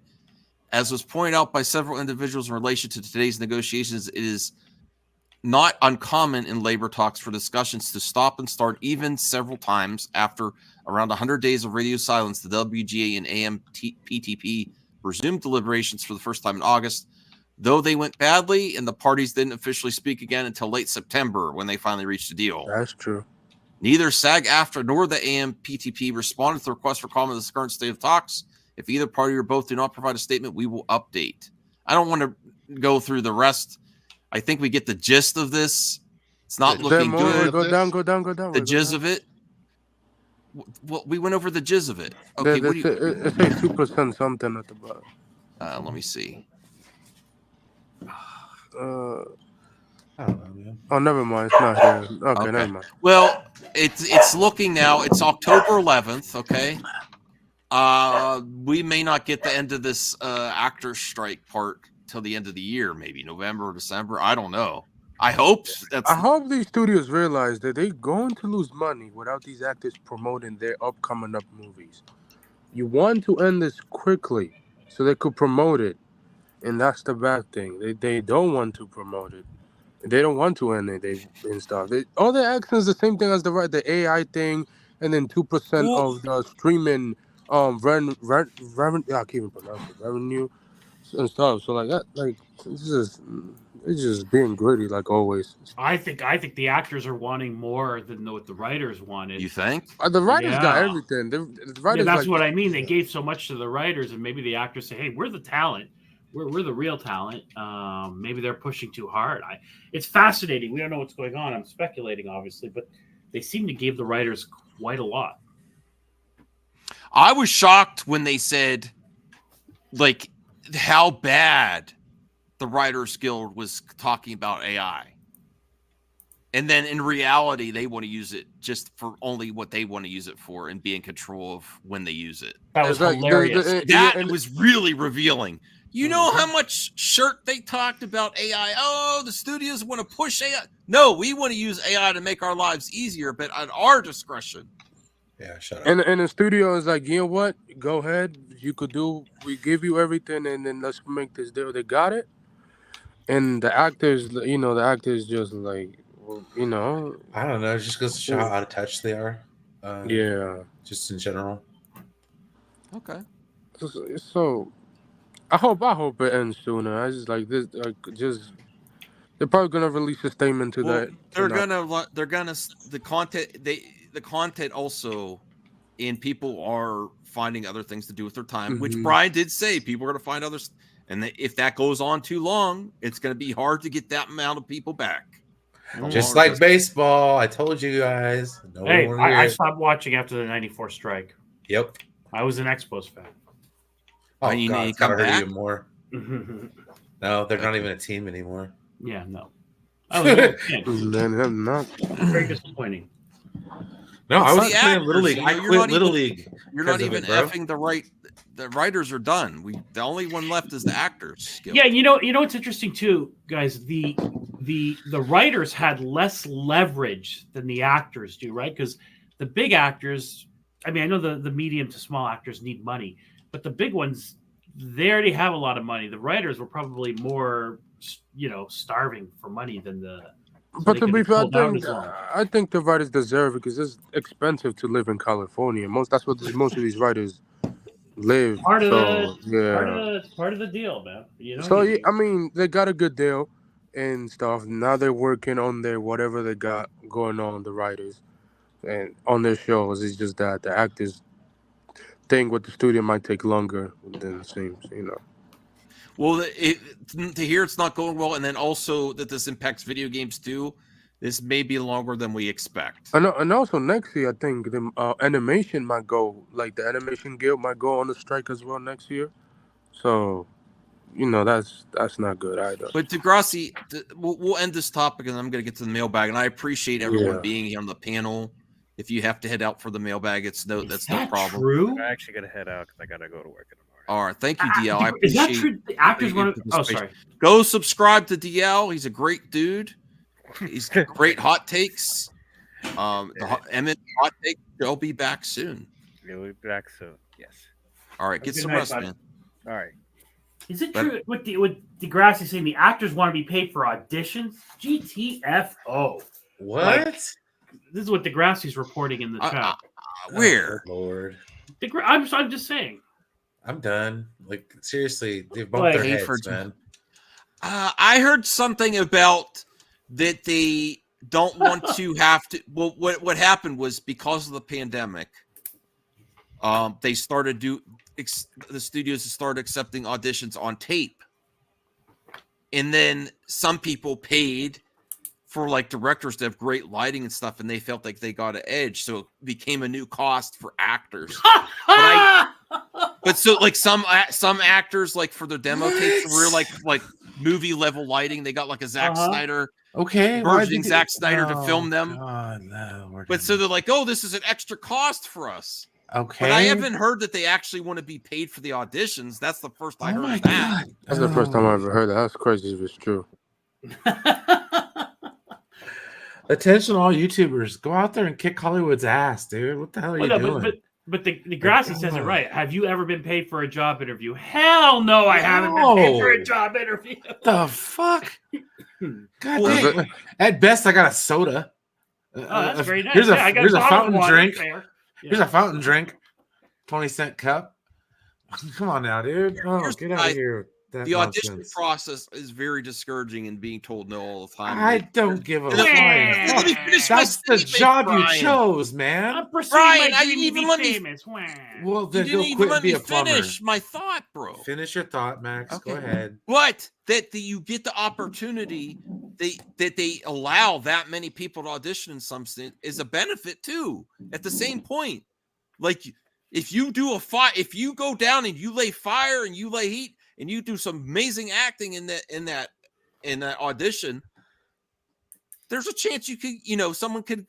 As was pointed out by several individuals in relation to today's negotiations, it is not uncommon in labor talks for discussions to stop and start even several times. After around 100 days of radio silence, the WGA and AMPTP resumed deliberations for the first time in August, though they went badly and the parties didn't officially speak again until late September when they finally reached a deal. That's true. Neither SAG-AFTRA nor the AMPTP responded to the request for comment of the current state of talks. If either party or both do not provide a statement, we will update. I don't want to go through the rest. I think we get the gist of this. It's not looking good. Go down. The jizz of it. Well, we went over the jizz of it. Okay, It's like 2% something at the bottom. let me see. I don't know, man. Oh, never mind. It's not here. Okay, never mind. Well, it's looking now. It's October 11th. Okay. We may not get the end of this actor strike part till the end of the year, maybe November or December. I don't know. I hope I hope these studios realize that they're going to lose money without these actors promoting their upcoming movies. You want to end this quickly so they could promote it, and that's the bad thing. They don't want to promote it. They don't want to end it and stuff. All their action is the same thing as the AI thing, and then 2% of the streaming revenue. I can't even pronounce it. Revenue and stuff. So like that, like it's just being gritty like always. I think the actors are wanting more than what the writers wanted. You think? The writers got Yeah. everything. The writers, that's what I mean. They gave so much to the writers, and maybe the actors say, "Hey, we're the talent. We're the real talent." Maybe they're pushing too hard. It's fascinating. We don't know what's going on. I'm speculating, obviously, but they seem to give the writers quite a lot. I was shocked when they said, like, how bad the Writers Guild was talking about AI. And then in reality, they want to use it just for only what they want to use it for and be in control of when they use it. That was It's like hilarious. That was really revealing. You know Mhm. how much shirt they talked about AI? Oh, the studios want to push AI. No, we want to use AI to make our lives easier, but at our discretion. Yeah, shut up. And the studio is like, you know what? Go ahead. You could do. We give you everything, and then let's make this deal. They got it. And the actors, just like, well, I don't know. It just goes to show how out of touch they are. yeah. Just in general. Okay. So I hope it ends sooner. I just like this. They're probably gonna release a statement to Well, that. they're gonna the content also, and people are finding other things to do with their time, which Mhm. Brian did say people are gonna find others, and if that goes on too long, it's gonna be hard to get that amount of people back. Just like baseball, I told you guys. Hey, I stopped watching after the '94 strike. Yep. I was an Expos fan. Oh, you God, need it's to come gotta hurt back? even more. No, they're not even a team anymore. Yeah, no. I was a kid. Then I'm not. Very disappointing. No, I was the playing actors, Little League. you I know, you're quit not Little even- League. You're not because of even it, bro. effing the right. The writers are done. The only one left is the actors. Guild. Yeah, you know what's interesting too, guys. The writers had less leverage than the actors do, right? Because the big actors, I mean, I know the medium to small actors need money, but the big ones, they already have a lot of money. The writers were probably more, starving for money than the. So But they to could be fair, pull down as long. I think the writers deserve it because it's expensive to live in California. That's what most of these writers live. Part of So part of the deal, man. So yeah, I mean, they got a good deal and stuff. Now they're working on their whatever they got going on, the writers, and on their shows. It's just that the actors thing with the studio might take longer than it seems. Well, to hear it's not going well, and then also that this impacts video games too. This may be longer than we expect. And also next year, I think the animation might go, like the animation guild might go on a strike as well next year. So, that's not good either. But Degrassi, we'll end this topic, and I'm going to get to the mailbag. And I appreciate everyone being here on the panel. If you have to head out for the mailbag, that's no problem. True? I actually gotta head out because I gotta go to work in the morning. All right, thank you, DL. I Is that appreciate true? The actors want to. Oh, participation. sorry. Go subscribe to DL. He's a great dude. He's got great hot takes. Emmett hot take. They'll be back soon. We'll be back soon. Yes. All right, get Good some night, rest, bud. man. All right. Is it true with Degrassi saying the actors want to be paid for auditions? GTFO. What? Like, this is what Degrassi's reporting in the chat. Where? Oh, Lord. I'm just saying. I'm done. Like, seriously, they've bumped Like, their hey, heads, man. I heard something about that they don't want to have to. Well, what happened was because of the pandemic, they started the studios started accepting auditions on tape, and then some people paid for like directors to have great lighting and stuff, and they felt like they got an edge, so it became a new cost for actors. But so like some actors, like for their demo tapes, were like movie level lighting. They got like a Zack Snyder, burgeoning Zack Snyder to film them. God, no, But so they're like, oh, this is an extra cost for us. okay. But I haven't heard that they actually want to be paid for the auditions. That's the first I heard of that. That's the first time I ever heard that. That's crazy if it's true. Attention, all YouTubers, go out there and kick Hollywood's ass, dude. What the hell are you doing? But Degrassi says it right. Have you ever been paid for a job interview? Hell no, I haven't been paid for a job interview. The fuck? God dang. At best, I got a soda. Oh, that's very nice. Here's a I got here's a bottled fountain water, drink. fair. Here's a fountain drink. 20-cent cup. Come on now, dude. Oh, Here's get the out guy- of here. That The audition nonsense. process is very discouraging and being told no all the time. I don't give a Let me flying fuck. finish my That's the statement, job you Brian. chose, man. I'm pursuing Brian, my I dream didn't to even be let me- famous. Wah. Well, You then didn't go even quit and let be me a plumber. finish my thought, bro. Finish your thought, Max. Go Okay. ahead. But that you get the opportunity, that they allow that many people to audition in some sense is a benefit too. At the same point, like if you do if you go down and you lay fire and you lay heat and you do some amazing acting in that audition, there's a chance you could, someone could,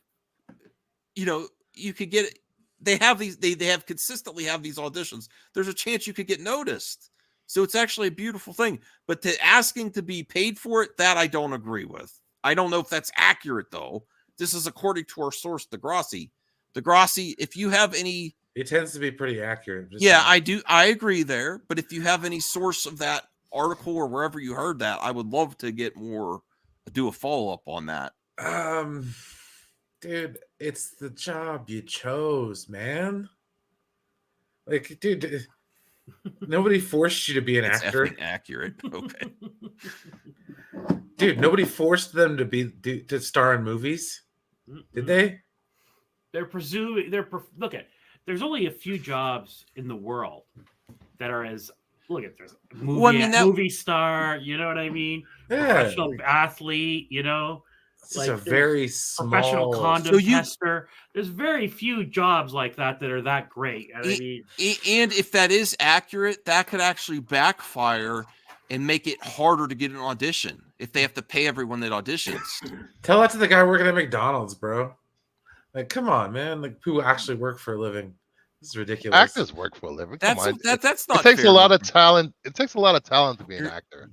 you could get it. They have these, they have consistently have these auditions. There's a chance you could get noticed. So it's actually a beautiful thing. But asking to be paid for it, that I don't agree with. I don't know if that's accurate, though. This is according to our source, Degrassi. Degrassi, if you have any... It tends to be pretty accurate. I do. I agree there. But if you have any source of that article or wherever you heard that, I would love to get more, do a follow-up on that. Dude, it's the job you chose, man. Like, dude, nobody forced you to be an actor. Accurate. Okay. Dude, nobody forced them to star in movies. Did they? They're presuming look at. There's only a few jobs in the world that are as there's a movie star. You know what I mean? Yeah. Professional athlete. It's a very small professional condom tester. There's very few jobs like that are that great. And if that is accurate, that could actually backfire and make it harder to get an audition if they have to pay everyone that auditions. Tell that to the guy working at McDonald's, bro. Like, come on, man. Like, people actually work for a living. This is ridiculous. Actors work for a living. That's not. It takes fair. a lot of talent. It takes a lot of talent to be an actor.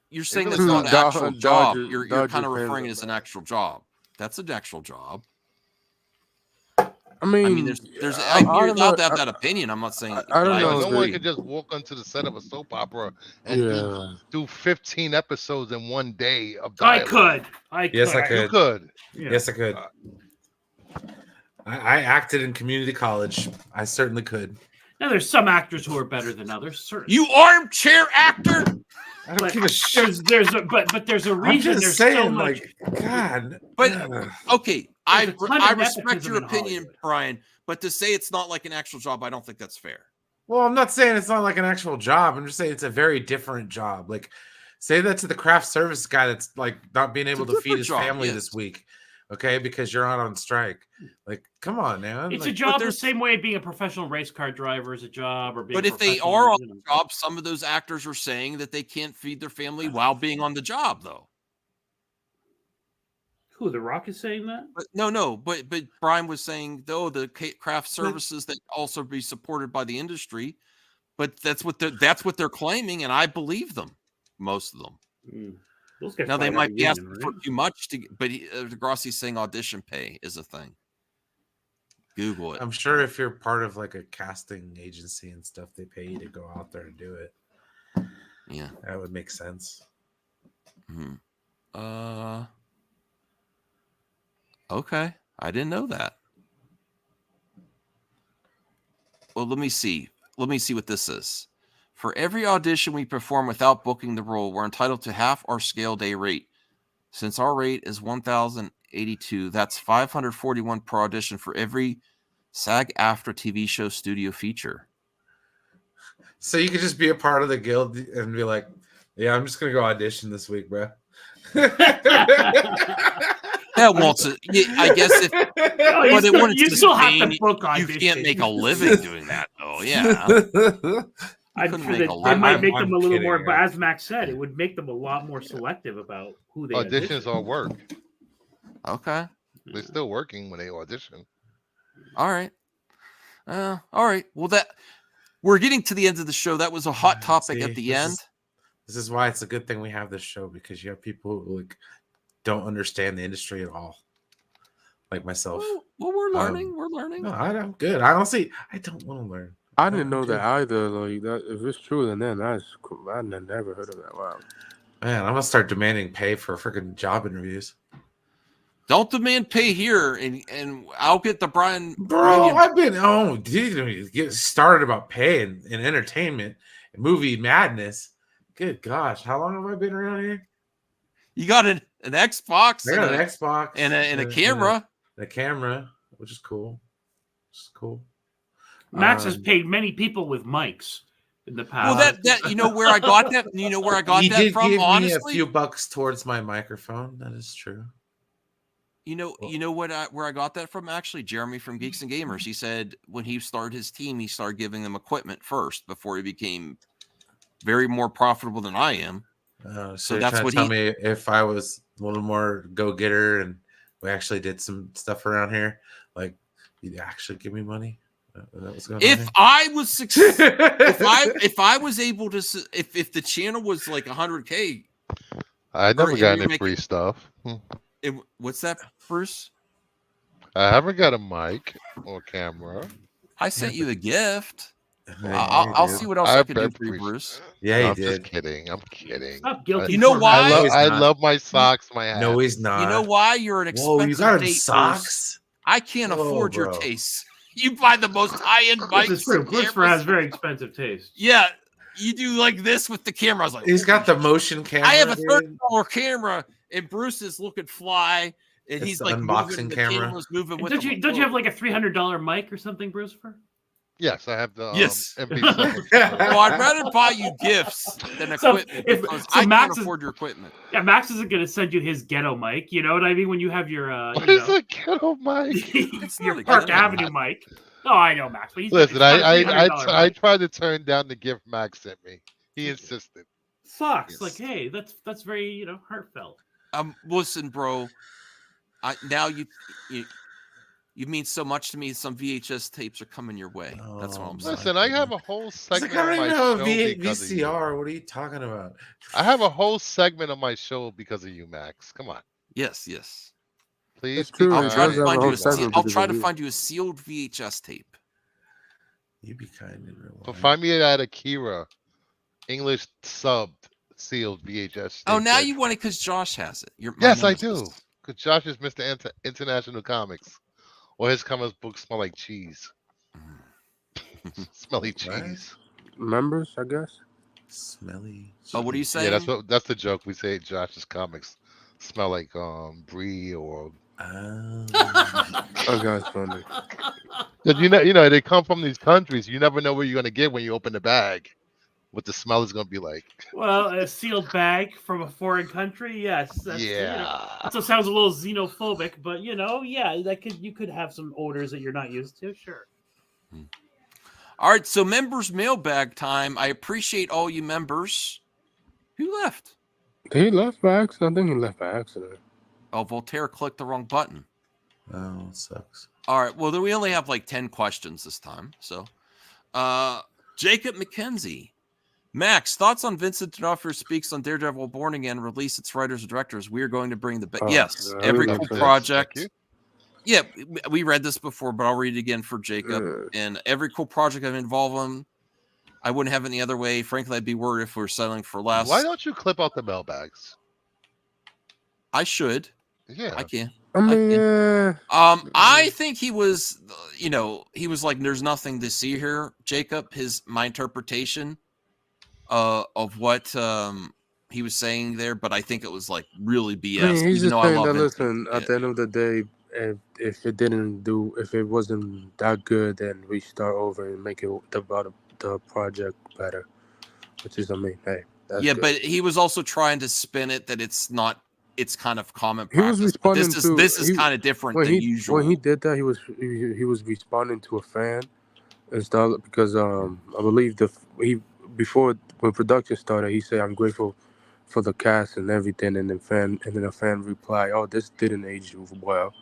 You're saying that's not an actual job. You're kind of referring it as an actual job. That's an actual job. I mean, you're allowed to have that opinion. I'm not saying. I don't know. No one can just walk onto the set of a soap opera and do 15 episodes in one day of dialogue. I could. Yes, I could. You could. Yeah. Yes, I could. I acted in community college. I certainly could. Now, there's some actors who are better than others. Certainly. You armchair actor. I don't give a shit. There's a reason. I'm just there's saying, so much. like, God. But okay, I respect nepotism your in opinion, Hollywood. Brian. But to say it's not like an actual job, I don't think that's fair. Well, I'm not saying it's not like an actual job. I'm just saying it's a very different job. Like, say that to the craft service guy that's like not being able to feed his family this week, okay, because you're out on strike. Like, come on, man. It's like, a job the same way being a professional race car driver is a job. Or being but if they are on the job, some of those actors are saying that they can't feed their family while being on the job, though. Who, The Rock is saying that? But no. But Brian was saying, though, the craft services that also be supported by the industry. But that's what they're claiming, and I believe them, most of them. Now they might be asking for too much but Degrassi's saying audition pay is a thing. Google it. I'm sure if you're part of like a casting agency and stuff, they pay you to go out there and do it. Yeah, that would make sense. Okay, I didn't know that. Well, let me see. Let me see what this is. For every audition we perform without booking the role, we're entitled to half our scale day rate. Since our rate is $1,082, that's $541 per audition for every SAG-AFTRA TV show studio feature. So you could just be a part of the guild and be like, "Yeah, I'm just gonna go audition this week, bro." That won't. I guess if, but it wouldn't. You still have to book audition. You can't make a living doing that, though. Yeah. I'm sure that they might make them a little more, but as Max said, it would make them a lot more selective about who they auditions are work. Okay. They're still working when they audition. All right. All right. Well, we're getting to the end of the show. That was a hot topic at the end. This is why it's a good thing we have this show, because you have people who don't understand the industry at all, like myself. Well, we're learning. We're learning. No, I'm good. I don't want to learn. I didn't know that either. Like that, if it's true, then that's cool. I never heard of that. Wow. Man, I'm gonna start demanding pay for freaking job interviews. Don't demand pay here, and I'll get the Brian. Bro, I've been get started about pay and entertainment and movie madness. Good gosh, how long have I been around here? You got an Xbox. I got an Xbox and a camera. A camera, which is cool. Max has paid many people with mics in the past. Well, that you know where I got that. You know where I got that from. Give honestly, me a few bucks towards my microphone. That is true. You know where I got that from? Actually, Jeremy from Geeks and Gamers. He said when he started his team, he started giving them equipment first before he became very more profitable than I am. So you're that's trying what to tell he- me if I was a little more go-getter and we actually did some stuff around here, like you'd actually give me money. That was going on If here? I was if I was able to if the channel was like 100K, I never and got you're any making- free stuff. what's that, Bruce? I haven't got a mic or camera. I sent you a gift. Yeah, I'll you see did. what else I can do for you, appreciate- Bruce. Yeah, No, you I'm just did. kidding. I'm kidding. Stop guilty. You know for why? No, he's I not. love my socks, my hat. No, he's not. You know why you're an Whoa, expensive you got him date, Bruce? socks? I can't Whoa, afford your bro. taste. You buy the most high-end This mics. is true. and Bruce cameras. has very expensive taste. Yeah, you do like this with the camera. I was like, He's got the "Holy motion camera. I have a dude. $30 camera, and Bruce is looking fly, and It's he's the like unboxing moving, the camera. camera's moving And with don't him. you have like a $300 mic or something, Brucifer? Yes, I have the Yes. MV7. Well, I'd rather buy you gifts than So equipment if- because so I Max can't is- afford your equipment. Yeah, Max isn't going to send you his ghetto mic. You know what I mean? When you have your What is a ghetto mic? your not a Park ghetto Avenue mic. Oh, I know, Max. But he's Listen, it's not a I $300 mic. tried to turn down the gift Max sent me. He insisted. Sucks. Yes. Like, hey, that's very heartfelt. Listen, bro. Now you mean so much to me. Some VHS tapes are coming your way. That's what I'm saying. Listen, I have a whole He's like, segment I of don't my even have show a because of you. VCR. What are you talking about? I have a whole segment of my show because of you, Max. Come on, Yes. please. It's true. keep I'll your try eye to does have on find a you whole a segment I'll because try of to you. find you a sealed VHS tape. You be kind in real So life. find me at Akira, English subbed, sealed VHS. Oh, tape now that- you want it because Josh has it. You're my Yes, I do. nemesis. Because Josh is Mr. International Comics. Or his comic books smell like cheese. Smelly cheese. Members, I guess. Smelly. Oh, what are you saying? Yeah, that's the joke. We say Josh's comics smell like brie or Oh. Oh, guys, funny. because you know they come from these countries. You never know what you're gonna get when you open the bag. What the smell is gonna be like. Well, a sealed bag from a foreign country, yes. That's, Yeah. That sounds a little xenophobic, but yeah, you could have some odors that you're not used to, sure. All right, so members mailbag time. I appreciate all you members. Who left? He left by accident. I think he left by accident. Oh, Voltaire clicked the wrong button. Oh, it sucks. All right, well, then we only have like 10 questions this time. So, Jacob McKenzie. Max, thoughts on Vincent D'Onofrio speaks on Daredevil Born Again, release its writers and directors. We are going to bring the Oh, yes, I every love cool this. project. Thank Yeah, we read this before, but I'll read it again for Jacob. And every cool project I'm involved in, I wouldn't have it any other way. Frankly, I'd be worried if we were settling for less. Why don't you clip out the mailbags? I should. Yeah. I can. I mean, yeah. I think he was, he was like, "There's nothing to see here," Jacob. My interpretation of what he was saying there, but I think it was like really BS. I mean, he's even just though I saying love that. Vincent. Listen, at the end of the day, if it wasn't that good, then we start over and make it the project better. Which is, I mean, hey, that's Yeah, good. but he was also trying to spin it that it's not. It's kind of common He was practice. But responding this is to- kind of different when than he usual. when he did that, he was responding to a fan and stuff because I believe before when production started, he said, "I'm grateful for the cast and everything," and then a fan replied, "Oh, this didn't age well."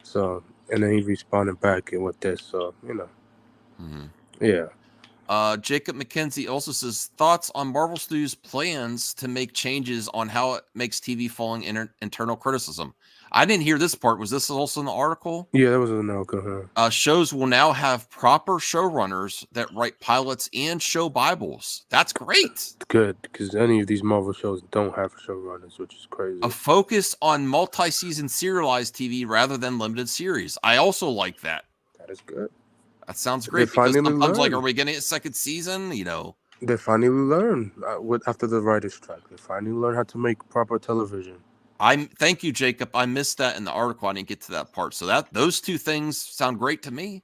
So and then he responded back with this. So Mhm. yeah. Jacob McKenzie also says thoughts on Marvel Studios' plans to make changes on how it makes TV following internal criticism. I didn't hear this part. Was this also in the article? Yeah, that was an alcohol. Shows will now have proper showrunners that write pilots and show Bibles. That's great. Good, because any of these Marvel shows don't have showrunners, which is crazy. A focus on multi-season serialized TV rather than limited series. I also like that. That is good. That sounds They great because finally sometimes, like, learned. are we getting a second season? They finally learned after the writer's strike. They finally learned how to make proper television. Thank you, Jacob. I missed that in the article. I didn't get to that part. So those two things sound great to me.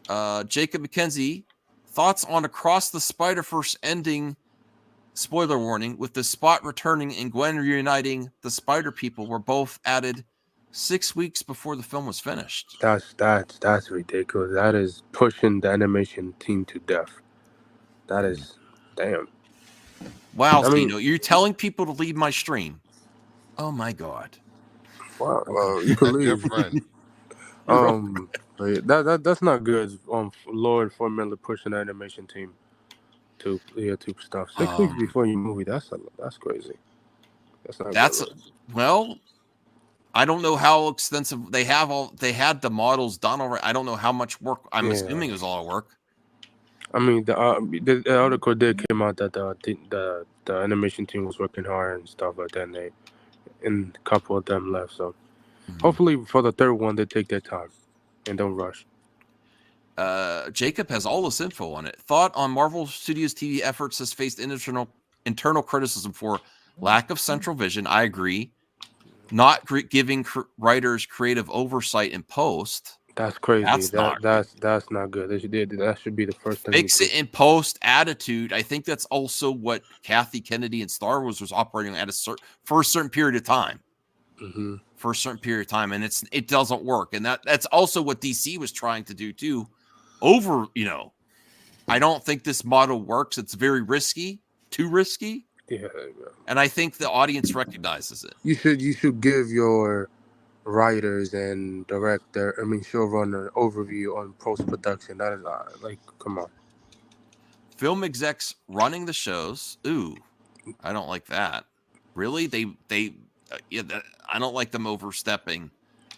Jacob McKenzie, thoughts on Across the Spider-Verse ending? Spoiler warning: with the Spot returning and Gwen reuniting, the Spider People were both added 6 weeks before the film was finished. That's ridiculous. That is pushing the animation team to death. That is damn. Wow, I mean- Stino, you're telling people to leave my stream. Oh my God. Wow, well, you can That's your leave. friend. But yeah, that's not good. Lord formally pushing the animation team to stuff 6 weeks before your movie. That's crazy. That's not That's good. well, I don't know how extensive they had the models done already. I don't know how much work. I'm Yeah. assuming it was all work. I mean, the article did came out that the animation team was working hard and stuff, but then and a couple of them left. So hopefully for the third one, they take their time and don't rush. Jacob has all this info on it. Thought on Marvel Studios TV efforts has faced internal criticism for lack of central vision. I agree. Not giving writers creative oversight in post. That's crazy. That's not That's not good. That should be the first thing. Fix it in post attitude. I think that's also what Kathy Kennedy and Star Wars was operating at for a certain period of time. Mm-hmm. For a certain period of time, and it doesn't work, and that's also what DC was trying to do too. I don't think this model works. It's very risky, too risky. Yeah, and I think the audience recognizes it. You should give your writers and showrunner overview on post production. That is come on. Film execs running the shows. Ooh, I don't like that. Really, I don't like them overstepping.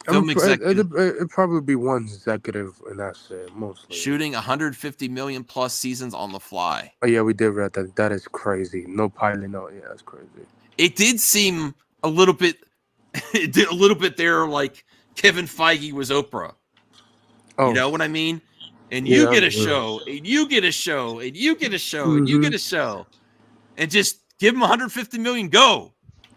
Film executive. It'd probably be one executive, and that's it, mostly. Shooting 150 million plus seasons on the fly. Oh yeah, we did read that. That is crazy. No pilot. No, yeah, that's crazy. It did seem a little bit. It did a little bit there, like Kevin Feige was Oprah. Oh, you know what I mean? And you get a show, and you get a show, and you get a show, and you get a show, and just give them 150 million. Go.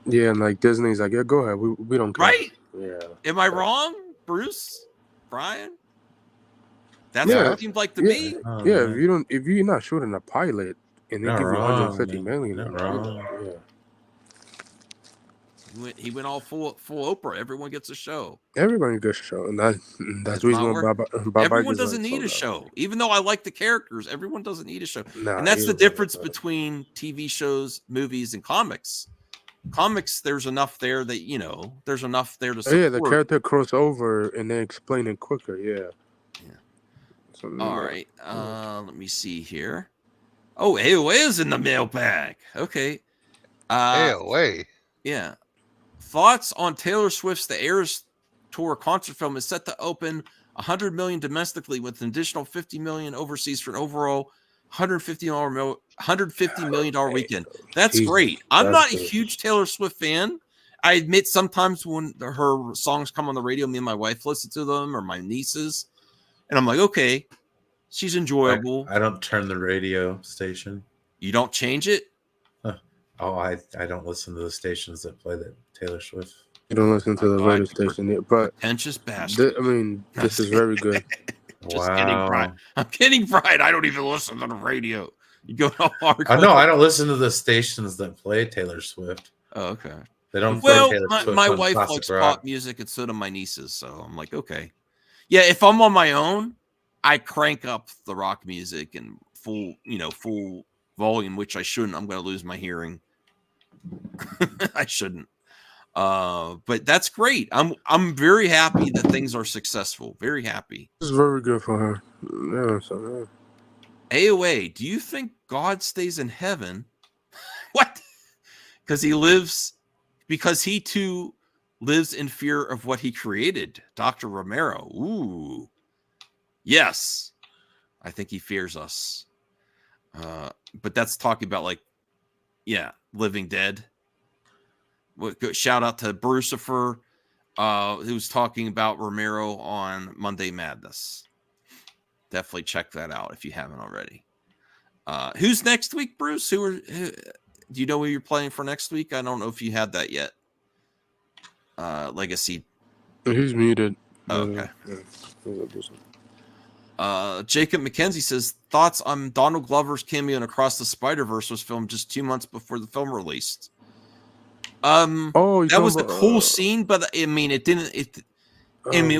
Yeah, and like Disney's like, yeah, go ahead. We don't care. Right? Yeah. Am I wrong, Bruce? Brian? That's what it seemed like to me. Oh, Yeah, man. if you're not shooting a pilot and they Not give you wrong, 150 man. million, Not wrong. yeah. He went all full Oprah. Everyone gets a show. Everybody gets a show, and that's the reason why everyone doesn't need a show. Even though I like the characters, everyone doesn't need a show. Nah, and that's the difference between TV shows, movies, and comics. Comics, there's enough there that there's enough there to support. Yeah, the character cross over and they explain it quicker. Yeah. All right. Let me see here. Oh, AOA is in the mailbag. Okay. AOA. Yeah. Thoughts on Taylor Swift's The Eras Tour concert film is set to open 100 million domestically with an additional 50 million overseas for an overall $150 million weekend. That's great. I'm not a huge Taylor Swift fan. I admit sometimes when her songs come on the radio, me and my wife listen to them, or my nieces, and I'm like, okay, she's enjoyable. I don't turn the radio station. You don't change it? Oh, I don't listen to the stations that play that Taylor Swift. You don't listen to the radio station, but pretentious bastard. This is very good. Just kidding, Brian. I'm kidding, Brian. I don't even listen to the radio. You go to hardcore. No, I don't listen to the stations that play Taylor Swift. Oh, okay. They don't play Taylor Swift. My wife likes pop music, and so do my nieces. So I'm like, okay. Yeah, if I'm on my own, I crank up the rock music and full volume, which I shouldn't. I'm going to lose my hearing. I shouldn't. But that's great. I'm very happy that things are successful. Very happy. This is very good for her. Yeah, AOA, do you think God stays in heaven? What? Because he too lives in fear of what he created. Dr. Romero. Ooh. Yes. I think he fears us. But that's talking about Living Dead. Shout out to Brucifer, who's talking about Romero on Monday Madness. Definitely check that out if you haven't already. Who's next week, Bruce? Do you know who you're playing for next week? I don't know if you had that yet. Legacy. He's muted. Okay. Jacob McKenzie says, thoughts on Donald Glover's cameo in Across the Spider-Verse was filmed just 2 months before the film released. That was a cool scene, but I mean, it didn't. It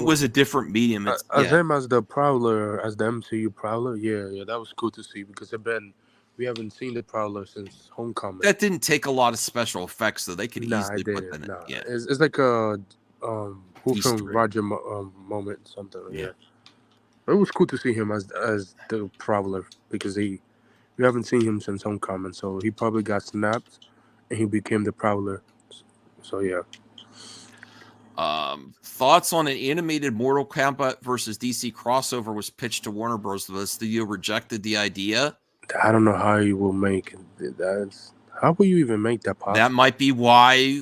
was a different medium. Him as the Prowler, as the MCU Prowler. Yeah, that was cool to see because it's been We haven't seen the Prowler since Homecoming. That didn't take a lot of special effects, though. They could Nah, easily it put didn't. that in. Nah, Yeah. it's like a who Easter from egg. Roger moment, something. Yeah. Yeah. But it was cool to see him as the Prowler because we haven't seen him since Homecoming, so he probably got snapped and he became the Prowler. So yeah. Thoughts on an animated Mortal Kombat versus DC crossover was pitched to Warner Bros. The studio rejected the idea. I don't know how you will make it. How will you even make that possible? That might be why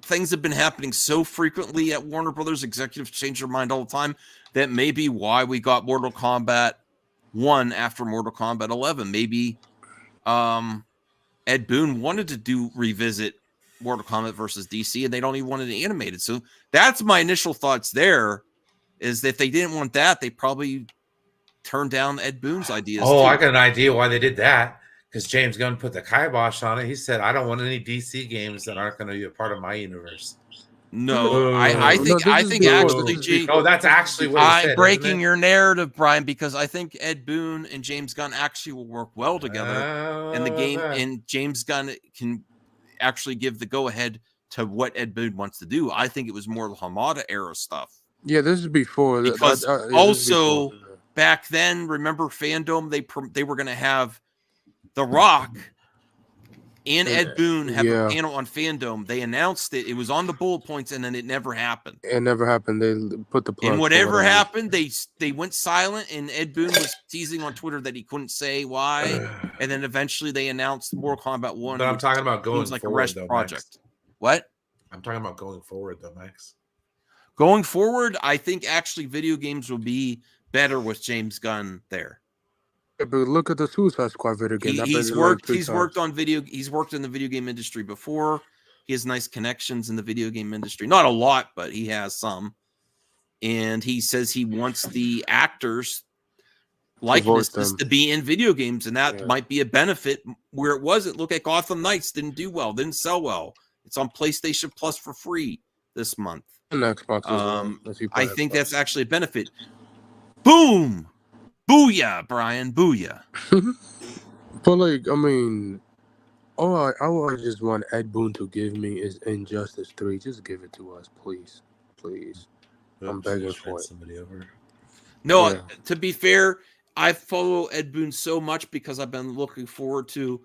things have been happening so frequently at Warner Brothers. Executives change their mind all the time. That may be why we got Mortal Kombat 1 after Mortal Kombat 11. Maybe Ed Boon wanted to revisit Mortal Kombat versus DC, and they don't even want it animated. So that's my initial thoughts there, is that if they didn't want that, they probably turned down Ed Boon's ideas. Oh, too. I got an idea why they did that. Because James Gunn put the kibosh on it. He said, I don't want any DC games that aren't going to be a part of my universe. No, I think actually, G. Oh, that's actually what he said. Breaking your narrative, Brian, because I think Ed Boon and James Gunn actually will work well together, and the game and James Gunn can actually give the go ahead to what Ed Boon wants to do. I think it was more the Hamada era stuff. Yeah, this is before. Because also back then, remember Fandom? They were going to have The Rock and Ed Boon have a panel on Fandom. They announced it. It was on the bullet points, and then it never happened. It never happened. They put the plug. And whatever happened, they went silent, and Ed Boon was teasing on Twitter that he couldn't say why. And then eventually they announced Mortal Kombat 1. But I'm talking about going like forward, a rest though, project. Max. What? I'm talking about going forward, though, Max. Going forward, I think actually video games will be better with James Gunn there. Yeah, but look at the Suicide Squad video game. He's worked in the video game industry before. He has nice connections in the video game industry. Not a lot, but he has some. And he says he wants the actors likenesses to be in video games, and that might be a benefit where it wasn't. Look at Gotham Knights, didn't do well, didn't sell well. It's on PlayStation Plus for free this month. And Xbox I think that's actually a benefit. Boom! Booyah, Brian. Booyah. But like, I mean, all I just want Ed Boon to give me is Injustice 3. Just give it to us, please. Please. I'm begging for it. No, to be fair, I follow Ed Boon so much because I've been looking forward to,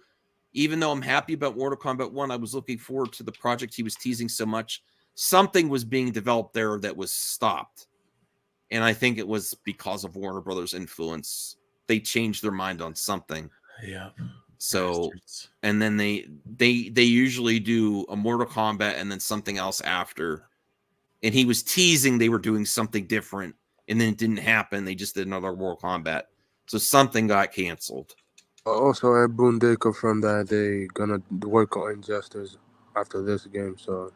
even though I'm happy about Mortal Kombat 1, I was looking forward to the project he was teasing so much. Something was being developed there that was stopped. And I think it was because of Warner Brothers' influence. They changed their mind on something. Yeah. So, and then they usually do a Mortal Kombat and then something else after. And he was teasing they were doing something different, and then it didn't happen. They just did another Mortal Kombat. So something got canceled. Also, Ed Boon did confirm that they're gonna work on Injustice after this game. So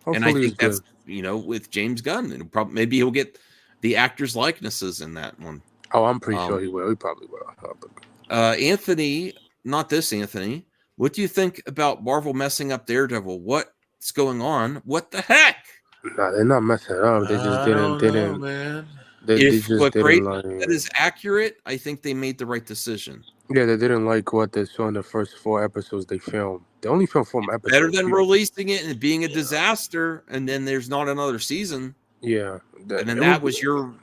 and I think that's with James Gunn, and maybe he'll get the actors' likenesses in that one. Oh, I'm pretty sure he will. He probably will. Anthony, not this Anthony. What do you think about Marvel messing up Daredevil? What's going on? What the heck? Nah, they're not messing it up. They just didn't. Man. If what Brady said is accurate, I think they made the right decision. Yeah, they didn't like what they saw in the first 4 episodes they filmed. They only filmed 4 episodes. Better than releasing it and being a disaster, and then there's not another season. Yeah. And then that was your,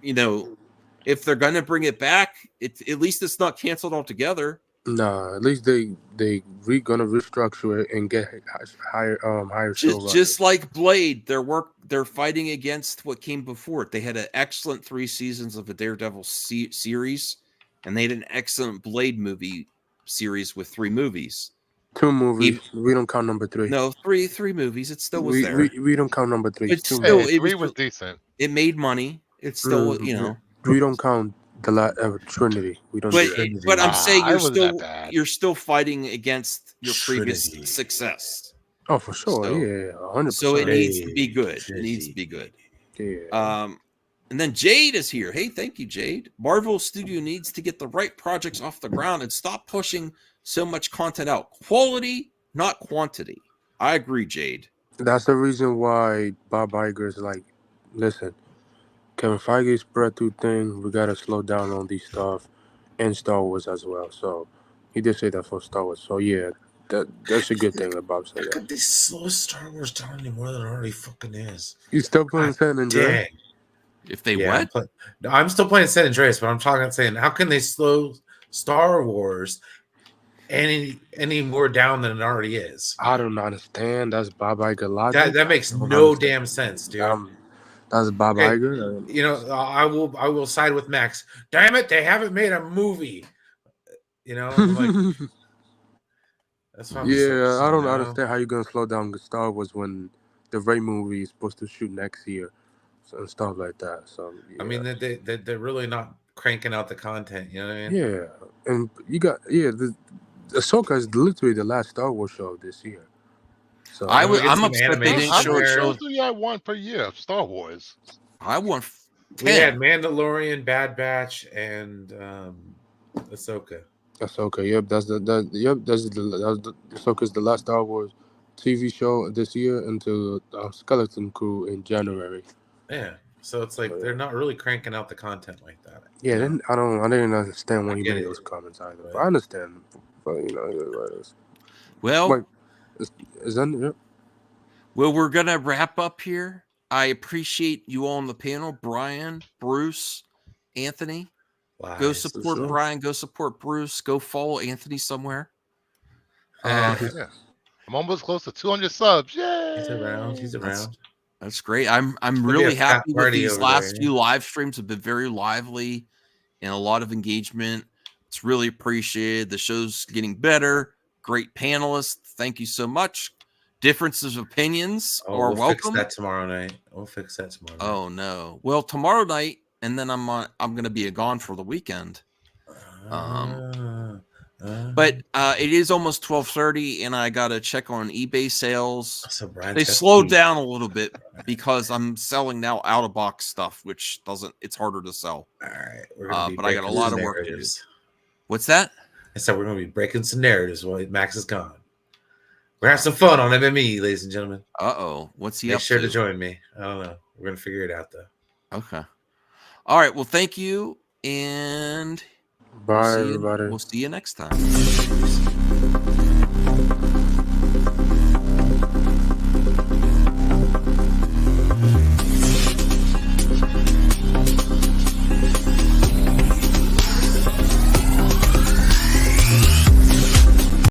if they're going to bring it back, at least it's not canceled altogether. Nah, at least they gonna restructure it and get higher just like Blade, they're fighting against what came before it. They had an excellent 3 seasons of a Daredevil series, and they had an excellent Blade movie series with 3 movies. 2 movies. We don't count number 3. No, three movies. It still was there. We don't count number 3. It's still, it was decent. It made money. It's still We don't count the Trinity. We don't. But I'm saying you're still fighting against your previous success. Oh, for sure. So, 100%. So it needs to be good. It needs to be good. Yeah. And then Jade is here. Hey, thank you, Jade. Marvel Studio needs to get the right projects off the ground and stop pushing so much content out. Quality, not quantity. I agree, Jade. That's the reason why Bob Iger is listen, Kevin Feige spread through thing. We gotta slow down on these stuff. and Star Wars as well. So he did say that for Star Wars. So yeah, that's a good thing that Bob said How that. could they slow Star Wars down any more than it already fucking is? You still playing San Andreas? Dang. If they Yeah, what? I'm still playing San Andreas, but I'm saying, how can they slow Star Wars any more down than it already is? I don't understand. That's Bob Iger logic. That makes I don't no understand. damn sense, dude. That's Bob Okay, Iger. you know, I will side with Max. Damn it, they haven't made a movie. You know, I'm like, that's what I'm Yeah, I don't you know? understand how you're gonna slow down the Star Wars when the Ray movie is supposed to shoot next year, and stuff like that. So yeah. I mean, they're really not cranking out the content. You know what I mean? Yeah, and you got the Ahsoka is literally the last Star Wars show this year. So I'm some upset they animation didn't How show many it. there. shows do you have one per year of Star Wars? I want We had 10. Mandalorian, Bad Batch, and Ahsoka. Ahsoka, yep, that's Ahsoka's the last Star Wars TV show this year until Skeleton Crew in January. Yeah, so it's like they're not really cranking out the content like that. Yeah, you know? then I didn't understand when I he get made it, those comments either. but- But I understand. But you know, it is what it is. Well, Wait, is that yep? well, we're gonna wrap up here. I appreciate you all on the panel, Brian, Bruce, Anthony. Go Lies. support sure. Brian. Go support Bruce. Go follow Anthony somewhere. Yeah. I'm almost close to 200 subs. Yay! He's around. He's around. That's great. I'm It's gonna be really a fat happy with party these over last there. few live streams. Have been very lively and a lot of engagement. It's really appreciated. The show's getting better. Great panelists. Thank you so much. Differences of opinions are We'll welcome. fix that tomorrow night. We'll fix that tomorrow night. Oh no. Well, tomorrow night, and then I'm gonna be gone for the weekend. But it is almost 12:30, and I gotta check on eBay sales. So Brian's They got slowed tea. down a little bit because I'm selling now out of box stuff, which it's harder to sell. All right, we're gonna be But I got a breaking lot some of work to do. narratives. What's that? I said we're gonna be breaking some narratives while Max is gone. We're gonna have some fun on MME, ladies and gentlemen. What's he Make up sure to? to join me. I don't know. We're gonna figure it out though. Okay. All right. Well, thank you, and Bye, everybody. We'll see you next time.